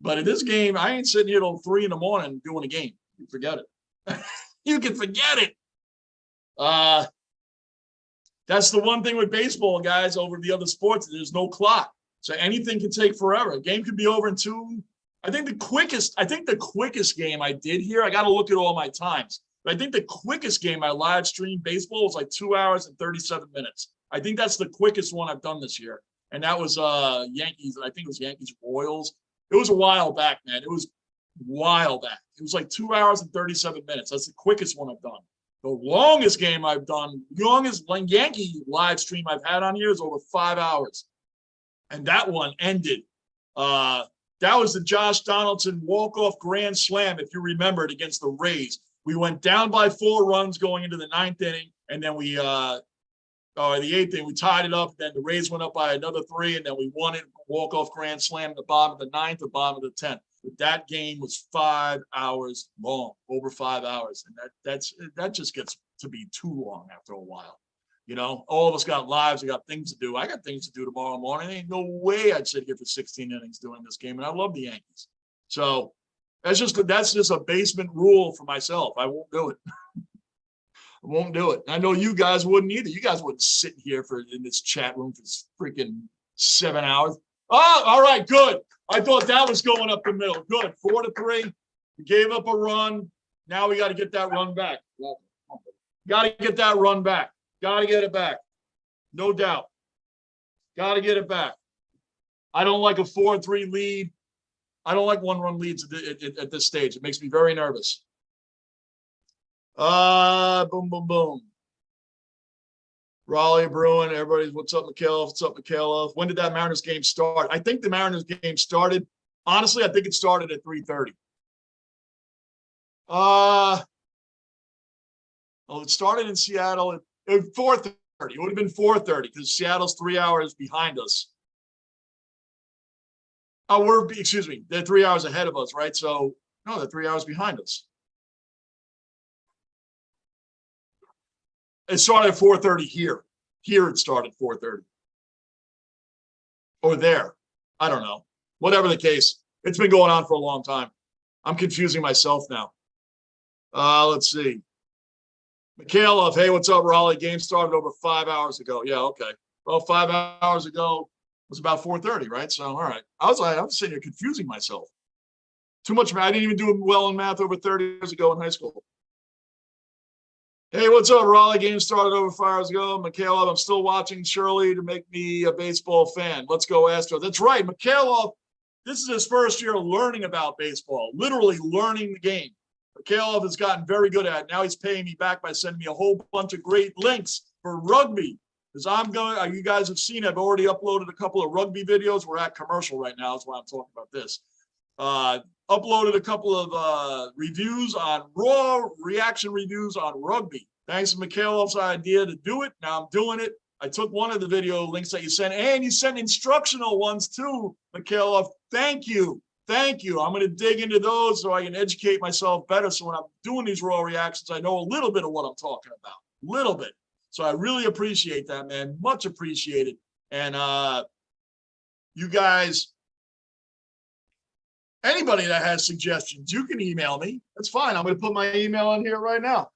But in this game, I ain't sitting here till 3 in the morning doing a game. You forget it. You can forget it. That's the one thing with baseball, guys, over the other sports. There's no clock. So anything can take forever. A game could be over in 2. I think the quickest game I did here, I got to look at all my times. But I think the quickest game I live streamed baseball was like 2 hours and 37 minutes. I think that's the quickest one I've done this year. And that was Yankees. I think it was Yankees Royals. It was a while back, man. It was a while back. It was like 2 hours and 37 minutes. That's the quickest one I've done. The longest game I've done, longest Yankee live stream I've had on here is over 5 hours. And that one ended. That was the Josh Donaldson walk-off grand slam, if you remember it, against the Rays. We went down by 4 runs going into the 9th inning, and then the 8th inning, we tied it up. Then the Rays went up by another 3, and then we won it, walk-off grand slam at the bottom of the 9th or bottom of the 10th. But that game was 5 hours long, over 5 hours. And that just gets to be too long after a while. You know, all of us got lives. We got things to do. I got things to do tomorrow morning. There ain't no way I'd sit here for 16 innings doing this game. And I love the Yankees. So that's just a basement rule for myself. I won't do it. I won't do it. I know you guys wouldn't either. You guys wouldn't sit here in this chat room for freaking 7 hours. Oh, all right, good. I thought that was going up the middle. Good. 4-3. We gave up a run. Now we got to get that run back. Got to get that run back. Got to get it back. No doubt. Got to get it back. I don't like a 4-3 lead. I don't like 1-run leads at this stage. It makes me very nervous. Boom, boom, boom. Raleigh, Bruin, everybody's, what's up, Michaela? What's up, Michaela? When did that Mariners game start? I think the Mariners game started, honestly, I think it started at 3:30. It started in Seattle at 4:30. It would have been 4:30 because Seattle's 3 hours behind us. Oh, excuse me, they're 3 hours ahead of us, right? So, no, they're 3 hours behind us. It started at 4:30 here. Here it started 4:30. Or there. I don't know. Whatever the case. It's been going on for a long time. I'm confusing myself now. Let's see. Michaela, hey, what's up, Raleigh? Game started over 5 hours ago. Yeah, okay. Well, 5 hours ago was about 4:30, right? So, all right. I'm sitting here confusing myself. Too much. I didn't even do well in math over 30 years ago in high school. Hey, what's up, Raleigh? Game started over 5 hours ago. Mikhailov, I'm still watching Shirley to make me a baseball fan. Let's go Astros. That's right. Mikhailov, this is his first year learning about baseball, literally learning the game. Mikhailov has gotten very good at it. Now he's paying me back by sending me a whole bunch of great links for rugby. Because you guys have seen, I've already uploaded a couple of rugby videos. We're at commercial right now. That's why I'm talking about this. Uploaded a couple of reviews on raw reaction reviews on rugby. Thanks to Mikhailov's idea to do it. Now I'm doing it. I took one of the video links that you sent, and you sent instructional ones too, Mikhailov. Thank you. Thank you. I'm going to dig into those so I can educate myself better. So when I'm doing these raw reactions, I know a little bit of what I'm talking about. A little bit. So I really appreciate that, man. Much appreciated. And you guys, anybody that has suggestions, you can email me. That's fine. I'm going to put my email in here right now.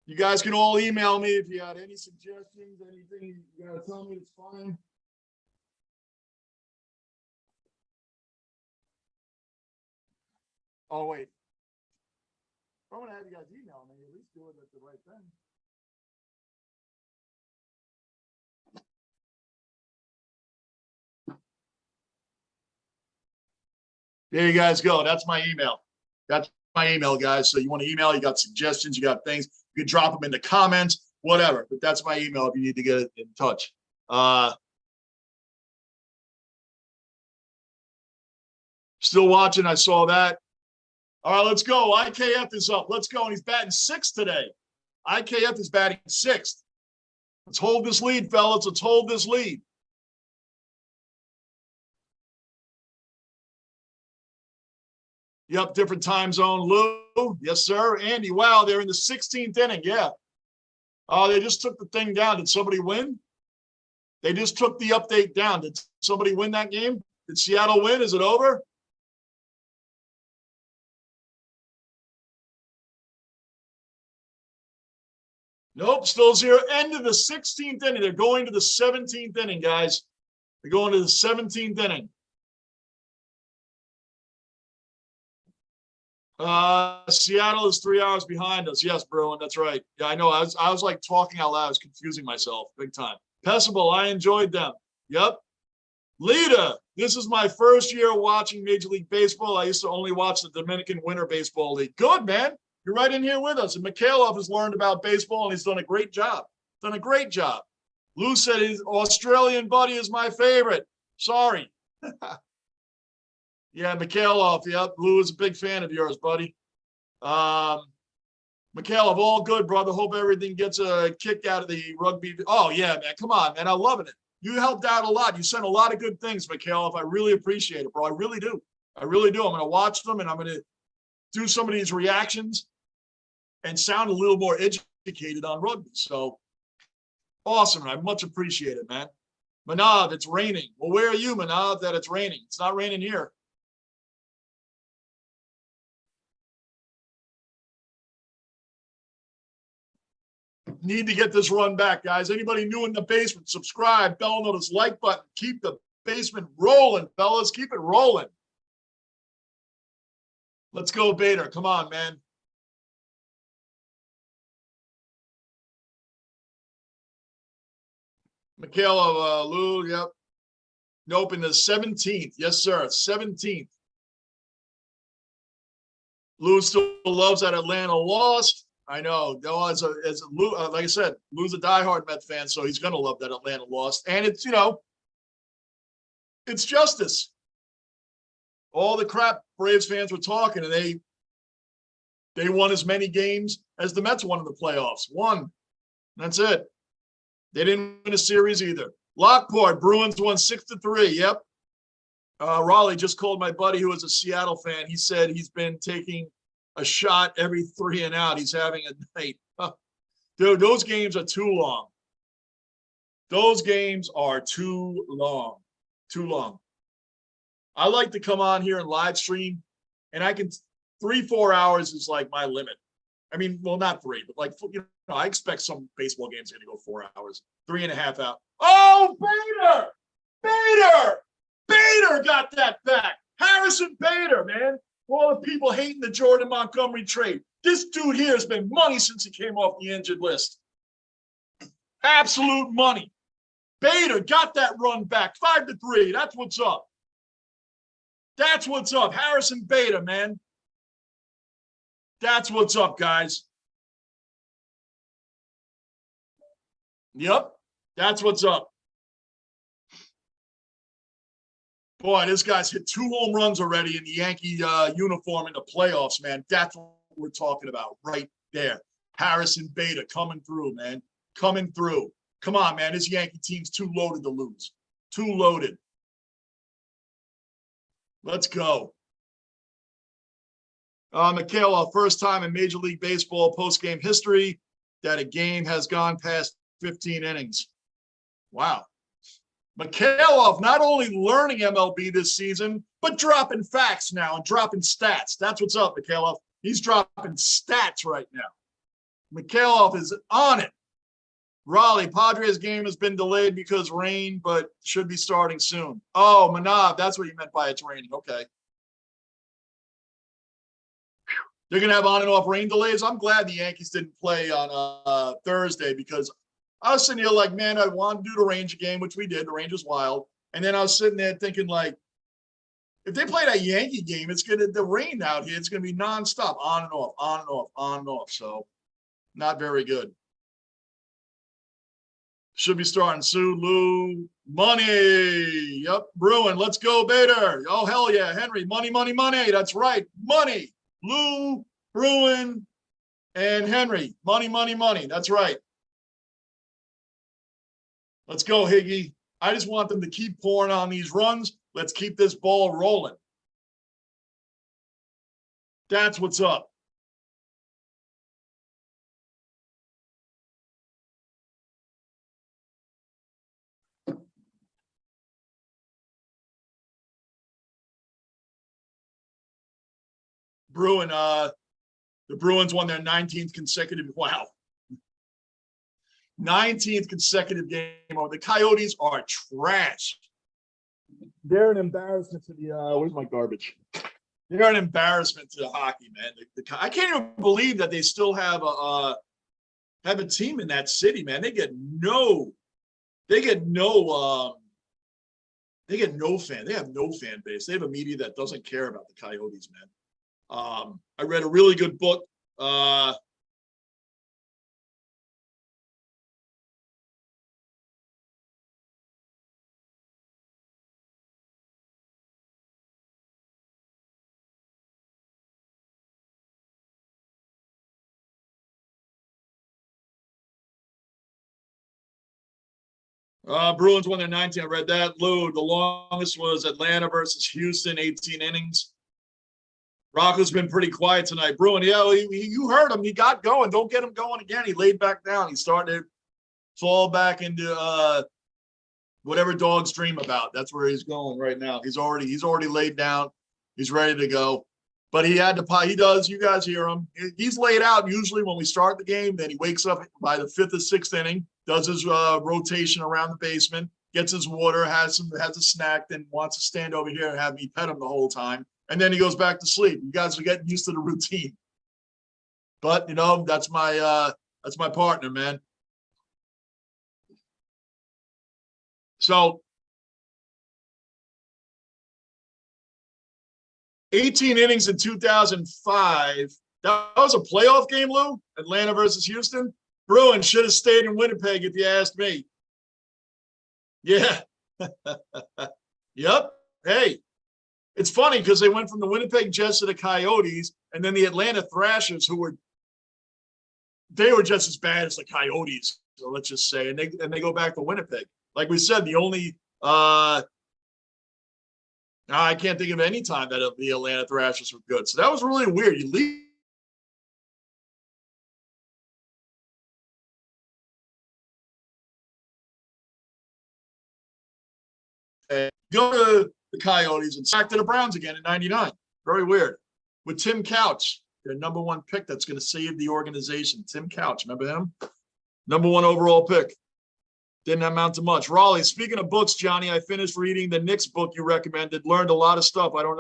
You guys can all email me if you got any suggestions, anything you got to tell me, it's fine. Oh, wait. I'm going to have you guys email me. At least do it at the right thing. There you guys go. That's my email. That's my email, guys. So you want to email, you got suggestions, you got things, you can drop them in the comments, whatever. But that's my email if you need to get in touch. Still watching. I saw that. All right, let's go. IKF is up. Let's go. And he's batting 6th today. IKF is batting 6th. Let's hold this lead, fellas. Let's hold this lead. Yep, different time zone. Lou, yes, sir. Andy, wow, they're in the 16th inning. Yeah. Oh, they just took the thing down. Did somebody win? They just took the update down. Did somebody win that game? Did Seattle win? Is it over? Nope, still 0. End of the 16th inning. They're going to the 17th inning, guys. They're going to the 17th inning. Seattle is 3 hours behind us. Yes, Bruin, that's right. Yeah, I know. I was like talking out loud. I was confusing myself big time. Pessable, I enjoyed them. Yep. Lita, this is my first year watching Major League Baseball. I used to only watch the Dominican Winter Baseball League. Good, man. You're right in here with us. And Mikhailov has learned about baseball, and he's done a great job. Done a great job. Lou said his Australian buddy is my favorite. Sorry. Yeah, Mikhailov. Yep, Lou is a big fan of yours, buddy. Mikhailov, all good, brother. Hope everything gets a kick out of the rugby. Oh, yeah, man. Come on, man. I'm loving it. You helped out a lot. You sent a lot of good things, Mikhailov. I really appreciate it, bro. I really do. I really do. I'm going to watch them, and I'm going to do some of these reactions and sound a little more educated on rugby. So awesome. I much appreciate it, man. Manav, it's raining. Well, where are you, Manav, that it's raining? It's not raining here. Need to get this run back, guys. Anybody new in the basement, subscribe, bell notice, like button. Keep the basement rolling, fellas. Keep it rolling. Let's go, Bader. Come on, man. Michaela, Lou, yep. Nope, in the 17th. Yes, sir. 17th. Lou still loves that Atlanta loss. I know. No, as Lou, like I said, Lou's a diehard Met fan, so he's gonna love that Atlanta loss. And it's, you know, it's justice. All the crap Braves fans were talking, and they won as many games as the Mets won in the playoffs. One. That's it. They didn't win a series either. Lockport, Bruins won 6-3. Yep. Raleigh just called my buddy who was a Seattle fan. He said he's been taking a shot every 3 and out. He's having a night. Dude, those games are too long. Those games are too long. Too long. I like to come on here and live stream, and I can 3-4 hours is like my limit. I mean, well, not 3, but like, you know, I expect some baseball games are going to go 4 hours, 3.5 hours. Oh, Bader! Bader! Bader got that back. Harrison Bader, man. For all the people hating the Jordan Montgomery trade. This dude here has been money since he came off the injured list. Absolute money. Bader got that run back. 5-3. That's what's up. That's what's up. Harrison Bader, man. That's what's up, guys. Yep. That's what's up. Boy, this guy's hit 2 home runs already in the Yankee uniform in the playoffs, man. That's what we're talking about right there. Harrison Bader coming through, man. Coming through. Come on, man. This Yankee team's too loaded to lose. Too loaded. Let's go. Michaela, first time in Major League Baseball post-game history that a game has gone past 15 innings. Wow. Mikhailov not only learning MLB this season, but dropping facts now and dropping stats. That's what's up, Mikhailov. He's dropping stats right now. Mikhailov is on it. Raleigh, Padres game has been delayed because rain, but should be starting soon. Oh, Manav, that's what you meant by it's raining. Okay. They're going to have on and off rain delays. I'm glad the Yankees didn't play on Thursday because I was sitting here like, man, I want to do the Ranger game, which we did. The Rangers wild. And then I was sitting there thinking like, if they play that Yankee game, it's going to, the rain out here, it's going to be nonstop, on and off, on and off, on and off. So not very good. Should be starting soon. Lou, money. Yep. Bruin, let's go, Bader. Oh, hell yeah. Henry, money, money, money. That's right. Money. Lou, Bruin, and Henry. Money, money, money. That's right. Let's go, Higgy. I just want them to keep pouring on these runs. Let's keep this ball rolling. That's what's up. The Bruins won their 19th consecutive. Wow. 19th consecutive game. The Coyotes are trash. They're an embarrassment to the where's my garbage? They're an embarrassment to the hockey, man. I can't even believe that they still have a team in that city, man. They get no fan. They have no fan base. They have a media that doesn't care about the Coyotes, man. I read a really good book. Bruins won their 19. I read that. Lou, the longest was Atlanta versus Houston, 18 innings. Rocco's been pretty quiet tonight. Bruin, yeah, you heard him. He got going. Don't get him going again. He laid back down. He started to fall back into whatever dogs dream about. That's where he's going right now. He's already laid down. He's ready to go. But he had to. He does. You guys hear him. He's laid out usually when we start the game. Then he wakes up by the 5th or 6th inning. Does his rotation around the basement, gets his water, has a snack, then wants to stand over here and have me pet him the whole time. And then he goes back to sleep. You guys are getting used to the routine. But, that's my partner, man. So 18 innings in 2005. That was a playoff game, Lou? Atlanta versus Houston? Bruins should have stayed in Winnipeg if you asked me. Yeah. Yep. Hey, it's funny because they went from the Winnipeg Jets to the Coyotes, and then the Atlanta Thrashers, they were just as bad as the Coyotes, so let's just say, and they go back to Winnipeg. Like we said, the only I can't think of any time that the Atlanta Thrashers were good. So that was really weird. You leave. Go to the Coyotes and back to the Browns again in '99. Very weird. With Tim Couch, their number 1 pick that's going to save the organization. Tim Couch, remember him? Number 1 overall pick. Didn't amount to much. Raleigh, speaking of books, Johnny, I finished reading the Knicks book you recommended. Learned a lot of stuff I didn't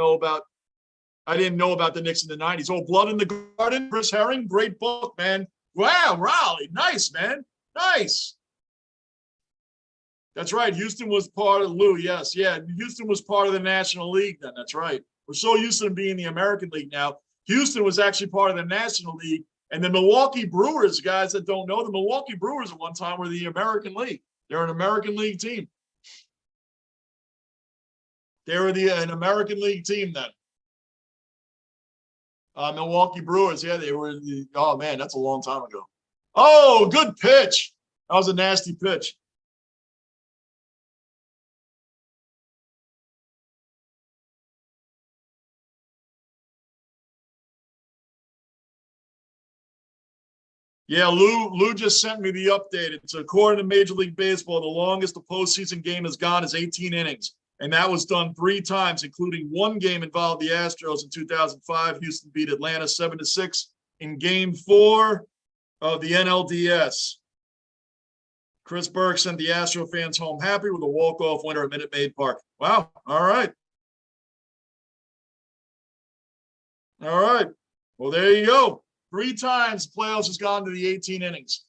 know about the Knicks in the 90s. Oh, Blood in the Garden, Chris Herring, great book, man. Wow, Raleigh, nice, man. Nice. That's right. Houston was part of Lou. Yes. Yeah. Houston was part of the National League then. That's right. We're so used to them being the American League now. Houston was actually part of the National League. And the Milwaukee Brewers, guys that don't know, the Milwaukee Brewers at one time were the American League. They're an American League team. They were an American League team then. Milwaukee Brewers. Yeah, they were. Oh, man, that's a long time ago. Oh, good pitch. That was a nasty pitch. Yeah, Lou just sent me the update. It's according to Major League Baseball, the longest the postseason game has gone is 18 innings. And that was done 3 times, including one game involved the Astros in 2005. Houston beat Atlanta 7-6 in Game 4 of the NLDS. Chris Burke sent the Astro fans home happy with a walk-off winner at Minute Maid Park. Wow. All right. All right. Well, there you go. 3 times playoffs has gone to the 18 innings.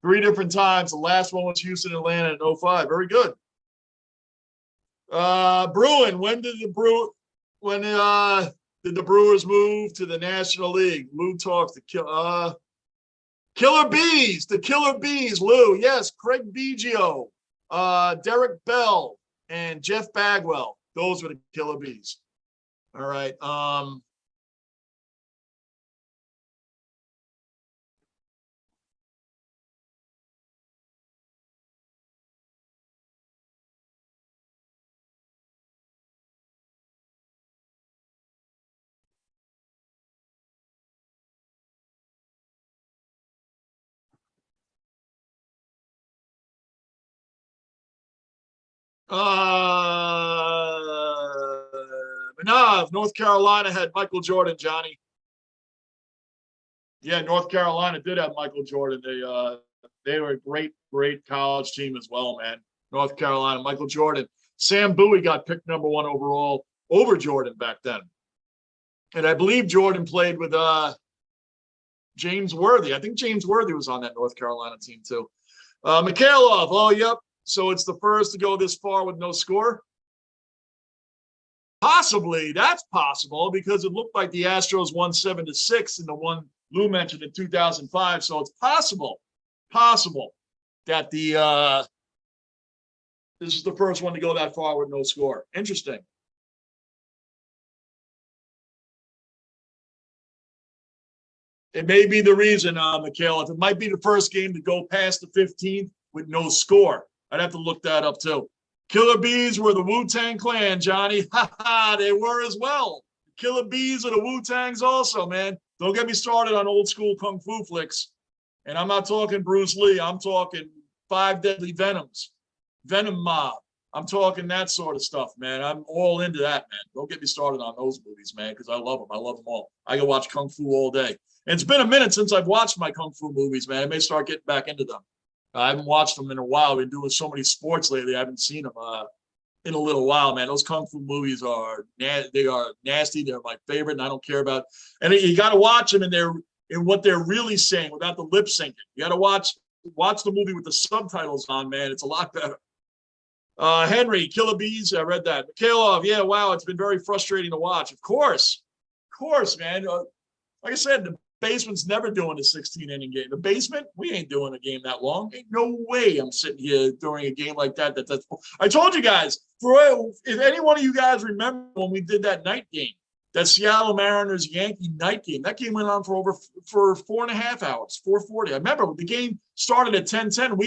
3 different times. The last one was Houston, Atlanta in 05. Very good. Bruin, when did the Brewers move to the National League? Lou talks to Killer Bees, the Killer Bees, Lou. Yes, Craig Biggio, Derek Bell, and Jeff Bagwell. Those were the Killer Bees. All right. North Carolina had Michael Jordan, Johnny. Yeah, North Carolina did have Michael Jordan. They were a great college team as well, man. North Carolina, Michael Jordan. Sam Bowie got picked #1 overall over Jordan back then. And I believe Jordan played with James Worthy. I think James Worthy was on that North Carolina team too. Mikhailov, oh, yep. So it's the first to go this far with no score? Possibly. That's possible because it looked like the Astros won 7-6 in the one Lou mentioned in 2005. So it's possible that this is the first one to go that far with no score. Interesting. It may be the reason, Mikhail. It might be the first game to go past the 15th with no score. I'd have to look that up too. Killer Bees were the Wu-Tang Clan, Johnny. Ha ha, they were as well. Killer Bees are the Wu-Tangs also, man. Don't get me started on old school Kung Fu flicks. And I'm not talking Bruce Lee. I'm talking Five Deadly Venoms, Venom Mob. I'm talking that sort of stuff, man. I'm all into that, man. Don't get me started on those movies, man, because I love them. I love them all. I can watch Kung Fu all day. And it's been a minute since I've watched my Kung Fu movies, man. I may start getting back into them. I haven't watched them in a while. I've been doing so many sports lately. I haven't seen them in a little while, man. Those Kung Fu movies are nasty. They're my favorite, and I don't care about. And you got to watch them in what they're really saying without the lip syncing. You got to watch the movie with the subtitles on, man. It's a lot better. Henry, Killer Bees, I read that. Mikhailov, yeah, wow, it's been very frustrating to watch. Of course, man. Like I said, the basement's never doing a 16-inning game. The basement, we ain't doing a game that long. Ain't no way I'm sitting here during a game like that. I told you guys, if any one of you guys remember when we did that night game, that Seattle Mariners Yankee night game, that game went on for 4.5 hours, 4:40. I remember the game started at 10:10.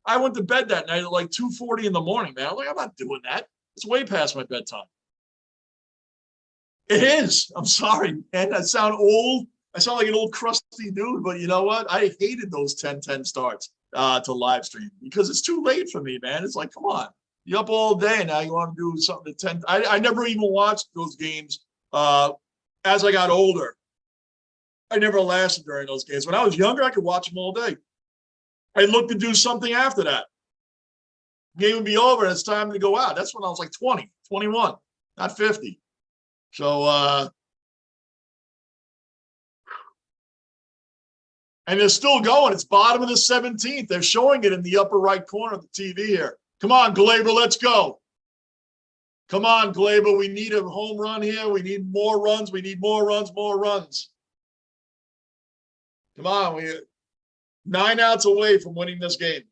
I went to bed that night at like 2:40 in the morning, man. I was like, I'm not doing that. It's way past my bedtime. It is. I'm sorry, man. I sound old. I sound like an old crusty dude, but you know what? I hated those 10:10 starts to live stream because it's too late for me, man. It's like, come on. You're up all day and now you want to do something at 10. I never even watched those games as I got older. I never lasted during those games. When I was younger, I could watch them all day. I looked to do something after that. Game would be over and it's time to go out. That's when I was like 20, 21, not 50. So, and they're still going. It's bottom of the 17th. They're showing it in the upper right corner of the TV here. Come on, Glaber, let's go. Come on, Glaber. We need a home run here. We need more runs. We need more runs, more runs. Come on. We're 9 outs away from winning this game.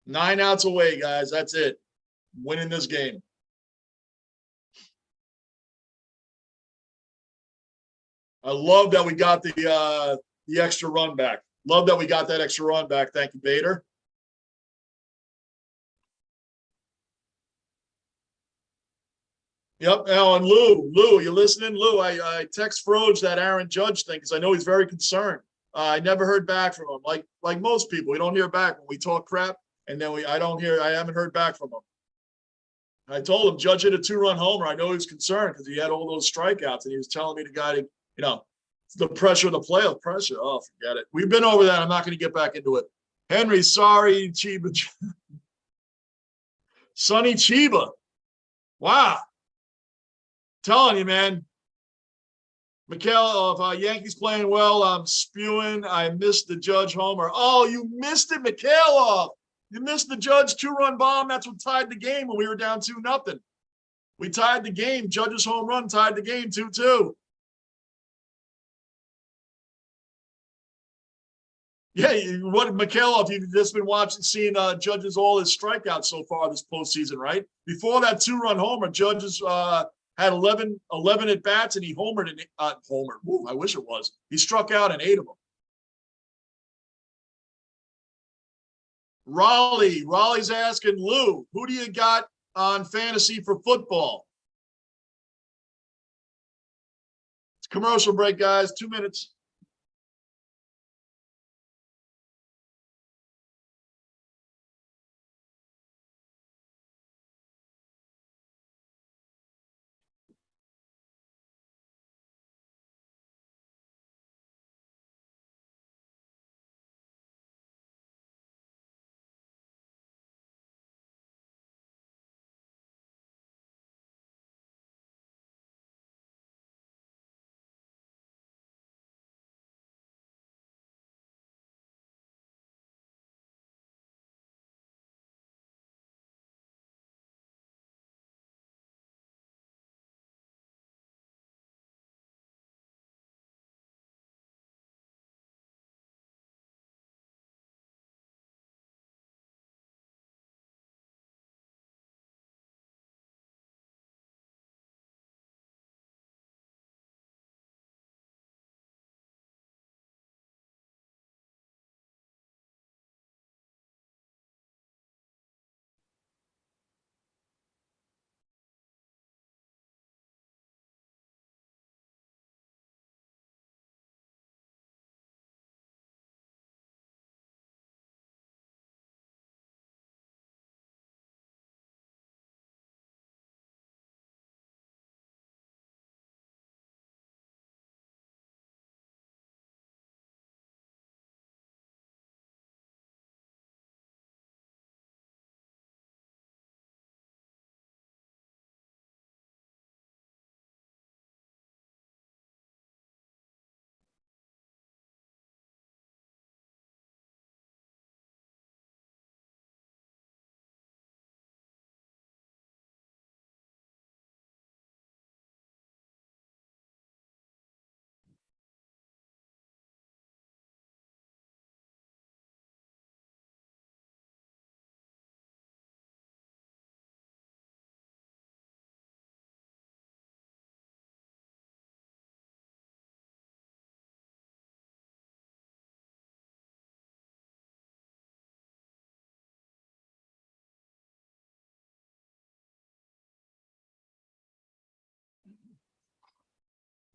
9 outs away, guys. That's it. Winning this game. I love that we got the extra run back. Love that we got that extra run back. Thank you, Bader. Yep. Now, and Lou, you listening? Lou, I text Froge that Aaron Judge thing because I know he's very concerned. I never heard back from him. Like most people, we don't hear back when we talk crap, and then I haven't heard back from him. I told him Judge hit a 2-run homer. I know he was concerned because he had all those strikeouts, and he was telling me the guy to, the pressure of the playoff pressure. Oh, forget it. We've been over that. I'm not going to get back into it. Henry, sorry, Chiba. Sonny Chiba. Wow. Telling you, man. Mikhail, if Yankees playing well, I'm spewing. I missed the Judge homer. Oh, you missed it, Mikhailov. You missed the Judge 2-run bomb. That's what tied the game when we were down 2-0. We tied the game. Judge's home run tied the game 2-2. Yeah, what Mikhailov, you've just been seeing Judge's all his strikeouts so far this postseason, right? Before that 2-run homer, Judge's had 11 at bats, and he homered. Ooh, I wish it was. He struck out in 8 of them. Raleigh's asking Lou, who do you got on fantasy for football? It's commercial break, guys. 2 minutes.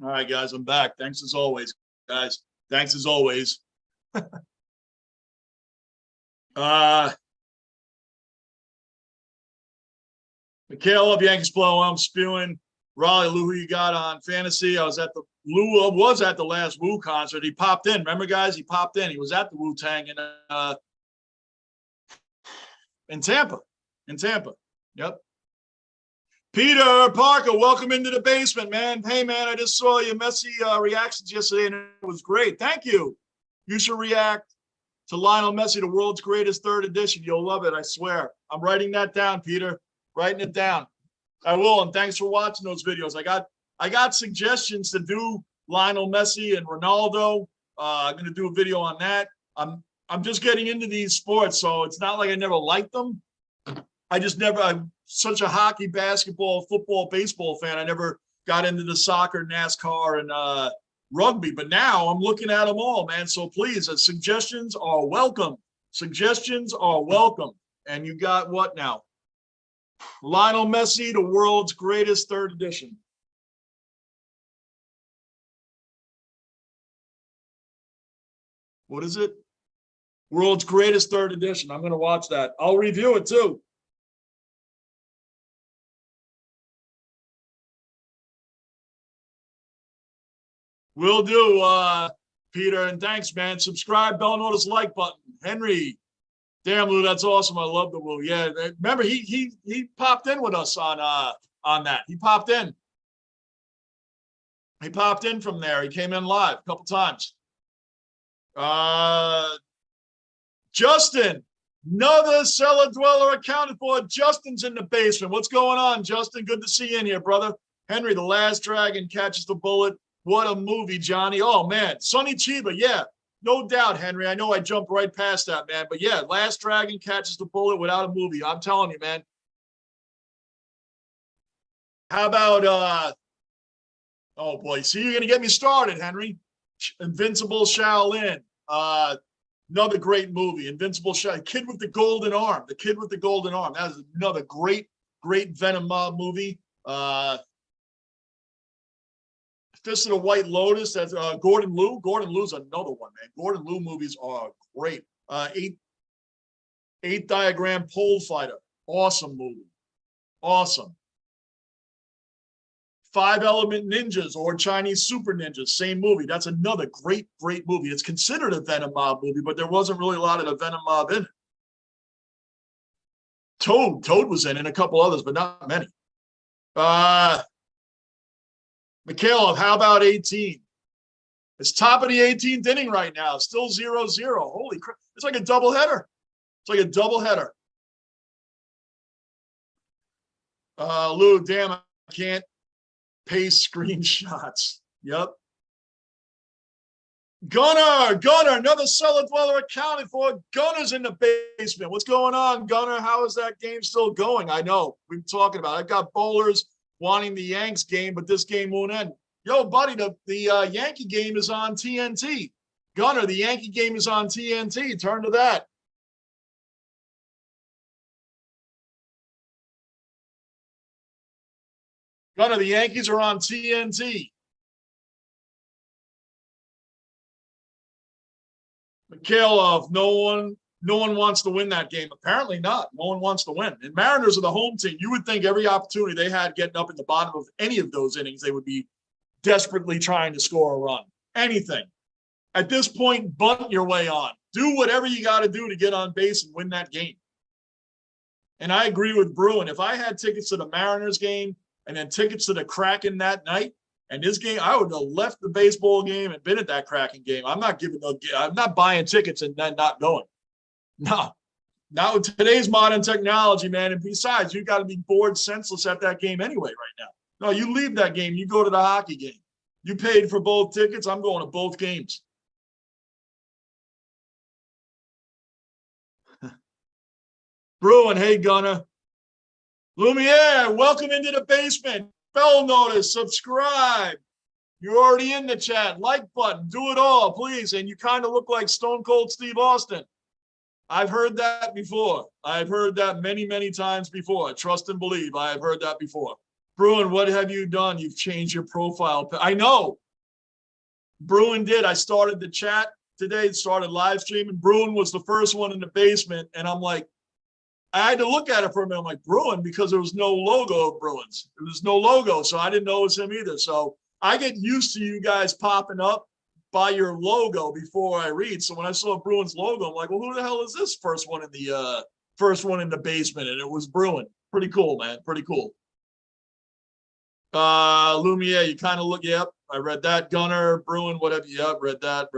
All right, guys, I'm back. Thanks as always, guys. Thanks as always. Mikhail of Yankees blow. I'm spewing. Raleigh, Lou, who you got on fantasy? Lou was at the last Wu concert. He popped in. Remember, guys? He popped in. He was at the Wu-Tang in Tampa. In Tampa. Yep. Peter Parker, welcome into the basement, man. Hey, man, I just saw your messy reactions yesterday, and it was great. Thank you. You should react to Lionel Messi, the world's greatest third edition. You'll love it, I swear. I'm writing that down, Peter. Writing it down. I will, and thanks for watching those videos. I got suggestions to do Lionel Messi and Ronaldo. I'm going to do a video on that. I'm just getting into these sports, so it's not like I never liked them. I'm such a hockey, basketball, football, baseball fan. I never got into the soccer, NASCAR, and rugby. But now I'm looking at them all, man. So please, suggestions are welcome. Suggestions are welcome. And you got what now? Lionel Messi, the world's greatest third edition. What is it? World's greatest third edition. I'm going to watch that. I'll review it too. Will do, Peter, and thanks, man. Subscribe, bell notice, like button. Henry, damn, Lou, that's awesome. I love the Lou. Yeah, remember he popped in with us on that. He popped in. He popped in from there. He came in live a couple times. Justin, another cellar dweller accounted for. Justin's in the basement. What's going on, Justin? Good to see you in here, brother. Henry, the last dragon catches the bullet. What a movie, Johnny. Oh, man. Sonny Chiba, yeah. No doubt, Henry. I know I jumped right past that, man. But, yeah, Last Dragon catches the bullet without a movie. I'm telling you, man. How about, oh, boy. See, you're going to get me started, Henry. Invincible Shaolin. Another great movie. Invincible Shaolin. Kid with the Golden Arm. The Kid with the Golden Arm. That is another great Venom mob movie. Fist of the White Lotus. That's Gordon Liu. Gordon Liu's another one, man. Gordon Liu movies are great. Eight Diagram Pole Fighter. Awesome movie. Awesome. 5 Element Ninjas or Chinese Super Ninjas. Same movie. That's another great movie. It's considered a Venom mob movie, but there wasn't really a lot of the Venom mob in it. Toad was in it, and a couple others, but not many. Mikhailov, how about 18? It's top of the 18th inning right now. Still 0-0. Holy crap. It's like a doubleheader. It's like a doubleheader. Lou, damn, I can't paste screenshots. Yep. Gunner, another cellar dweller accounted for. Gunner's in the basement. What's going on, Gunner? How is that game still going? I know. We've been talking about it. I've got bowlers wanting the Yanks game, but this game won't end. Yo, buddy, the Yankee game is on TNT. Gunner, the Yankee game is on TNT. Turn to that. Gunner, the Yankees are on TNT. Mikhailov, no one wants to win that game. Apparently not. No one wants to win. And Mariners are the home team. You would think every opportunity they had getting up in the bottom of any of those innings, they would be desperately trying to score a run. Anything. At this point, bunt your way on. Do whatever you got to do to get on base and win that game. And I agree with Bruin. If I had tickets to the Mariners game and then tickets to the Kraken that night, and this game, I would have left the baseball game and been at that Kraken game. I'm not buying tickets and then not going. No, not with today's modern technology, man. And besides, you got to be bored senseless at that game anyway right now. No, you leave that game. You go to the hockey game. You paid for both tickets. I'm going to both games. Bruin, hey, Gunner. Lumiere, welcome into the basement. Bell notice, subscribe. You're already in the chat. Like button, do it all, please. And you kind of look like Stone Cold Steve Austin. I've heard that before. I've heard that many, many times before. Trust and believe. I have heard that before. Bruin, what have you done? You've changed your profile. I know. Bruin did. I started the chat today, started live streaming. Bruin was the first one in the basement. And I'm like, I had to look at it for a minute. I'm like, Bruin, because there was no logo of Bruins. There was no logo. So I didn't know it was him either. So I get used to you guys popping up by your logo before I read. So when I saw Bruin's logo, I'm like, well, who the hell is this first one in the basement? And it was Bruin. Pretty cool, man. Pretty cool. Lumiere, you kind of look, yep, I read that. Gunner, Bruin, whatever, yep, read that.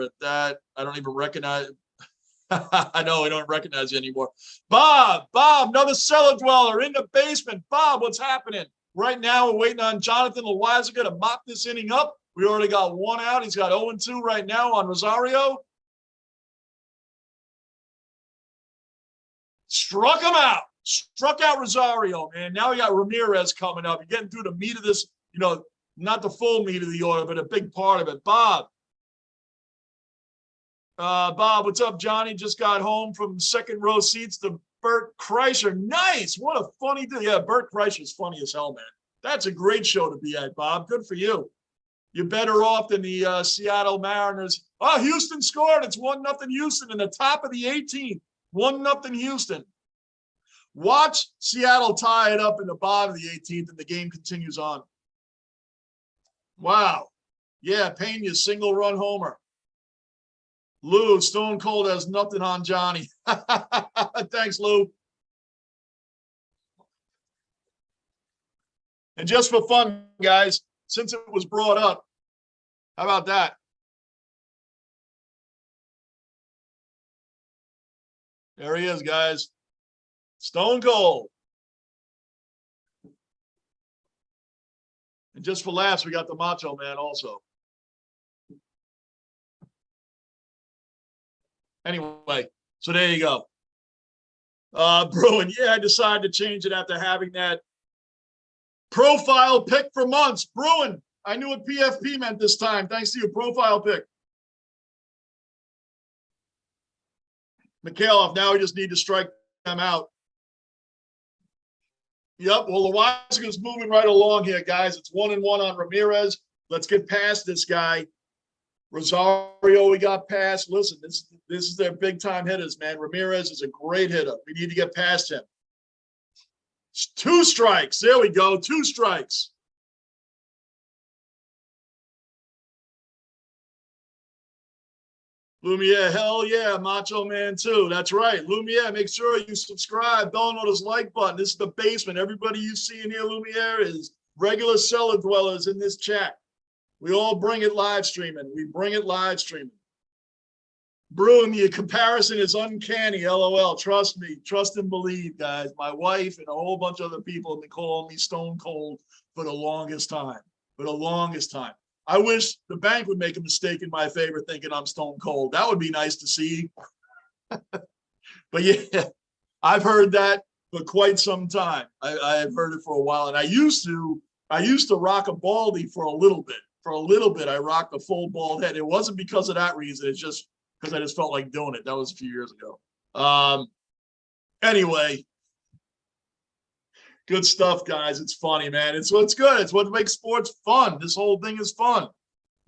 I don't even recognize, I know I don't recognize you anymore. Bob, another cellar dweller in the basement. Bob, what's happening? Right now, we're waiting on Jonathan Loizaga to mop this inning up. We already got one out. He's got 0-2 right now on Rosario. Struck him out. Struck out Rosario, man. Now we got Ramirez coming up. You're getting through the meat of this, not the full meat of the order, but a big part of it. Bob, what's up, Johnny? Just got home from second row seats to Bert Kreischer. Nice. What a funny dude. Yeah, Bert Kreischer's funny as hell, man. That's a great show to be at, Bob. Good for you. You're better off than the Seattle Mariners. Oh, Houston scored. It's 1-0 Houston in the top of the 18th. 1-0 Houston. Watch Seattle tie it up in the bottom of the 18th, and the game continues on. Wow. Yeah, Pena, single-run homer. Lou, Stone Cold has nothing on Johnny. Thanks, Lou. And just for fun, guys, since it was brought up, how about that? There he is, guys. Stone Cold. And just for laughs, we got the Macho Man also. Anyway, so there you go. Bruin, yeah, I decided to change it after having that profile pic for months. Bruin, I knew what PFP meant this time. Thanks to your profile pic. Mikhailov, now we just need to strike them out. Yep, well, Loizaga moving right along here, guys. It's 1-1 on Ramirez. Let's get past this guy. Rosario, we got past. Listen, this is their big-time hitters, man. Ramirez is a great hitter. We need to get past him. 2 strikes. There we go. 2 strikes. Lumiere, hell yeah, Macho Man too. That's right. Lumiere, make sure you subscribe. Download his like button. This is the basement. Everybody you see in here, Lumiere, is regular cellar dwellers in this chat. We all bring it live streaming. We bring it live streaming. Bruin, the comparison is uncanny. LOL. Trust me. Trust and believe, guys. My wife and a whole bunch of other people have been calling me Stone Cold for the longest time. For the longest time. I wish the bank would make a mistake in my favor thinking I'm Stone Cold. That would be nice to see. But yeah, I've heard that for quite some time. I've heard it for a while. And I used to rock a baldy for a little bit. For a little bit, I rocked a full bald head. It wasn't because of that reason. It's just because I just felt like doing it. That was a few years ago. Anyway, good stuff, guys. It's funny, man. It's what's good. It's what makes sports fun. This whole thing is fun.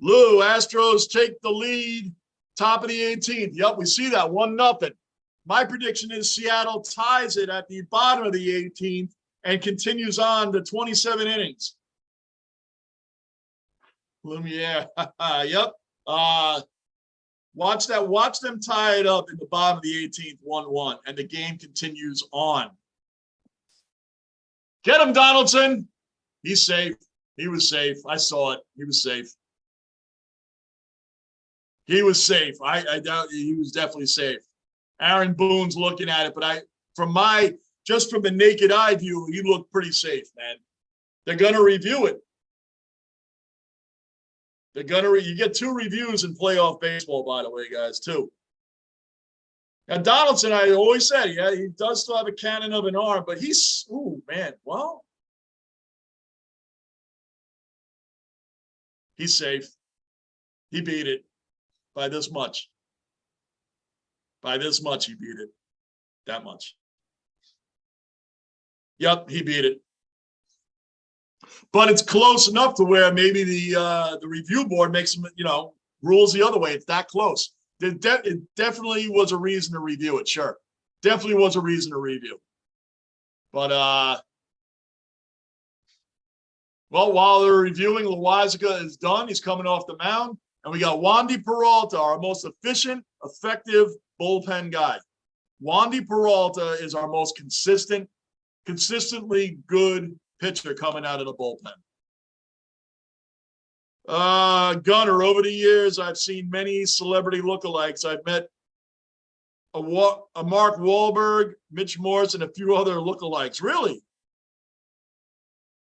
Lou, Astros take the lead. Top of the 18th. Yep, we see that 1-0. My prediction is Seattle ties it at the bottom of the 18th and continues on to 27 innings. Lumiere, yep. Watch them tie it up in the bottom of the 18th, 1-1, and the game continues on. Get him, Donaldson. He's safe. He was safe. I saw it. He was safe. He was safe. I doubt he was definitely safe. Aaron Boone's looking at it, but just from the naked eye view, he looked pretty safe, man. They're gonna review it. You get 2 reviews in playoff baseball, by the way, guys, 2. Now, Donaldson, I always said, yeah, he does still have a cannon of an arm, but man, well, he's safe. He beat it by this much. By this much, he beat it. That much. Yep, he beat it. But it's close enough to where maybe the review board makes them, rules the other way. It's that close. It definitely was a reason to review it. Sure, definitely was a reason to review. But well, while they're reviewing, Loizaga is done. He's coming off the mound, and we got Wandy Peralta, our most efficient, effective bullpen guy. Wandy Peralta is our most consistently good pitcher coming out of the bullpen. Gunner, over the years, I've seen many celebrity lookalikes. I've met a Mark Wahlberg, Mitch Morse, and a few other lookalikes. Really?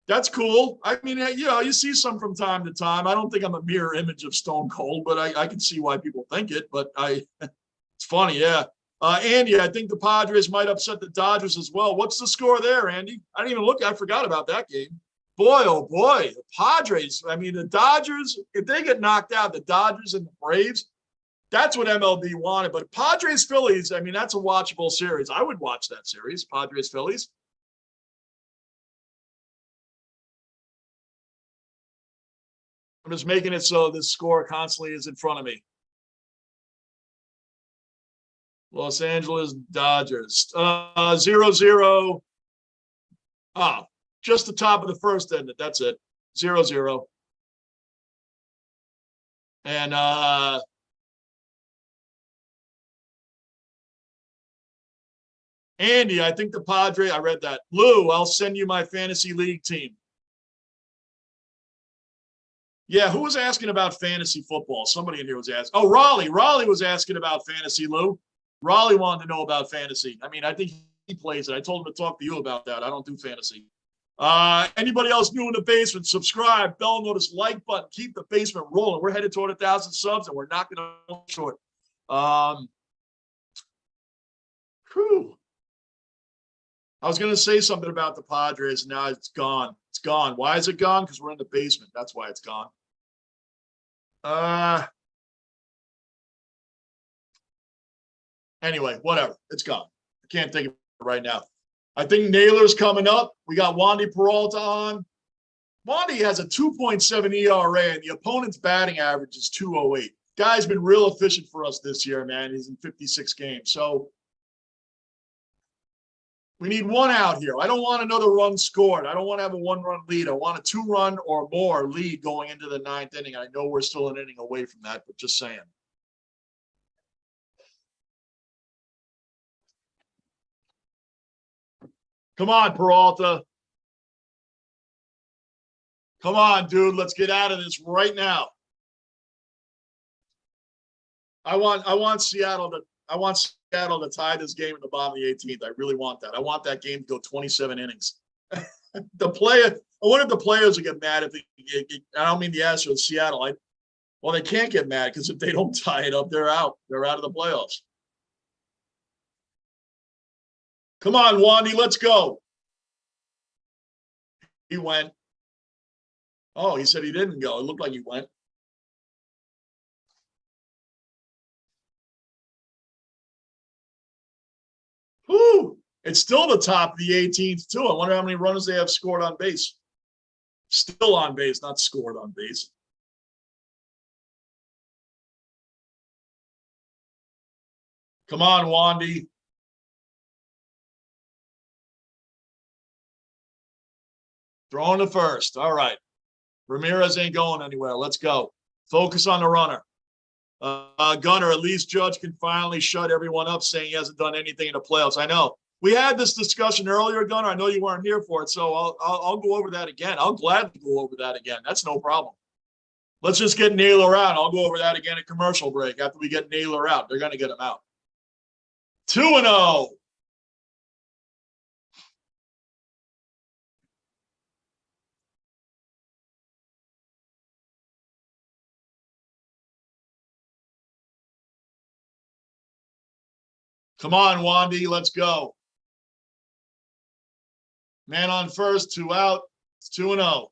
That's cool. I mean, you see some from time to time. I don't think I'm a mirror image of Stone Cold, but I can see why people think it. But it's funny, yeah. Andy, I think the Padres might upset the Dodgers as well. What's the score there, Andy? I didn't even look. I forgot about that game. Boy, oh boy, the Padres. I mean, the Dodgers, if they get knocked out, the Dodgers and the Braves, that's what MLB wanted. But Padres Phillies, I mean, that's a watchable series. I would watch that series, Padres Phillies. I'm just making it so this score constantly is in front of me. Los Angeles Dodgers, 0-0. Oh, just the top of the first ended. That's it. 0-0. And Andy, I think the Padre, I read that. Lou, I'll send you my fantasy league team. Yeah, who was asking about fantasy football? Somebody in here was asking. Oh, Raleigh. Raleigh was asking about fantasy, Lou. Raleigh wanted to know about fantasy. I mean, I think he plays it. I told him to talk to you about that. I don't do fantasy. Anybody else new in the basement, subscribe, bell notice, like button, keep the basement rolling. We're headed toward 1,000 subs, and we're knocking it short. Whew. I was going to say something about the Padres, and now it's gone. It's gone. Why is it gone? Because we're in the basement. That's why it's gone. Anyway, whatever. It's gone. I can't think of it right now. I think Naylor's coming up. We got Wandy Peralta on. Wandy has a 2.7 ERA, and the opponent's batting average is 208. Guy's been real efficient for us this year, man. He's in 56 games. So we need one out here. I don't want another run scored. I don't want to have a one-run lead. I want a two-run or more lead going into the ninth inning. I know we're still an inning away from that, but just saying. Come on, Peralta. Come on, dude. Let's get out of this right now. I want Seattle to tie this game in the bottom of the 18th. I really want that. I want that game to go 27 innings. I wonder if the players will get mad if I don't mean the Astros, Seattle. Well, they can't get mad because if they don't tie it up, they're out. They're out of the playoffs. Come on, Wandy, let's go. He went. Oh, he said he didn't go. It looked like he went. Whew. It's still the top of the 18th, too. I wonder how many runners they have scored on base. Still on base, not scored on base. Come on, Wandy. Throwing to first. All right. Ramirez ain't going anywhere. Let's go. Focus on the runner. Gunner, at least Judge can finally shut everyone up saying he hasn't done anything in the playoffs. I know. We had this discussion earlier, Gunner. I know you weren't here for it, so I'll go over that again. I'll gladly go over that again. That's no problem. Let's just get Naylor out. I'll go over that again at commercial break after we get Naylor out. They're going to get him out. 2-0. Come on, Wandy, let's go. Man on first, 2 out. It's 2-0.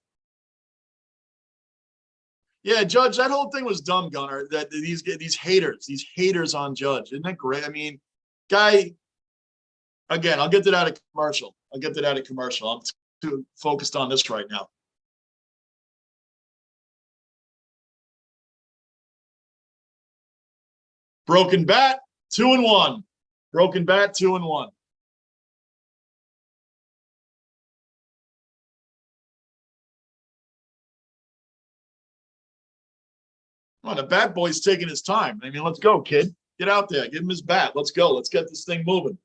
Yeah, Judge, that whole thing was dumb, Gunner. That these haters on Judge. Isn't that great? I mean, guy, again, I'll get to that at commercial. I'm too focused on this right now. Broken bat, 2-1. Broken bat, 2-1. Come on, the bat boy's taking his time. I mean, let's go, kid. Get out there. Give him his bat. Let's go. Let's get this thing moving.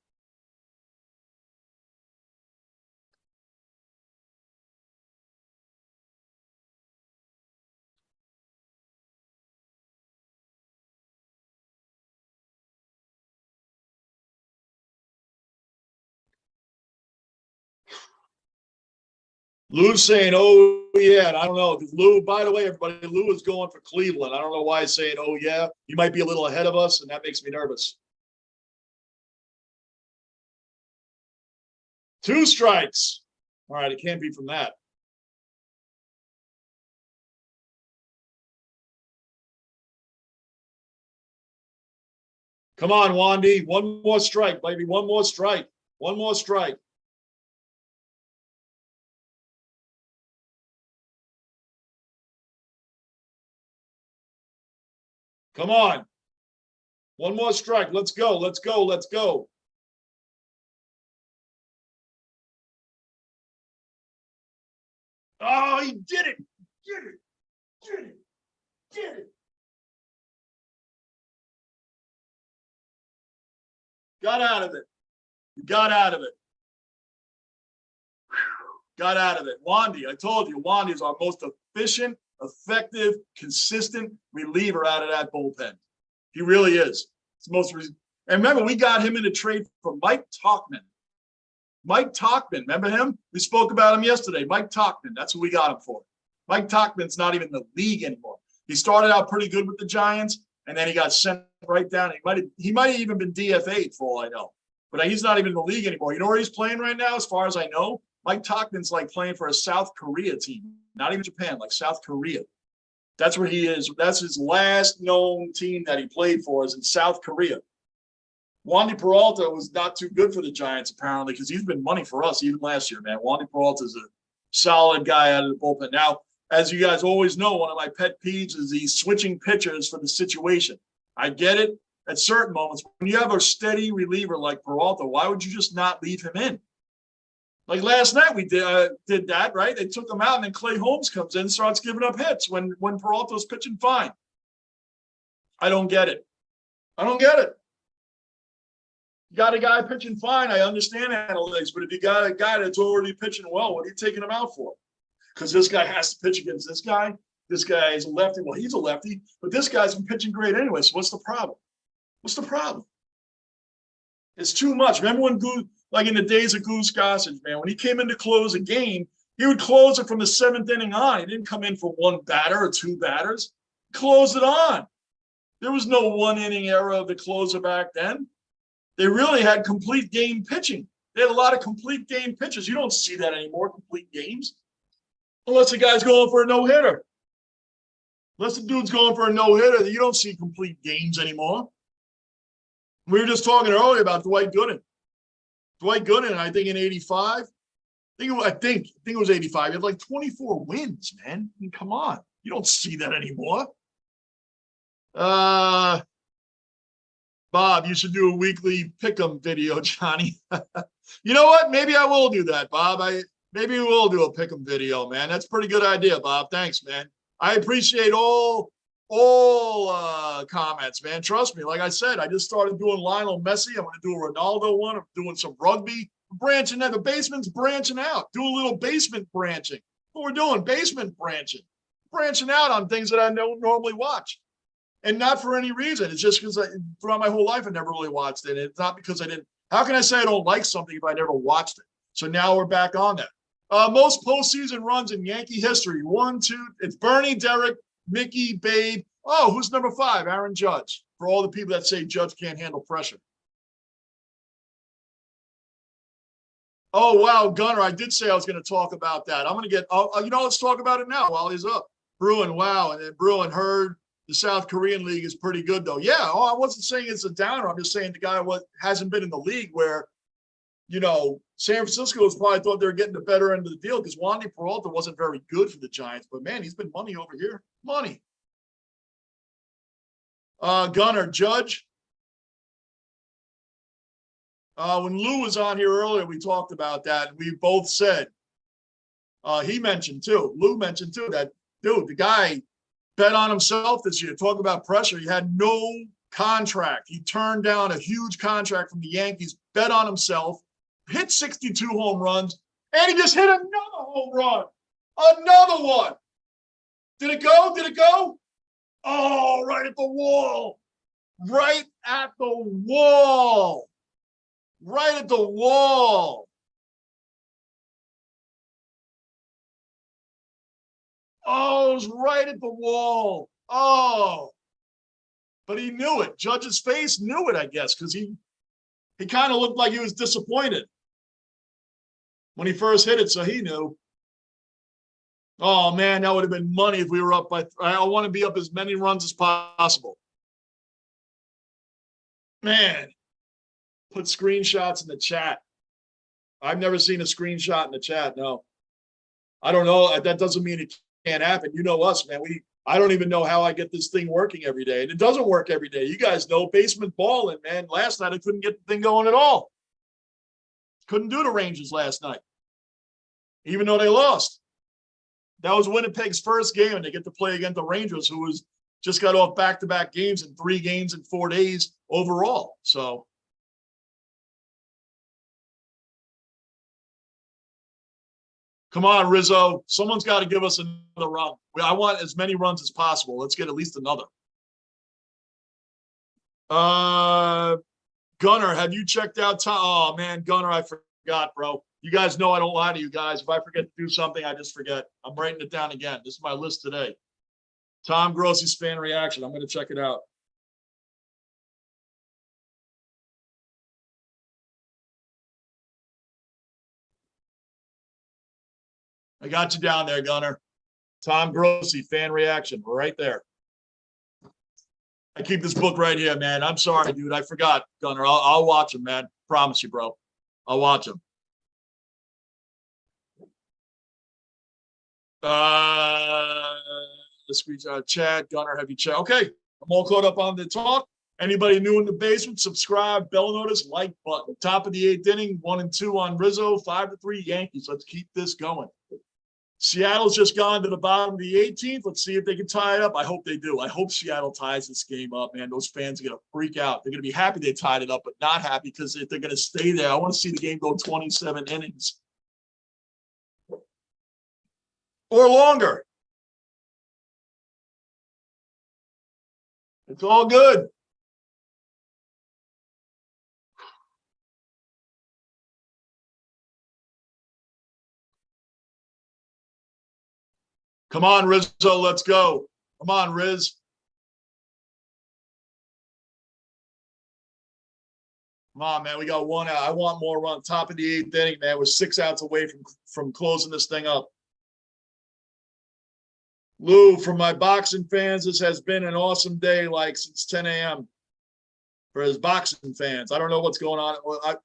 Lou's saying, oh, yeah. And I don't know. Because Lou, by the way, everybody, Lou is going for Cleveland. I don't know why he's saying, oh, yeah. He might be a little ahead of us, and that makes me nervous. 2 strikes. All right, it can't be from that. Come on, Wandy. One more strike, baby. One more strike. One more strike. Come on. One more strike. Let's go. Let's go. Let's go. Oh, he did it. Did it. Did it. Did it. Got out of it. Got out of it. Got out of it. Wandy, I told you, Wandy is our most efficient, effective, consistent reliever out of that bullpen. He really is. It's the most. And remember, we got him in a trade for Mike Tauchman. Mike Tauchman, remember him? We spoke about him yesterday. Mike Tauchman, that's what we got him for. Mike Tauchman's not even in the league anymore. He started out pretty good with the Giants, and then he got sent right down. He might have even been DFA'd for all I know. But he's not even in the league anymore. You know where he's playing right now, as far as I know? Mike Tauchman's like playing for a South Korea team, not even Japan, like South Korea. That's where he is. That's his last known team that he played for is in South Korea. Wandy Peralta was not too good for the Giants, apparently, because he's been money for us even last year, man. Wandy Peralta is a solid guy out of the bullpen. Now, as you guys always know, one of my pet peeves is he's switching pitchers for the situation. I get it at certain moments. When you have a steady reliever like Peralta, why would you just not leave him in? Like last night we did that, right? They took him out, and then Clay Holmes comes in and starts giving up hits when Peralta's pitching fine. I don't get it. I don't get it. You got a guy pitching fine. I understand analytics, but if you got a guy that's already pitching well, what are you taking him out for? Because this guy has to pitch against this guy. This guy is a lefty. Well, he's a lefty, but this guy's been pitching great anyway. So what's the problem? What's the problem? It's too much. Remember when like in the days of Goose Gossage, man, when he came in to close a game, he would close it from the 7th inning on. He didn't come in for 1 batter or 2 batters. He closed it on. There was no 1-inning era of the closer back then. They really had complete game pitching. They had a lot of complete game pitches. You don't see that anymore, complete games. Unless the guy's going for a no-hitter. Unless the dude's going for a no-hitter, you don't see complete games anymore. We were just talking earlier about Dwight Gooden. Dwight Gooden, I think in 85, I think it was 85. He had like 24 wins, man. I mean, come on. You don't see that anymore. Bob, you should do a weekly pick'em video, Johnny. You know what? Maybe I will do that, Bob. Maybe we'll do a pick'em video, man. That's a pretty good idea, Bob. Thanks, man. I appreciate all comments, man. Trust me. Like I said, I just started doing Lionel Messi. I'm going to do a Ronaldo one. I'm doing some rugby. I'm branching out. The basement's branching out. Do a little basement branching. What we're doing, basement branching. Branching out on things that I don't normally watch. And not for any reason. It's just because throughout my whole life, I never really watched it. It's not because I didn't. How can I say I don't like something if I never watched it? So now we're back on that. Most postseason runs in Yankee history. 1, 2. It's Bernie, Derek, Mickey, Babe. Oh, who's number 5? Aaron Judge. For all the people that say Judge can't handle pressure. Oh, wow, Gunner. I did say I was going to talk about that. I'm going to get, let's talk about it now while he's up. Bruin, wow. And then Bruin heard the South Korean league is pretty good, though. Yeah, I wasn't saying it's a downer. I'm just saying the guy hasn't been in the league where, San Francisco has probably thought they were getting the better end of the deal because Wandy Peralta wasn't very good for the Giants. But, man, he's been money over here. Money. Gunner, Judge When Lou was on here earlier, we talked about that. We both said, he mentioned too, Lou mentioned too, that, dude, the guy bet on himself this year. Talk about pressure. He had no contract. He turned down a huge contract from the Yankees, bet on himself, hit 62 home runs, and he just hit another home run. Another one. Did it go? Did it go? Oh, right at the wall. Right at the wall. Right at the wall. Oh, it was right at the wall. Oh. But he knew it. Judge's face knew it, I guess, because he kind of looked like he was disappointed when he first hit it, so he knew. Oh, man, that would have been money if we were up by – I want to be up as many runs as possible. Man, put screenshots in the chat. I've never seen a screenshot in the chat, no. I don't know. That doesn't mean it can't happen. You know us, man. I don't even know how I get this thing working every day. And it doesn't work every day. You guys know basement balling, man. Last night I couldn't get the thing going at all. Couldn't do the Rangers last night, even though they lost. That was Winnipeg's first game, and they get to play against the Rangers, who was just got off back-to-back games in 3 games in 4 days overall. So come on, Rizzo. Someone's got to give us another run. I want as many runs as possible. Let's get at least another. Gunner, have you checked out Tom? Oh, man, Gunner, I forgot, bro. You guys know I don't lie to you guys. If I forget to do something, I just forget. I'm writing it down again. This is my list today. Tom Grossi's fan reaction. I'm going to check it out. I got you down there, Gunner. Tom Grossi, fan reaction, right there. I keep this book right here, man. I'm sorry, dude. I forgot, Gunner. I'll watch him, man. Promise you, bro. I'll watch him. The screenshot chat. Gunner, have you checked? Okay. I'm all caught up on the talk. Anybody new in the basement, subscribe, bell notice, like button. Top of the 8th inning, 1 and 2 on Rizzo, 5-3 Yankees. Let's keep this going. Seattle's just gone to the bottom of the 18th. Let's see if they can tie it up. I hope they do. I hope Seattle ties this game up, man. Those fans are going to freak out. They're going to be happy they tied it up, but not happy because if they're going to stay there, I want to see the game go 27 innings or longer. It's all good. Come on, Rizzo, let's go. Come on, Riz. Come on, man. We got 1 out. I want more run. Top of the 8th inning, man. We're 6 outs away from closing this thing up. Lou, for my boxing fans, this has been an awesome day, like since 10 a.m. for his boxing fans. I don't know what's going on.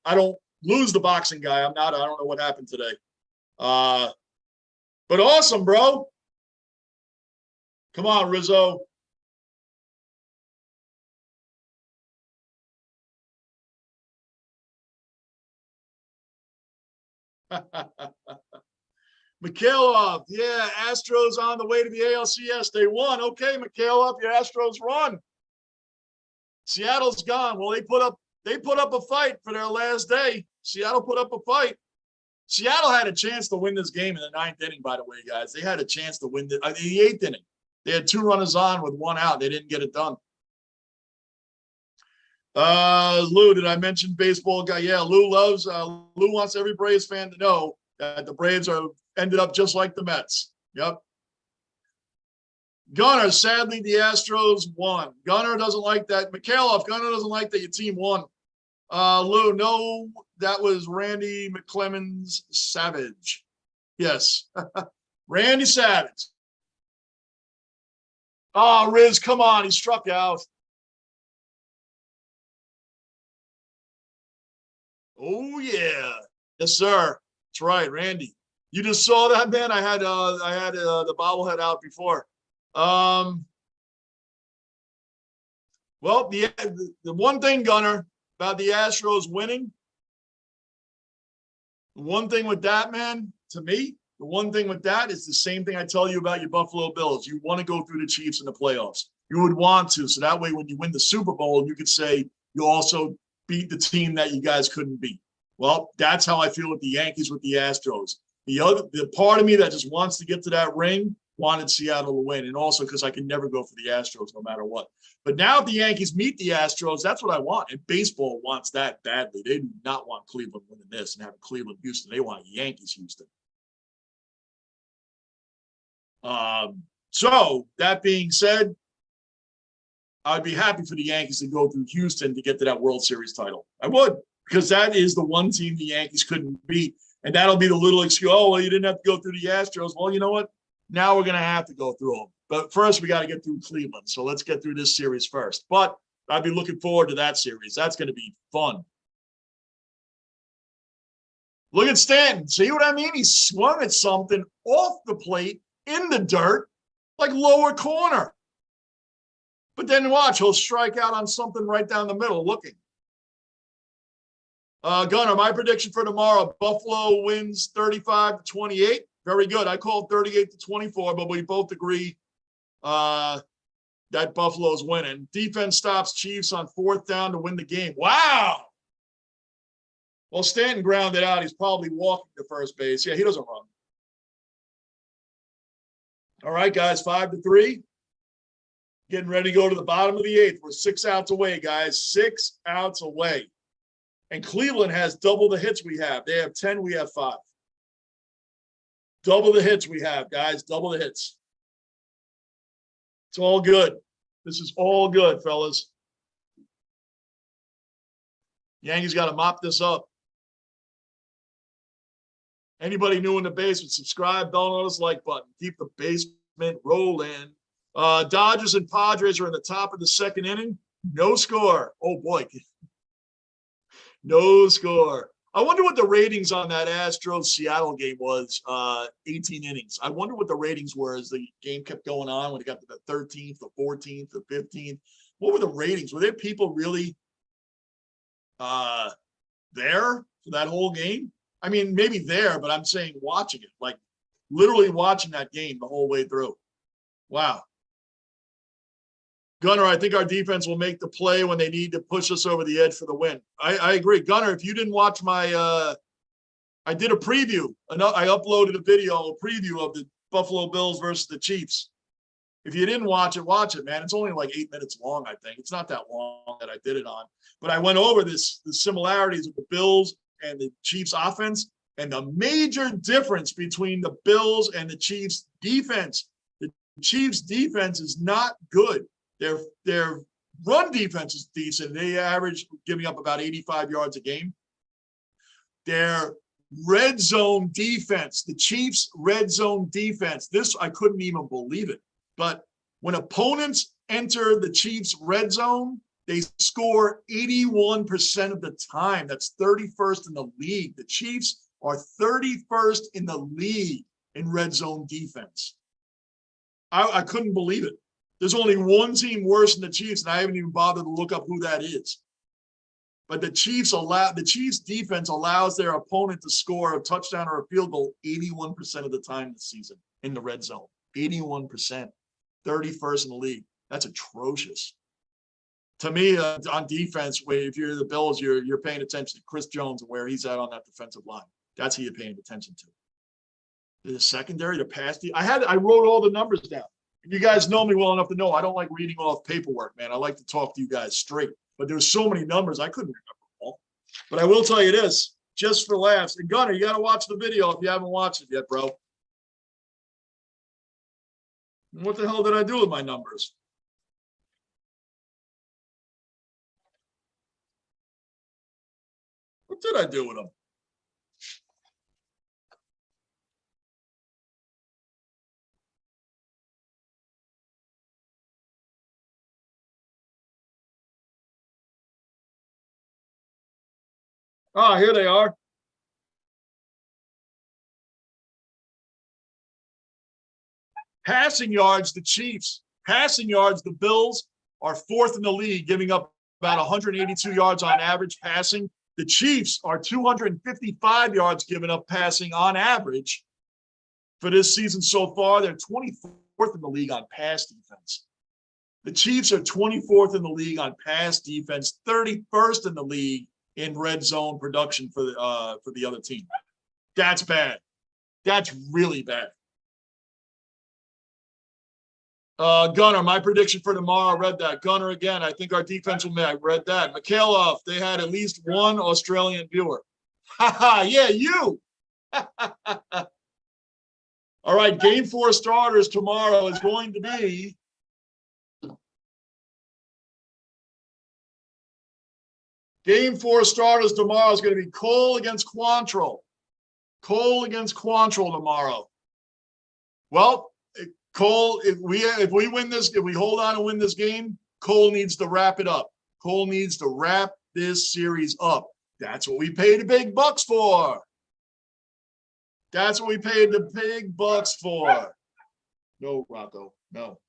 I don't lose the boxing guy. I don't know what happened today. But awesome, bro. Come on, Rizzo. Mikhailov, yeah, Astros on the way to the ALCS. They won. Okay, Mikhailov, your Astros run. Seattle's gone. Well, they put up a fight for their last day. Seattle put up a fight. Seattle had a chance to win this game in the 9th inning, by the way, guys. They had a chance to win the 8th inning. They had 2 runners on with 1 out. They didn't get it done. Lou, did I mention baseball guy? Yeah, Lou wants every Braves fan to know that the Braves ended up just like the Mets. Yep. Gunner, sadly, the Astros won. Gunner doesn't like that. Mikhailov, Gunner doesn't like that your team won. Lou, no, that was Randy McClemens Savage. Yes. Randy Savage. Oh, Riz, come on. He struck out. Oh, yeah. Yes, sir. That's right, Randy. You just saw that, man? I had the bobblehead out before. Well, the one thing, Gunner, about the Astros winning, One thing with that, man, to me, the one thing with that is the same thing I tell you about your Buffalo Bills. You want to go through the Chiefs in the playoffs. You would want to. So that way, when you win the Super Bowl, you could say you also beat the team that you guys couldn't beat. Well, that's how I feel with the Yankees, with the Astros. The part of me that just wants to get to that ring wanted Seattle to win. And also because I can never go for the Astros no matter what. But now if the Yankees meet the Astros, that's what I want. And baseball wants that badly. They do not want Cleveland winning this and having Cleveland, Houston. They want Yankees, Houston. So that being said, I'd be happy for the Yankees to go through Houston to get to that World Series title. I would, because that is the one team the Yankees couldn't beat. And that'll be the little excuse. Oh, well, you didn't have to go through the Astros. Well, you know what? Now we're going to have to go through them. But first, we got to get through Cleveland. So let's get through this series first. But I'd be looking forward to that series. That's going to be fun. Look at Stanton. See what I mean? He swung at something off the plate in the dirt, like lower corner. But then watch, he'll strike out on something right down the middle looking. Gunnar, my prediction for tomorrow, Buffalo wins 35-28. Very good. I called 38-24, but we both agree that Buffalo's winning. Defense stops Chiefs on 4th down to win the game. Wow. Well, Stanton grounded out. He's probably walking to first base. Yeah, he doesn't run. All right, guys, 5-3. Getting ready to go to the bottom of the 8th. We're 6 outs away, guys. 6 outs away. And Cleveland has double the hits we have. They have 10, we have 5. Double the hits we have, guys. Double the hits. It's all good. This is all good, fellas. Yankees got to mop this up. Anybody new in the basement, subscribe, bell notice, like button. Keep the basement rolling. Dodgers and Padres are in the top of the 2nd inning. No score. Oh, boy. No score. I wonder what the ratings on that Astros-Seattle game was, 18 innings. I wonder what the ratings were as the game kept going on when it got to the 13th, the 14th, the 15th. What were the ratings? Were there people really there for that whole game? I mean, maybe there, but I'm saying watching it, like literally watching that game the whole way through. Wow. Gunnar, I think our defense will make the play when they need to push us over the edge for the win. I agree. Gunnar, if you didn't watch my I did a preview. I uploaded a video, a preview of the Buffalo Bills versus the Chiefs. If you didn't watch it, man. It's only like 8 minutes long, I think. It's not that long that I did it on. But I went over the similarities of the Bills and the Chiefs offense and the major difference between the Bills and the Chiefs defense. The Chiefs defense is not good. Their run defense is decent. They average giving up about 85 yards a game. Their red zone defense, the Chiefs' red zone defense, this, I couldn't even believe it. But when opponents enter the Chiefs' red zone, they score 81% of the time. That's 31st in the league. The Chiefs are 31st in the league in red zone defense. I couldn't believe it. There's only one team worse than the Chiefs, and I haven't even bothered to look up who that is. But the Chiefs defense allows their opponent to score a touchdown or a field goal 81% of the time this season in the red zone. 81%, 31st in the league. That's atrocious. To me, on defense, if you're the Bills, you're paying attention to Chris Jones and where he's at on that defensive line. That's who you're paying attention to. The secondary, the pass. I wrote all the numbers down. You guys know me well enough to know I don't like reading off paperwork, man. I like to talk to you guys straight. But there's so many numbers I couldn't remember all. But I will tell you this, just for laughs. And Gunnar, you got to watch the video if you haven't watched it yet, bro. What the hell did I do with my numbers? What did I do with them? Ah, here they are. Passing yards, the Chiefs. Passing yards, the Bills are 4th in the league, giving up about 182 yards on average passing. The Chiefs are 255 yards given up passing on average for this season so far. They're 24th in the league on pass defense. The Chiefs are 24th in the league on pass defense, 31st in the league in red zone production for the other team. That's bad. That's really bad. Gunner, my prediction for tomorrow, I read that. Gunner again, I think our defense will make. I read that. Mikhailov, they had at least one Australian viewer. Yeah, you. All right, game 4 starters tomorrow is going to be Game 4 starters tomorrow is going to be Cole against Quantrill. Cole against Quantrill tomorrow. Well, Cole, if we win this, if we hold on and win this game, Cole needs to wrap it up. Cole needs to wrap this series up. That's what we paid the big bucks for. That's what we paid the big bucks for. No, Rocco, no.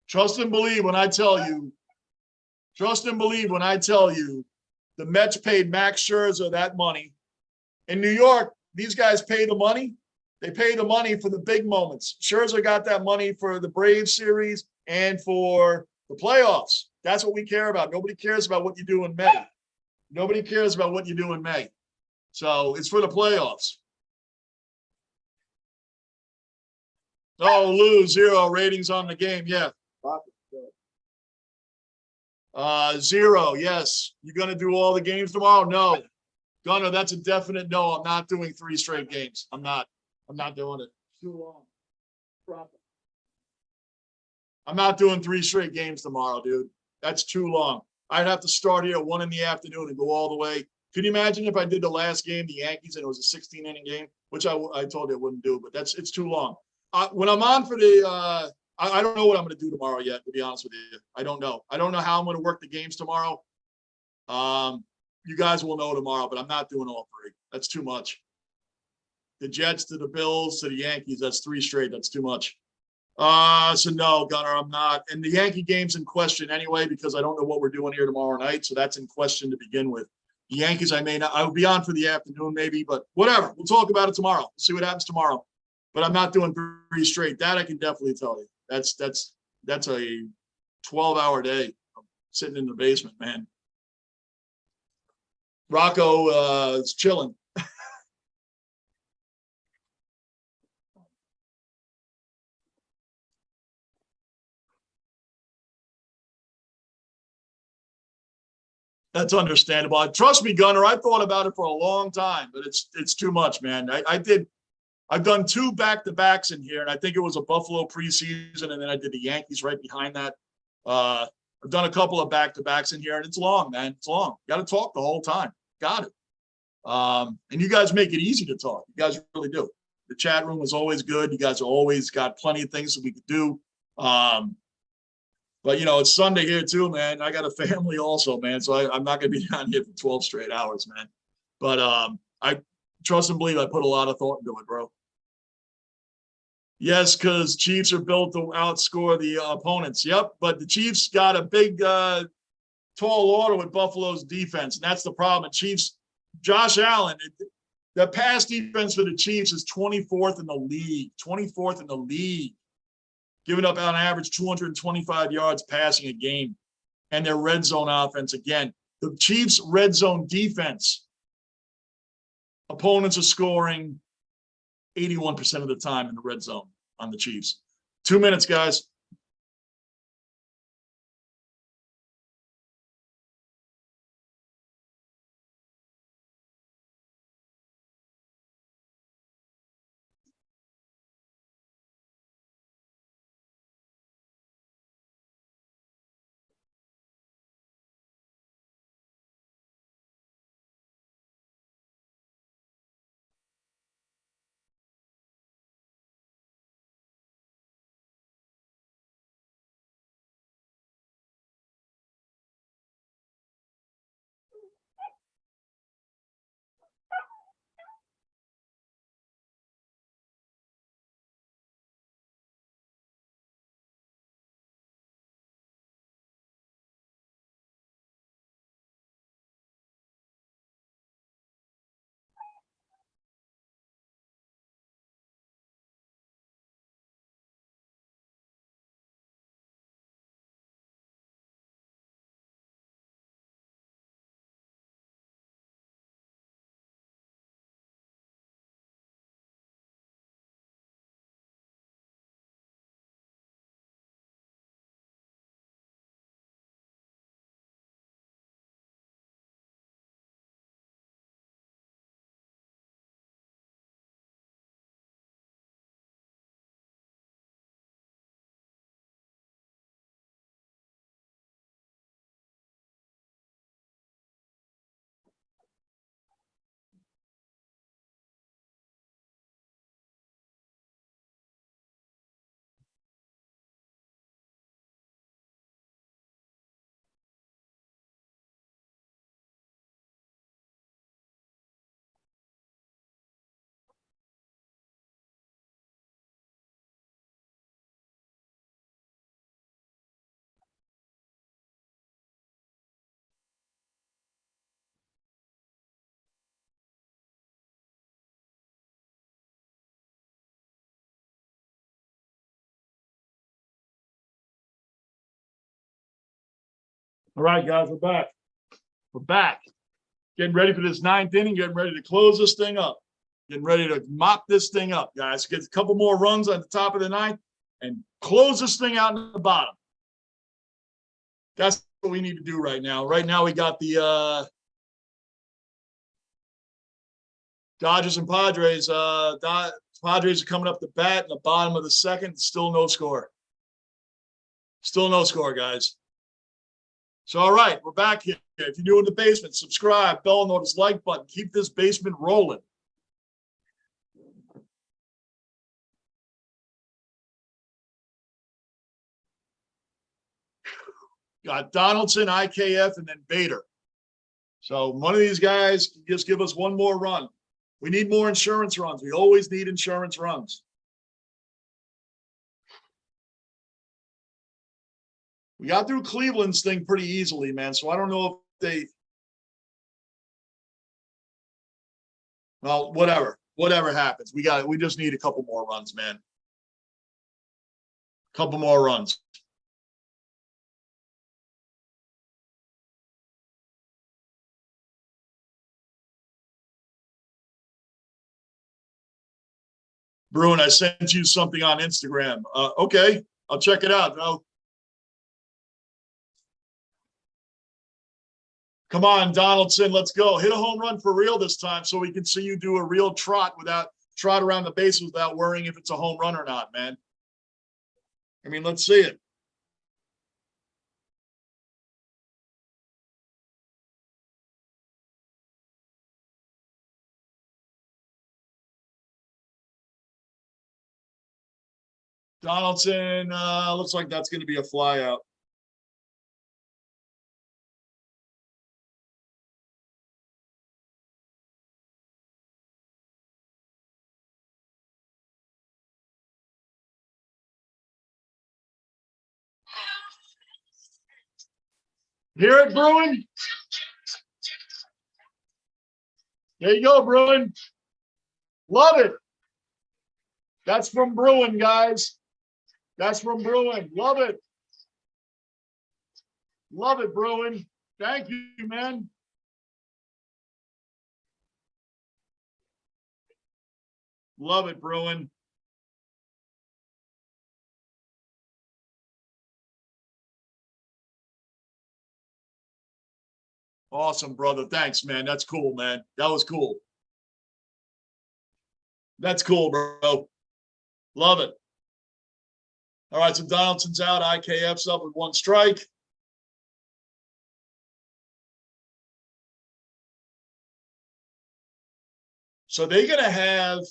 Trust and believe when I tell you. Trust and believe when I tell you. The Mets paid Max Scherzer that money. In New York, these guys pay the money. They pay the money for the big moments. Scherzer got that money for the Braves series and for the playoffs. That's what we care about. Nobody cares about what you do in May. Nobody cares about what you do in May. So it's for the playoffs. Oh, Lou, 0 ratings on the game. Yeah. 0, yes. You gonna do all the games tomorrow? No. Gunner, that's a definite no. I'm not doing 3 straight games. I'm not doing it. Too long. I'm not doing 3 straight games tomorrow, dude. That's too long. I'd have to start here at 1 in the afternoon and go all the way. Could you imagine if I did the last game, the Yankees, and it was a 16-inning game, which I told you I wouldn't do, but it's too long. When I'm on for the I don't know what I'm going to do tomorrow yet, to be honest with you. I don't know. I don't know how I'm going to work the games tomorrow. You guys will know tomorrow, but I'm not doing all 3. That's too much. The Jets to the Bills to the Yankees, that's 3 straight. That's too much. So no, Gunner, I'm not. And the Yankee game's in question anyway, because I don't know what we're doing here tomorrow night. So that's in question to begin with. The Yankees, I'll be on for the afternoon maybe, but whatever. We'll talk about it tomorrow. We'll see what happens tomorrow. But I'm not doing 3 straight. That I can definitely tell you. That's a 12-hour day of sitting in the basement, man. Rocco is chilling. That's understandable. Trust me, Gunner, I thought about it for a long time, but it's too much, man. I've done 2 back-to-backs in here, and I think it was a Buffalo preseason, and then I did the Yankees right behind that. I've done a couple of back-to-backs in here, and it's long, man. It's long. Got to talk the whole time. Got it. And you guys make it easy to talk. You guys really do. The chat room was always good. You guys always got plenty of things that we could do. But, you know, it's Sunday here too, man. I got a family also, man. So I'm not going to be down here for 12 straight hours, man. But I trust and believe I put a lot of thought into it, bro. Yes, because Chiefs are built to outscore the opponents. Yep, but the Chiefs got a big, tall order with Buffalo's defense, and that's the problem. And Chiefs, Josh Allen, the pass defense for the Chiefs is 24th in the league. 24th in the league, giving up on average 225 yards passing a game, and their red zone offense again. The Chiefs' red zone defense, opponents are scoring 81% of the time in the red zone on the Chiefs. 2 minutes, guys. All right, guys, we're back. We're back. Getting ready for this ninth inning, getting ready to close this thing up. Getting ready to mop this thing up, guys. Get a couple more runs at the top of the ninth and close this thing out in the bottom. That's what we need to do right now. Right now, we got the Dodgers and Padres. Padres are coming up the bat in the bottom of the second. Still no score. Still no score, guys. So, all right, we're back here. If you're new in the basement, subscribe, bell notice, like button. Keep this basement rolling. Got Donaldson, IKF, and then Bader. So one of these guys can just give us one more run. We need more insurance runs. We always need insurance runs. We got through Cleveland's thing pretty easily, man. So I don't know if they, well, whatever happens. We just need a couple more runs, man. Couple more runs. Bruin, I sent you something on Instagram. Okay, I'll check it out. No. Come on, Donaldson, let's go. Hit a home run for real this time so we can see you do a real trot around the bases without worrying if it's a home run or not, man. I mean, let's see it. Donaldson, looks like that's going to be a flyout. Hear it, Bruin? There you go, Bruin. Love it. That's from Bruin, guys. That's from Bruin. Love it. Love it, Bruin. Thank you, man. Love it, Bruin. Awesome, brother. Thanks, man. That's cool, man. That was cool. That's cool, bro. Love it. All right, so Donaldson's out. IKF's up with one strike. So they're going to have –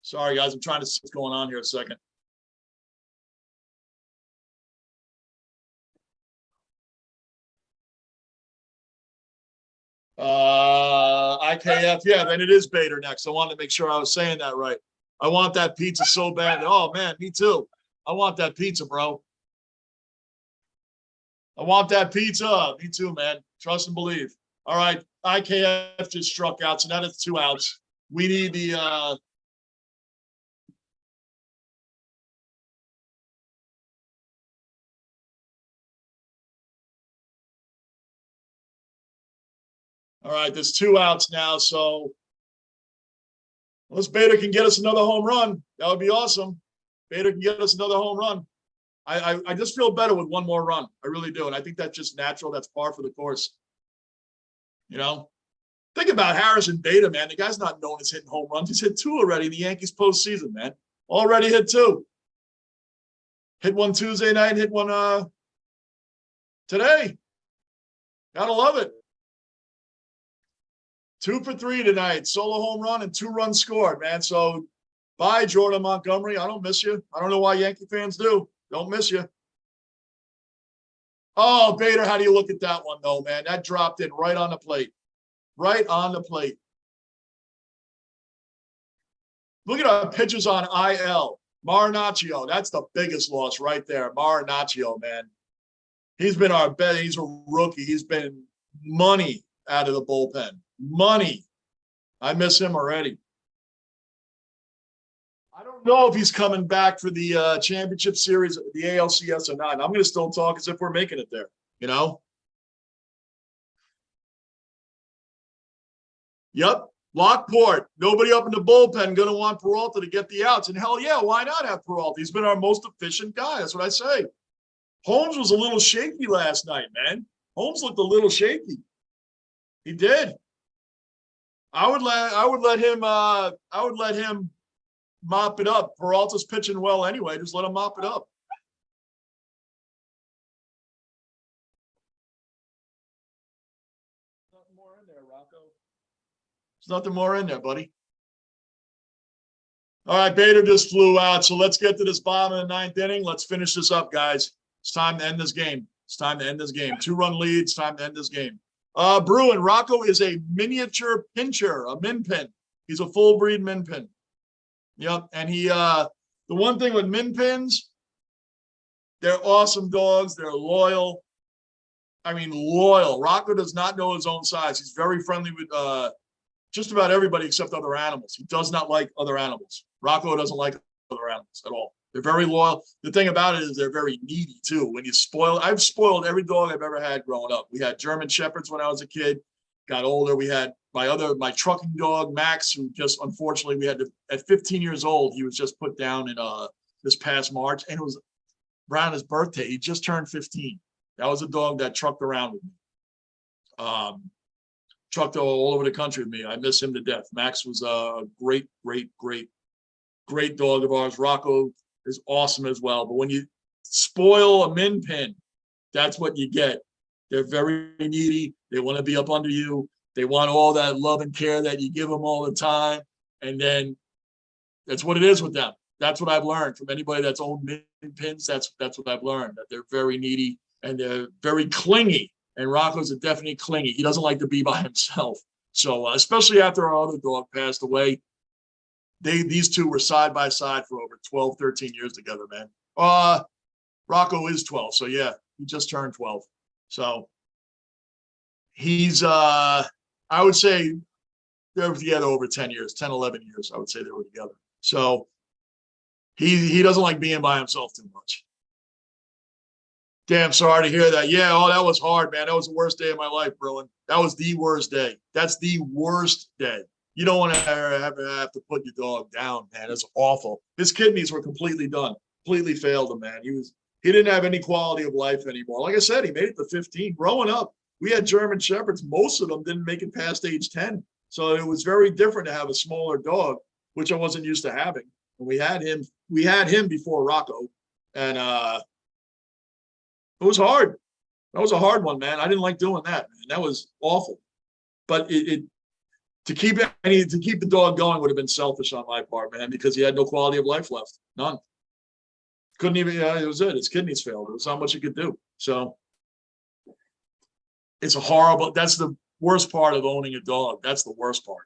sorry, guys. I'm trying to see what's going on here a second. IKF, yeah, then it is Bader next. I wanted to make sure I was saying that right. I want that pizza so bad. Oh, man, me too. I want that pizza, bro. I want that pizza. Me too, man. Trust and believe. All right, IKF just struck out, so now it's 2 outs. We need the all right, there's 2 outs now, so unless Bader can get us another home run, that would be awesome. Bader can get us another home run. I just feel better with one more run. I really do. And I think that's just natural. That's par for the course. You know? Think about Harrison Bader, man. The guy's not known as hitting home runs. He's hit 2 already in the Yankees postseason, man. Already hit 2. Hit one Tuesday night, hit one today. Gotta love it. 2 for 3 tonight. Solo home run and 2 runs scored, man. So bye, Jordan Montgomery. I don't miss you. I don't know why Yankee fans do. Don't miss you. Oh, Bader, how do you look at that one, though, man? That dropped in right on the plate. Right on the plate. Look at our pitchers on IL. Marinaccio, that's the biggest loss right there. Marinaccio, man. He's been our best. He's a rookie. He's been money out of the bullpen. Money. I miss him already. I don't know if he's coming back for the championship series, the ALCS or not. I'm going to still talk as if we're making it there, you know? Yep. Lockport. Nobody up in the bullpen going to want Peralta to get the outs. And hell yeah, why not have Peralta? He's been our most efficient guy. That's what I say. Holmes was a little shaky last night, man. Holmes looked a little shaky. He did. I would let him mop it up. Peralta's pitching well anyway. Just let him mop it up. Nothing more in there, Rocco. There's nothing more in there, buddy. All right, Bader just flew out. So let's get to this bottom of the ninth inning. Let's finish this up, guys. It's time to end this game. It's time to end this game. 2-run lead. It's time to end this game. Bruin, Rocco is a miniature pincher, a min pin. He's a full breed min pin. Yep. And he, the one thing with min pins, they're awesome dogs. They're loyal. I mean, loyal. Rocco does not know his own size. He's very friendly with just about everybody except other animals. He does not like other animals. Rocco doesn't like other animals at all. They're very loyal. The thing about it is they're very needy too. When you spoil, I've spoiled every dog I've ever had growing up. We had German Shepherds when I was a kid. Got older, we had my trucking dog, Max, who just unfortunately we had to, at 15 years old, he was just put down in this past March, and it was around his birthday. He just turned 15. That was a dog that trucked around with me. Trucked all over the country with me. I miss him to death. Max was a great dog of ours. Rocco is awesome as well. But when you spoil a min pin, that's what you get. They're very needy. They want to be up under you. They want all that love and care that you give them all the time. And then that's what it is with them. That's what I've learned from anybody that's owned min pins. That's what I've learned, that they're very needy and they're very clingy. And Rocco's a definitely clingy. He doesn't like to be by himself. So especially after our other dog passed away, these two were side by side for over 12, 13 years together, man. Rocco is 12. So yeah, he just turned 12. So he's, I would say they were together over 10 years, 10, 11 years. I would say they were together. So he doesn't like being by himself too much. Damn, sorry to hear that. Yeah, oh, that was hard, man. That was the worst day of my life, Bruin. That was the worst day. That's the worst day. You don't want to have to put your dog down, man. It's awful. His kidneys were completely done, completely failed him, man. He didn't have any quality of life anymore. Like I said, he made it to 15. Growing up, we had German Shepherds. Most of them didn't make it past age 10. So it was very different to have a smaller dog, which I wasn't used to having. And we had him before Rocco. And it was hard. That was a hard one, man. I didn't like doing that, man. That was awful. But to keep the dog going would have been selfish on my part, man, because he had no quality of life left. None. Couldn't even, it was it. His kidneys failed. It was not much he could do. So it's a horrible, that's the worst part of owning a dog. That's the worst part.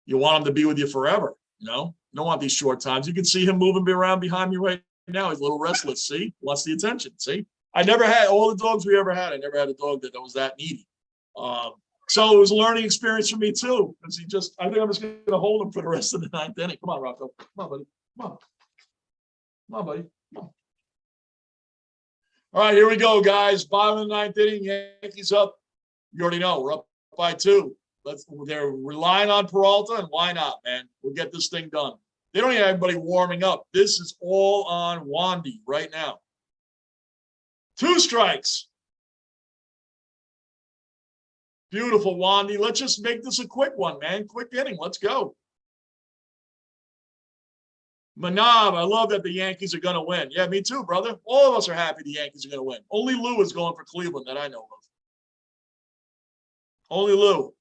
You want him to be with you forever, you know? You don't want these short times. You can see him moving around behind me right now. He's a little restless. See? Wants the attention. See? I never had, all the dogs we ever had, I never had a dog that was that needy. So it was a learning experience for me too. Because I think I'm just going to hold him for the rest of the ninth inning. Come on, Rocco. Come on, buddy. Come on. Come on, buddy. Come on. All right, here we go, guys. Bottom of the ninth inning, Yankees up. You already know, we're up by 2. They're relying on Peralta, and why not, man? We'll get this thing done. They don't even have anybody warming up. This is all on Wandy right now. 2 strikes. Beautiful, Wandy. Let's just make this a quick one, man. Quick inning. Let's go. Manav, I love that the Yankees are going to win. Yeah, me too, brother. All of us are happy the Yankees are going to win. Only Lou is going for Cleveland that I know of. Only Lou.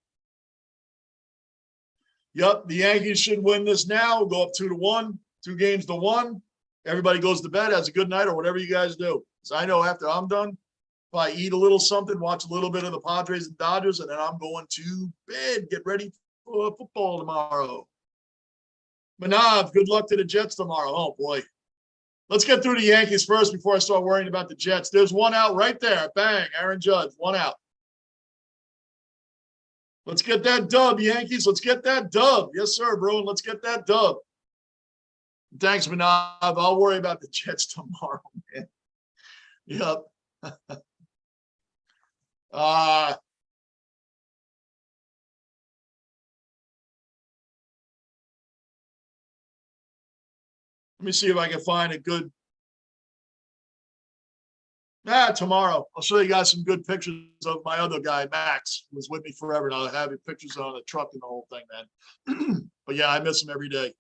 Yep, the Yankees should win this now. We'll go up 2-1, 2 games to 1. Everybody goes to bed, has a good night, or whatever you guys do. So I know after I'm done, if I eat a little something, watch a little bit of the Padres and Dodgers, and then I'm going to bed, get ready for football tomorrow. Manav, good luck to the Jets tomorrow. Oh, boy. Let's get through the Yankees first before I start worrying about the Jets. There's one out right there. Bang, Aaron Judge, 1 out. Let's get that dub, Yankees. Let's get that dub. Yes, sir, bro. Let's get that dub. Thanks, Manav. I'll worry about the Jets tomorrow, man. Yep. Let me see if I can find a good. Tomorrow. I'll show you guys some good pictures of my other guy, Max, who was with me forever. And I'll have pictures on the truck and the whole thing, man. But yeah, I miss him every day.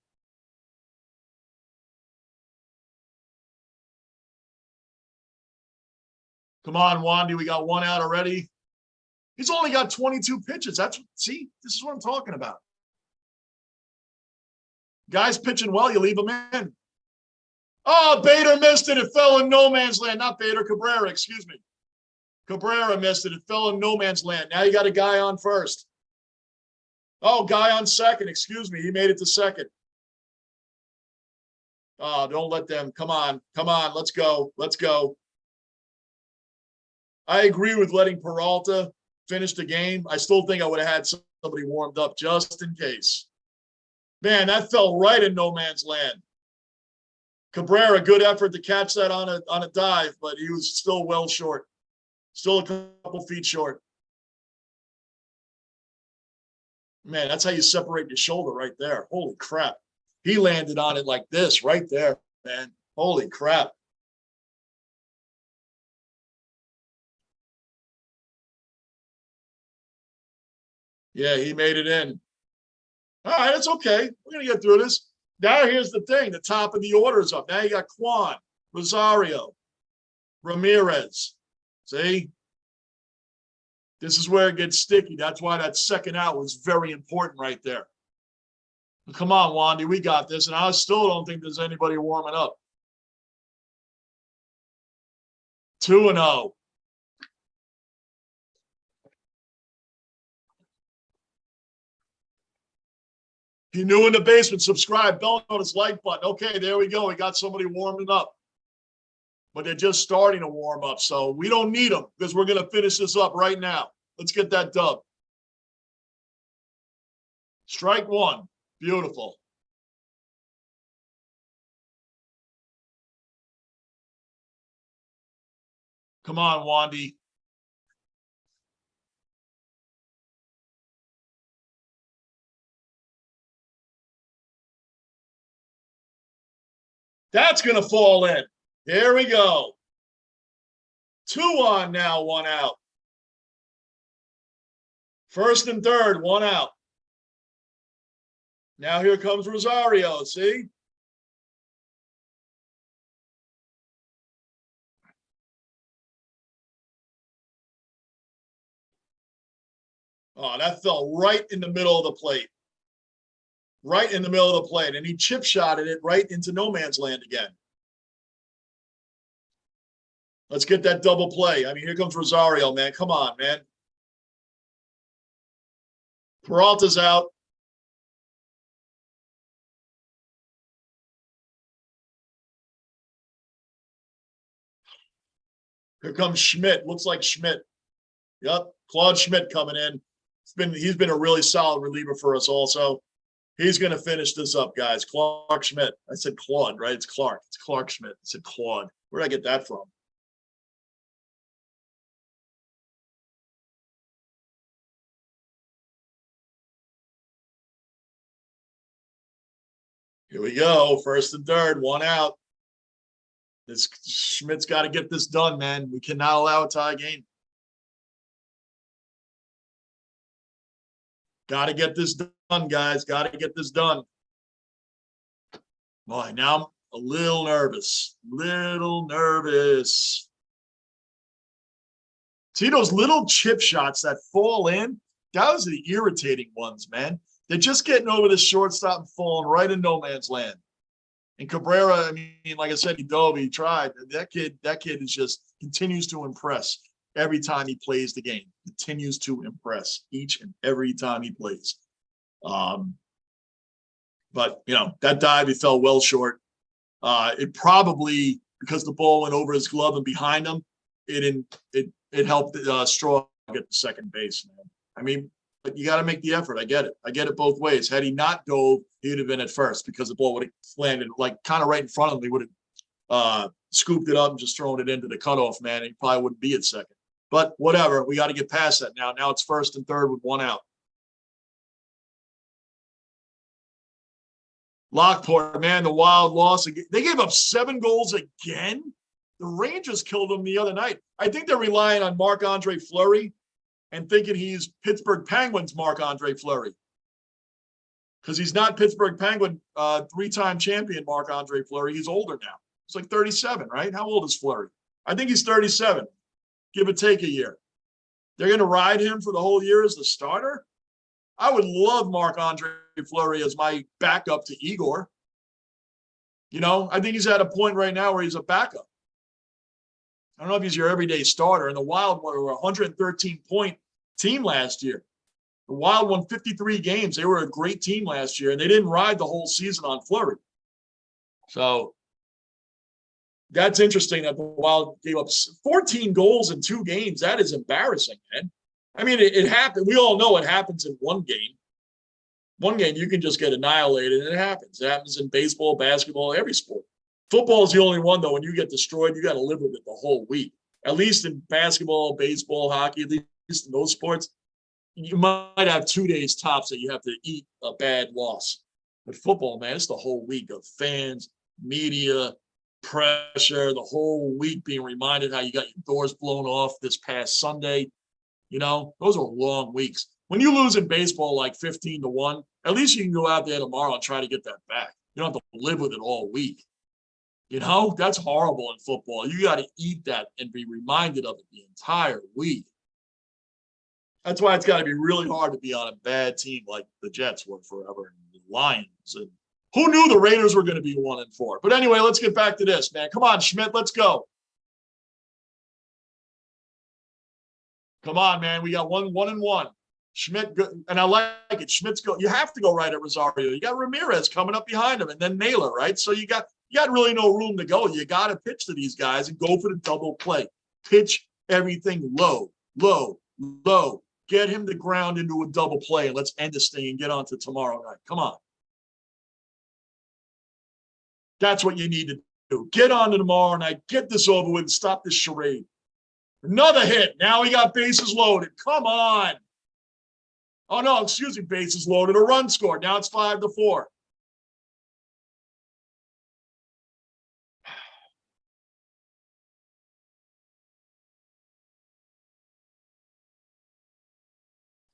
Come on, Wandy. We got one out already. He's only got 22 pitches. See, this is what I'm talking about. Guys pitching well, you leave them in. Oh, Bader missed it. It fell in no man's land. Not Bader, Cabrera, excuse me. Cabrera missed it. It fell in no man's land. Now you got a guy on first. Oh, guy on second. Excuse me. He made it to second. Oh, don't let them. Come on. Come on. Let's go. Let's go. I agree with letting Peralta finish the game. I still think I would have had somebody warmed up just in case. Man, that fell right in no man's land. Cabrera, good effort to catch that on a dive, but he was still well short. Still a couple feet short. Man, that's how you separate your shoulder right there. Holy crap. He landed on it like this right there, man. Holy crap. Yeah, he made it in. All right, it's okay. We're going to get through this. Now, here's the thing. The top of the order is up. Now you got Cmon, Rosario, Ramirez. See? This is where it gets sticky. That's why that second out was very important right there. But come on, Wandy. We got this. And I still don't think there's anybody warming up. 2-0. If you're new in the basement, subscribe, bell notice, like button. Okay, there we go. We got somebody warming up. But they're just starting to warm up. So we don't need them because we're going to finish this up right now. Let's get that dub. Strike one. Beautiful. Come on, Wandy. That's going to fall in. There we go. 2 on now, 1 out. First and third, 1 out. Now here comes Rosario, see? Oh, that fell right in the middle of the plate. Right in the middle of the plate. And he chip shotted it right into no man's land again. Let's get that double play. I mean, here comes Rosario, man. Come on, man. Peralta's out. Here comes Schmidt. Looks like Schmidt. Yep, Claude Schmidt coming in. He's been a really solid reliever for us also. He's going to finish this up, guys. Clark Schmidt. I said Claude, right? It's Clark. It's Clark Schmidt. I said Claude. Where did I get that from? Here we go. First and third, 1 out. This Schmidt's got to get this done, man. We cannot allow a tie game. Got to get this done, guys. Got to get this done. Boy, now I'm a little nervous. Little nervous. See those little chip shots that fall in? Those are the irritating ones, man. They're just getting over the shortstop and falling right in no man's land. And Cabrera, I mean, like I said, he dove, he tried. That kid is just continues to impress every time he plays the game. Continues to impress each and every time he plays. But you know, that dive, he fell well short. It probably, because the ball went over his glove and behind him, it helped Straw get to second base, man. I mean, you got to make the effort. I get it. I get it both ways. Had he not dove, he'd have been at first because the ball would have landed like kind of right in front of him. He would have scooped it up and just thrown it into the cutoff, man. He probably wouldn't be at second. But whatever. We got to get past that now. Now it's first and third with one out. Lockport, man, the Wild loss. They gave up 7 goals again. The Rangers killed them the other night. I think they're relying on Marc-Andre Fleury and thinking he's Pittsburgh Penguins Marc-Andre Fleury. Because he's not Pittsburgh Penguin 3-time champion Marc-Andre Fleury. He's older now. He's like 37, right? How old is Fleury? I think he's 37. Give or take a year. They're going to ride him for the whole year as the starter? I would love Marc-Andre Fleury as my backup to Igor. You know, I think he's at a point right now where he's a backup. I don't know if he's your everyday starter. And the Wild were a 113-point team last year. The Wild won 53 games. They were a great team last year, and they didn't ride the whole season on Fleury. So that's interesting that the Wild gave up 14 goals in 2 games. That is embarrassing, man. I mean, it happened. We all know it happens in one game. One game, you can just get annihilated, and it happens. It happens in baseball, basketball, every sport. Football is the only one, though. When you get destroyed, you got to live with it the whole week. At least in basketball, baseball, hockey, at least in those sports, you might have 2 days tops that you have to eat a bad loss. But football, man, it's the whole week of fans, media, pressure, the whole week being reminded how you got your doors blown off this past Sunday. You know, those are long weeks. When you lose in baseball like 15-1, at least you can go out there tomorrow and try to get that back. You don't have to live with it all week. You know, that's horrible in football. You got to eat that and be reminded of it the entire week. That's why it's got to be really hard to be on a bad team like the Jets were forever and the Lions. And who knew the Raiders were going to be 1-4? But anyway, let's get back to this, man. Come on, Schmidt, let's go. Come on, man. We got 1-1. Schmidt, and I like it. Schmidt's go. You have to go right at Rosario. You got Ramirez coming up behind him, and then Naylor, right? So you got really no room to go. You got to pitch to these guys and go for the double play. Pitch everything low, low, low. Get him to ground into a double play, and let's end this thing and get on to tomorrow night. Come on. That's what you need to do. Get on to tomorrow night. Get this over with and stop this charade. Another hit. Now we got bases loaded. Come on. Oh, no, excuse me, bases loaded. A run scored. Now it's 5-4.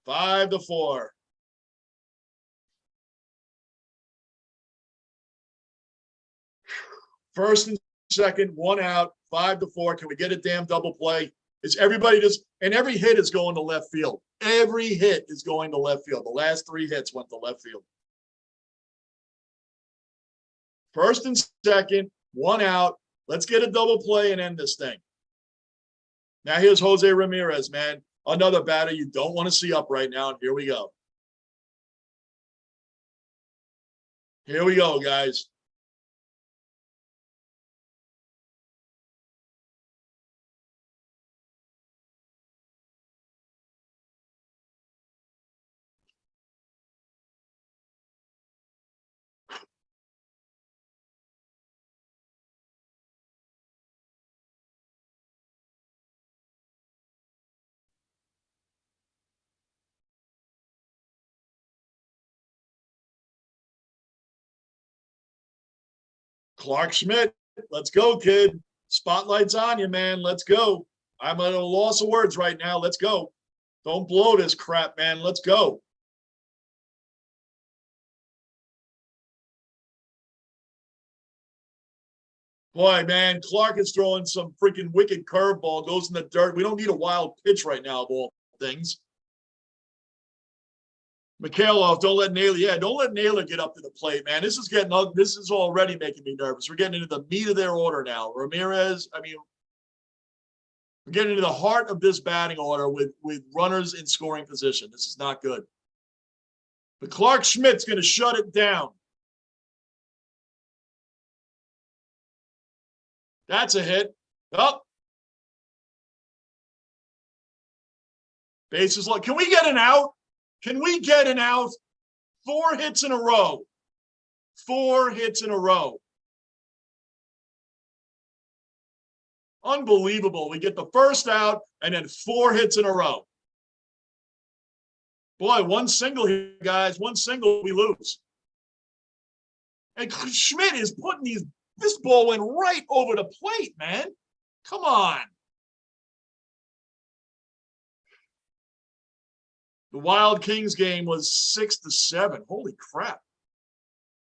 Five to 4. First and second, 1 out, 5-4. Can we get a damn double play? It's everybody just, and every hit is going to left field. Every hit is going to left field. The last 3 hits went to left field. First and second, 1 out. Let's get a double play and end this thing. Now here's Jose Ramirez, man. Another batter you don't want to see up right now. And here we go. Here we go, guys. Clark Schmidt, let's go, kid. Spotlight's on you, man. Let's go. I'm at a loss of words right now. Let's go. Don't blow this crap, man. Let's go. Boy, man, Clark is throwing some freaking wicked curveball, goes in the dirt. We don't need a wild pitch right now of all things. Mikhailov, don't let Naylor get up to the plate, man. This is already making me nervous. We're getting into the meat of their order now. Ramirez, I mean, we're getting into the heart of this batting order with runners in scoring position. This is not good. But Clark Schmidt's going to shut it down. That's a hit. Oh. Bases low. Can we get an out? Can we get an out? 4 hits in a row. 4 hits in a row. Unbelievable. We get the first out and then 4 hits in a row. Boy, one single here, guys. One single, we lose. And Schmidt is putting these, this ball went right over the plate, man. Come on. The Wild Kings game was 6-7. Holy crap.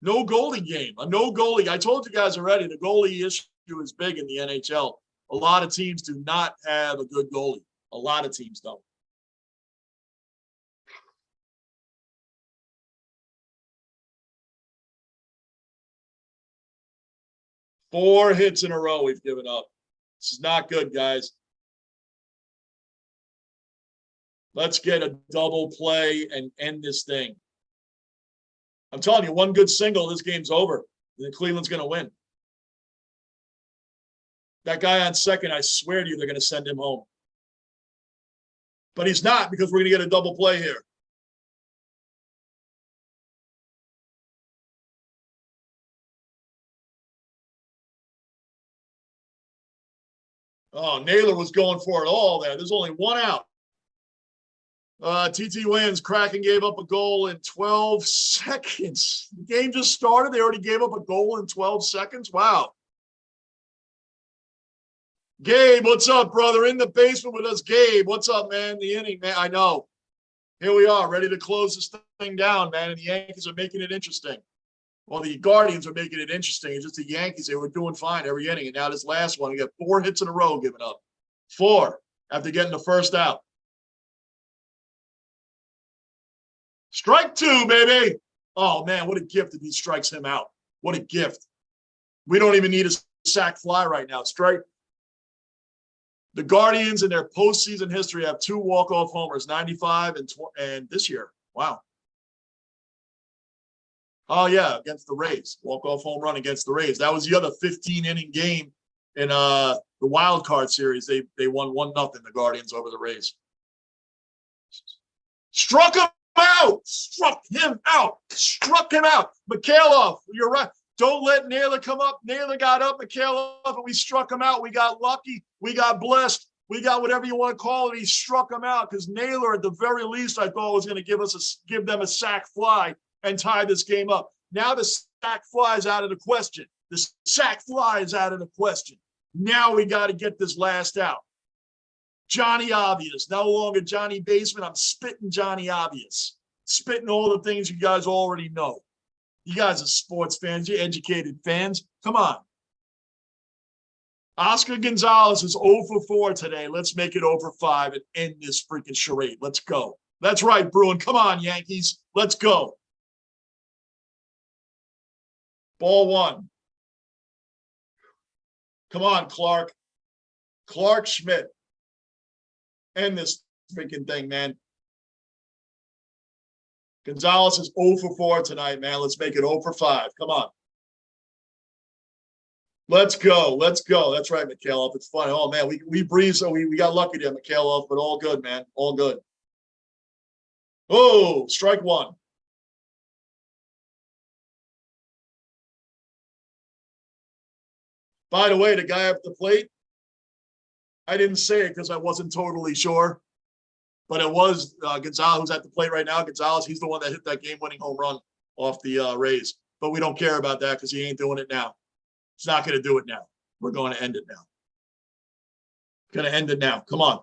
No goalie game. A no goalie. I told you guys already, the goalie issue is big in the NHL. A lot of teams do not have a good goalie. A lot of teams don't. Four hits in a row we've given up. This is not good, guys. Let's get a double play and end this thing. I'm telling you, one good single, this game's over. And Cleveland's going to win. That guy on second, I swear to you, they're going to send him home. But he's not, because we're going to get a double play here. Oh, Naylor was going for it all there. There's only one out. TT Williams cracking gave up a goal in 12 seconds. The game just started. They already gave up a goal in 12 seconds. Wow. Gabe, what's up, brother? In the basement with us, Gabe. What's up, man? The inning, man. I know. Here we are, ready to close this thing down, man. And the Yankees are making it interesting. Well, the Guardians are making it interesting. It's just the Yankees, they were doing fine every inning. And now this last one, we got 4 hits in a row given up. 4 after getting the first out. Strike 2, baby. Oh, man, what a gift if he strikes him out. What a gift. We don't even need a sac fly right now. Strike. The Guardians in their postseason history have 2 walk-off homers, 95 and this year. Wow. Oh, yeah, against the Rays. Walk-off home run against the Rays. That was the other 15-inning game in the wild card series. They won 1-0, the Guardians over the Rays. Struck him out. Struck him out. Struck him out. Mikhailov, you're right. Don't let Naylor come up. Naylor got up, Mikhailov, and we struck him out. We got lucky. We got blessed. We got whatever you want to call it. He struck him out because Naylor, at the very least, I thought was going to give them a sac fly and tie this game up. Now the sac fly is out of the question. The sac fly is out of the question. Now we got to get this last out. Johnny Obvious, no longer Johnny Basement. I'm spitting Johnny Obvious. Spitting all the things you guys already know. You guys are sports fans. You're educated fans. Come on. Oscar Gonzalez is 0 for 4 today. Let's make it 0 for 5 and end this freaking charade. Let's go. That's right, Bruin. Come on, Yankees. Let's go. Ball 1. Come on, Clark. Clark Schmidt. End this freaking thing, man. Gonzalez is 0 for 4 tonight, man. Let's make it 0 for 5. Come on. Let's go. Let's go. That's right, Mikhailov. It's funny. Oh, man, we breathed, so we got lucky there, Mikhailov, but all good, man. All good. Oh, strike 1. By the way, the guy at the plate, I didn't say it because I wasn't totally sure, but it was Gonzalez who's at the plate right now. Gonzalez, he's the one that hit that game-winning home run off the Rays. But we don't care about that because he ain't doing it now. He's not going to do it now. We're going to end it now. Going to end it now. Come on.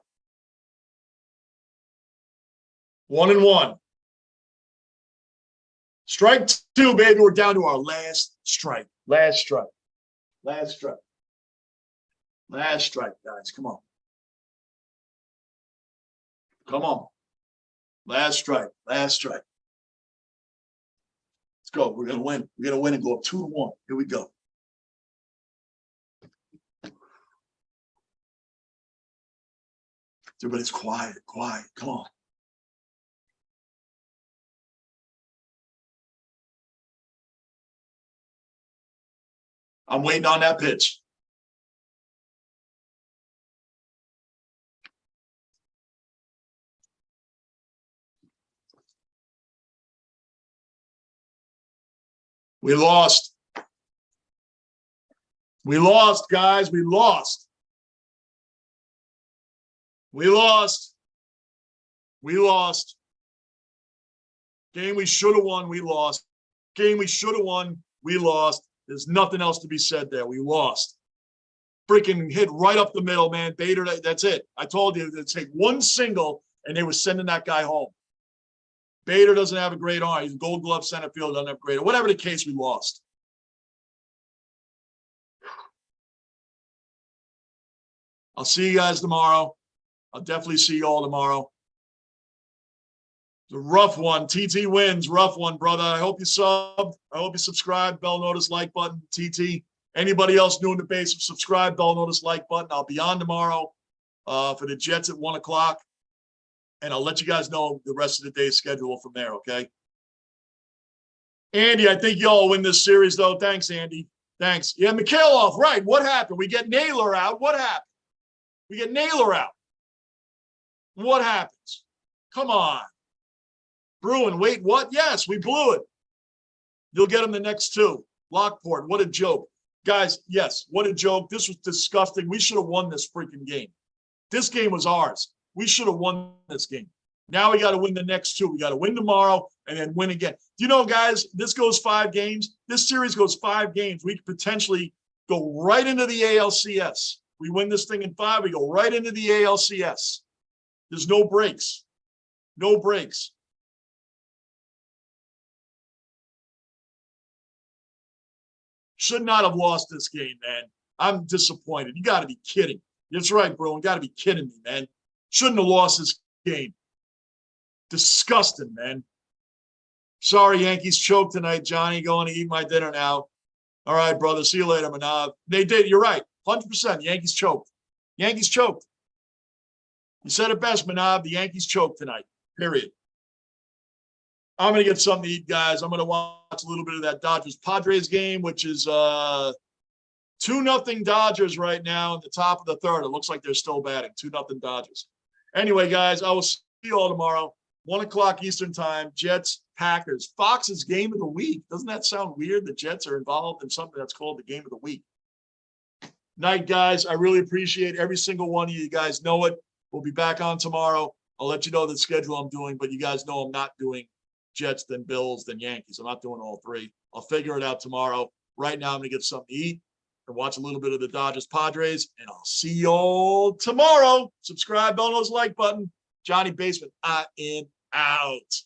1-1. Strike 2, baby. We're down to our last strike. Last strike. Last strike. Last strike, guys. Come on. Come on. Last strike. Last strike. Let's go. We're going to win. We're going to win and go up 2-1. Here we go. Everybody's quiet. Quiet. Come on. I'm waiting on that pitch. We lost. We lost, guys. We lost. We lost. We lost. Game we should have won, we lost. Game we should have won, we lost. There's nothing else to be said there. We lost. Freaking hit right up the middle, man. Bader, that's it. I told you to take one single, and they were sending that guy home. Bader doesn't have a great arm. He's a Gold Glove center field, doesn't have great. Whatever the case, we lost. I'll see you guys tomorrow. I'll definitely see you all tomorrow. It's a rough one. TT wins. Rough one, brother. I hope you subbed. I hope you subscribe. Bell notice, like button. TT. Anybody else new in the base, subscribe, bell notice, like button. I'll be on tomorrow for the Jets at 1 o'clock. And I'll let you guys know the rest of the day's schedule from there, okay? Andy, I think y'all win this series, though. Thanks, Andy. Thanks. Yeah, Mikhailov, right. What happened? We get Naylor out. What happened? We get Naylor out. What happens? Come on. Bruin, wait, what? Yes, we blew it. You'll get him the next two. Lockport, what a joke. Guys, yes, what a joke. This was disgusting. We should have won this freaking game. This game was ours. We should have won this game. Now we got to win the next two. We got to win tomorrow and then win again. Do you know, guys, this goes 5 games. This series goes 5 games. We could potentially go right into the ALCS. We win this thing in 5, we go right into the ALCS. There's no breaks. No breaks. Should not have lost this game, man. I'm disappointed. You got to be kidding. That's right, bro. You got to be kidding me, man. Shouldn't have lost this game. Disgusting, man. Sorry, Yankees choked tonight, Johnny. Going to eat my dinner now. All right, brother. See you later, Manav. They did. You're right. 100%. Yankees choked. Yankees choked. You said it best, Manav. The Yankees choked tonight. Period. I'm going to get something to eat, guys. I'm going to watch a little bit of that Dodgers-Padres game, which is 2-0 Dodgers right now in the top of the third. It looks like they're still batting. 2-0 Dodgers. Anyway, guys, I will see you all tomorrow. 1 o'clock Eastern time. Jets, Packers. Fox's game of the week. Doesn't that sound weird? The Jets are involved in something that's called the game of the week. Night, guys. I really appreciate every single one of you. You guys know it. We'll be back on tomorrow. I'll let you know the schedule I'm doing, but you guys know I'm not doing Jets, then Bills, then Yankees. I'm not doing all 3. I'll figure it out tomorrow. Right now, I'm going to get something to eat and watch a little bit of the Dodgers-Padres, and I'll see y'all tomorrow. Subscribe, bell notice, like button. Johnny Basement, I am out.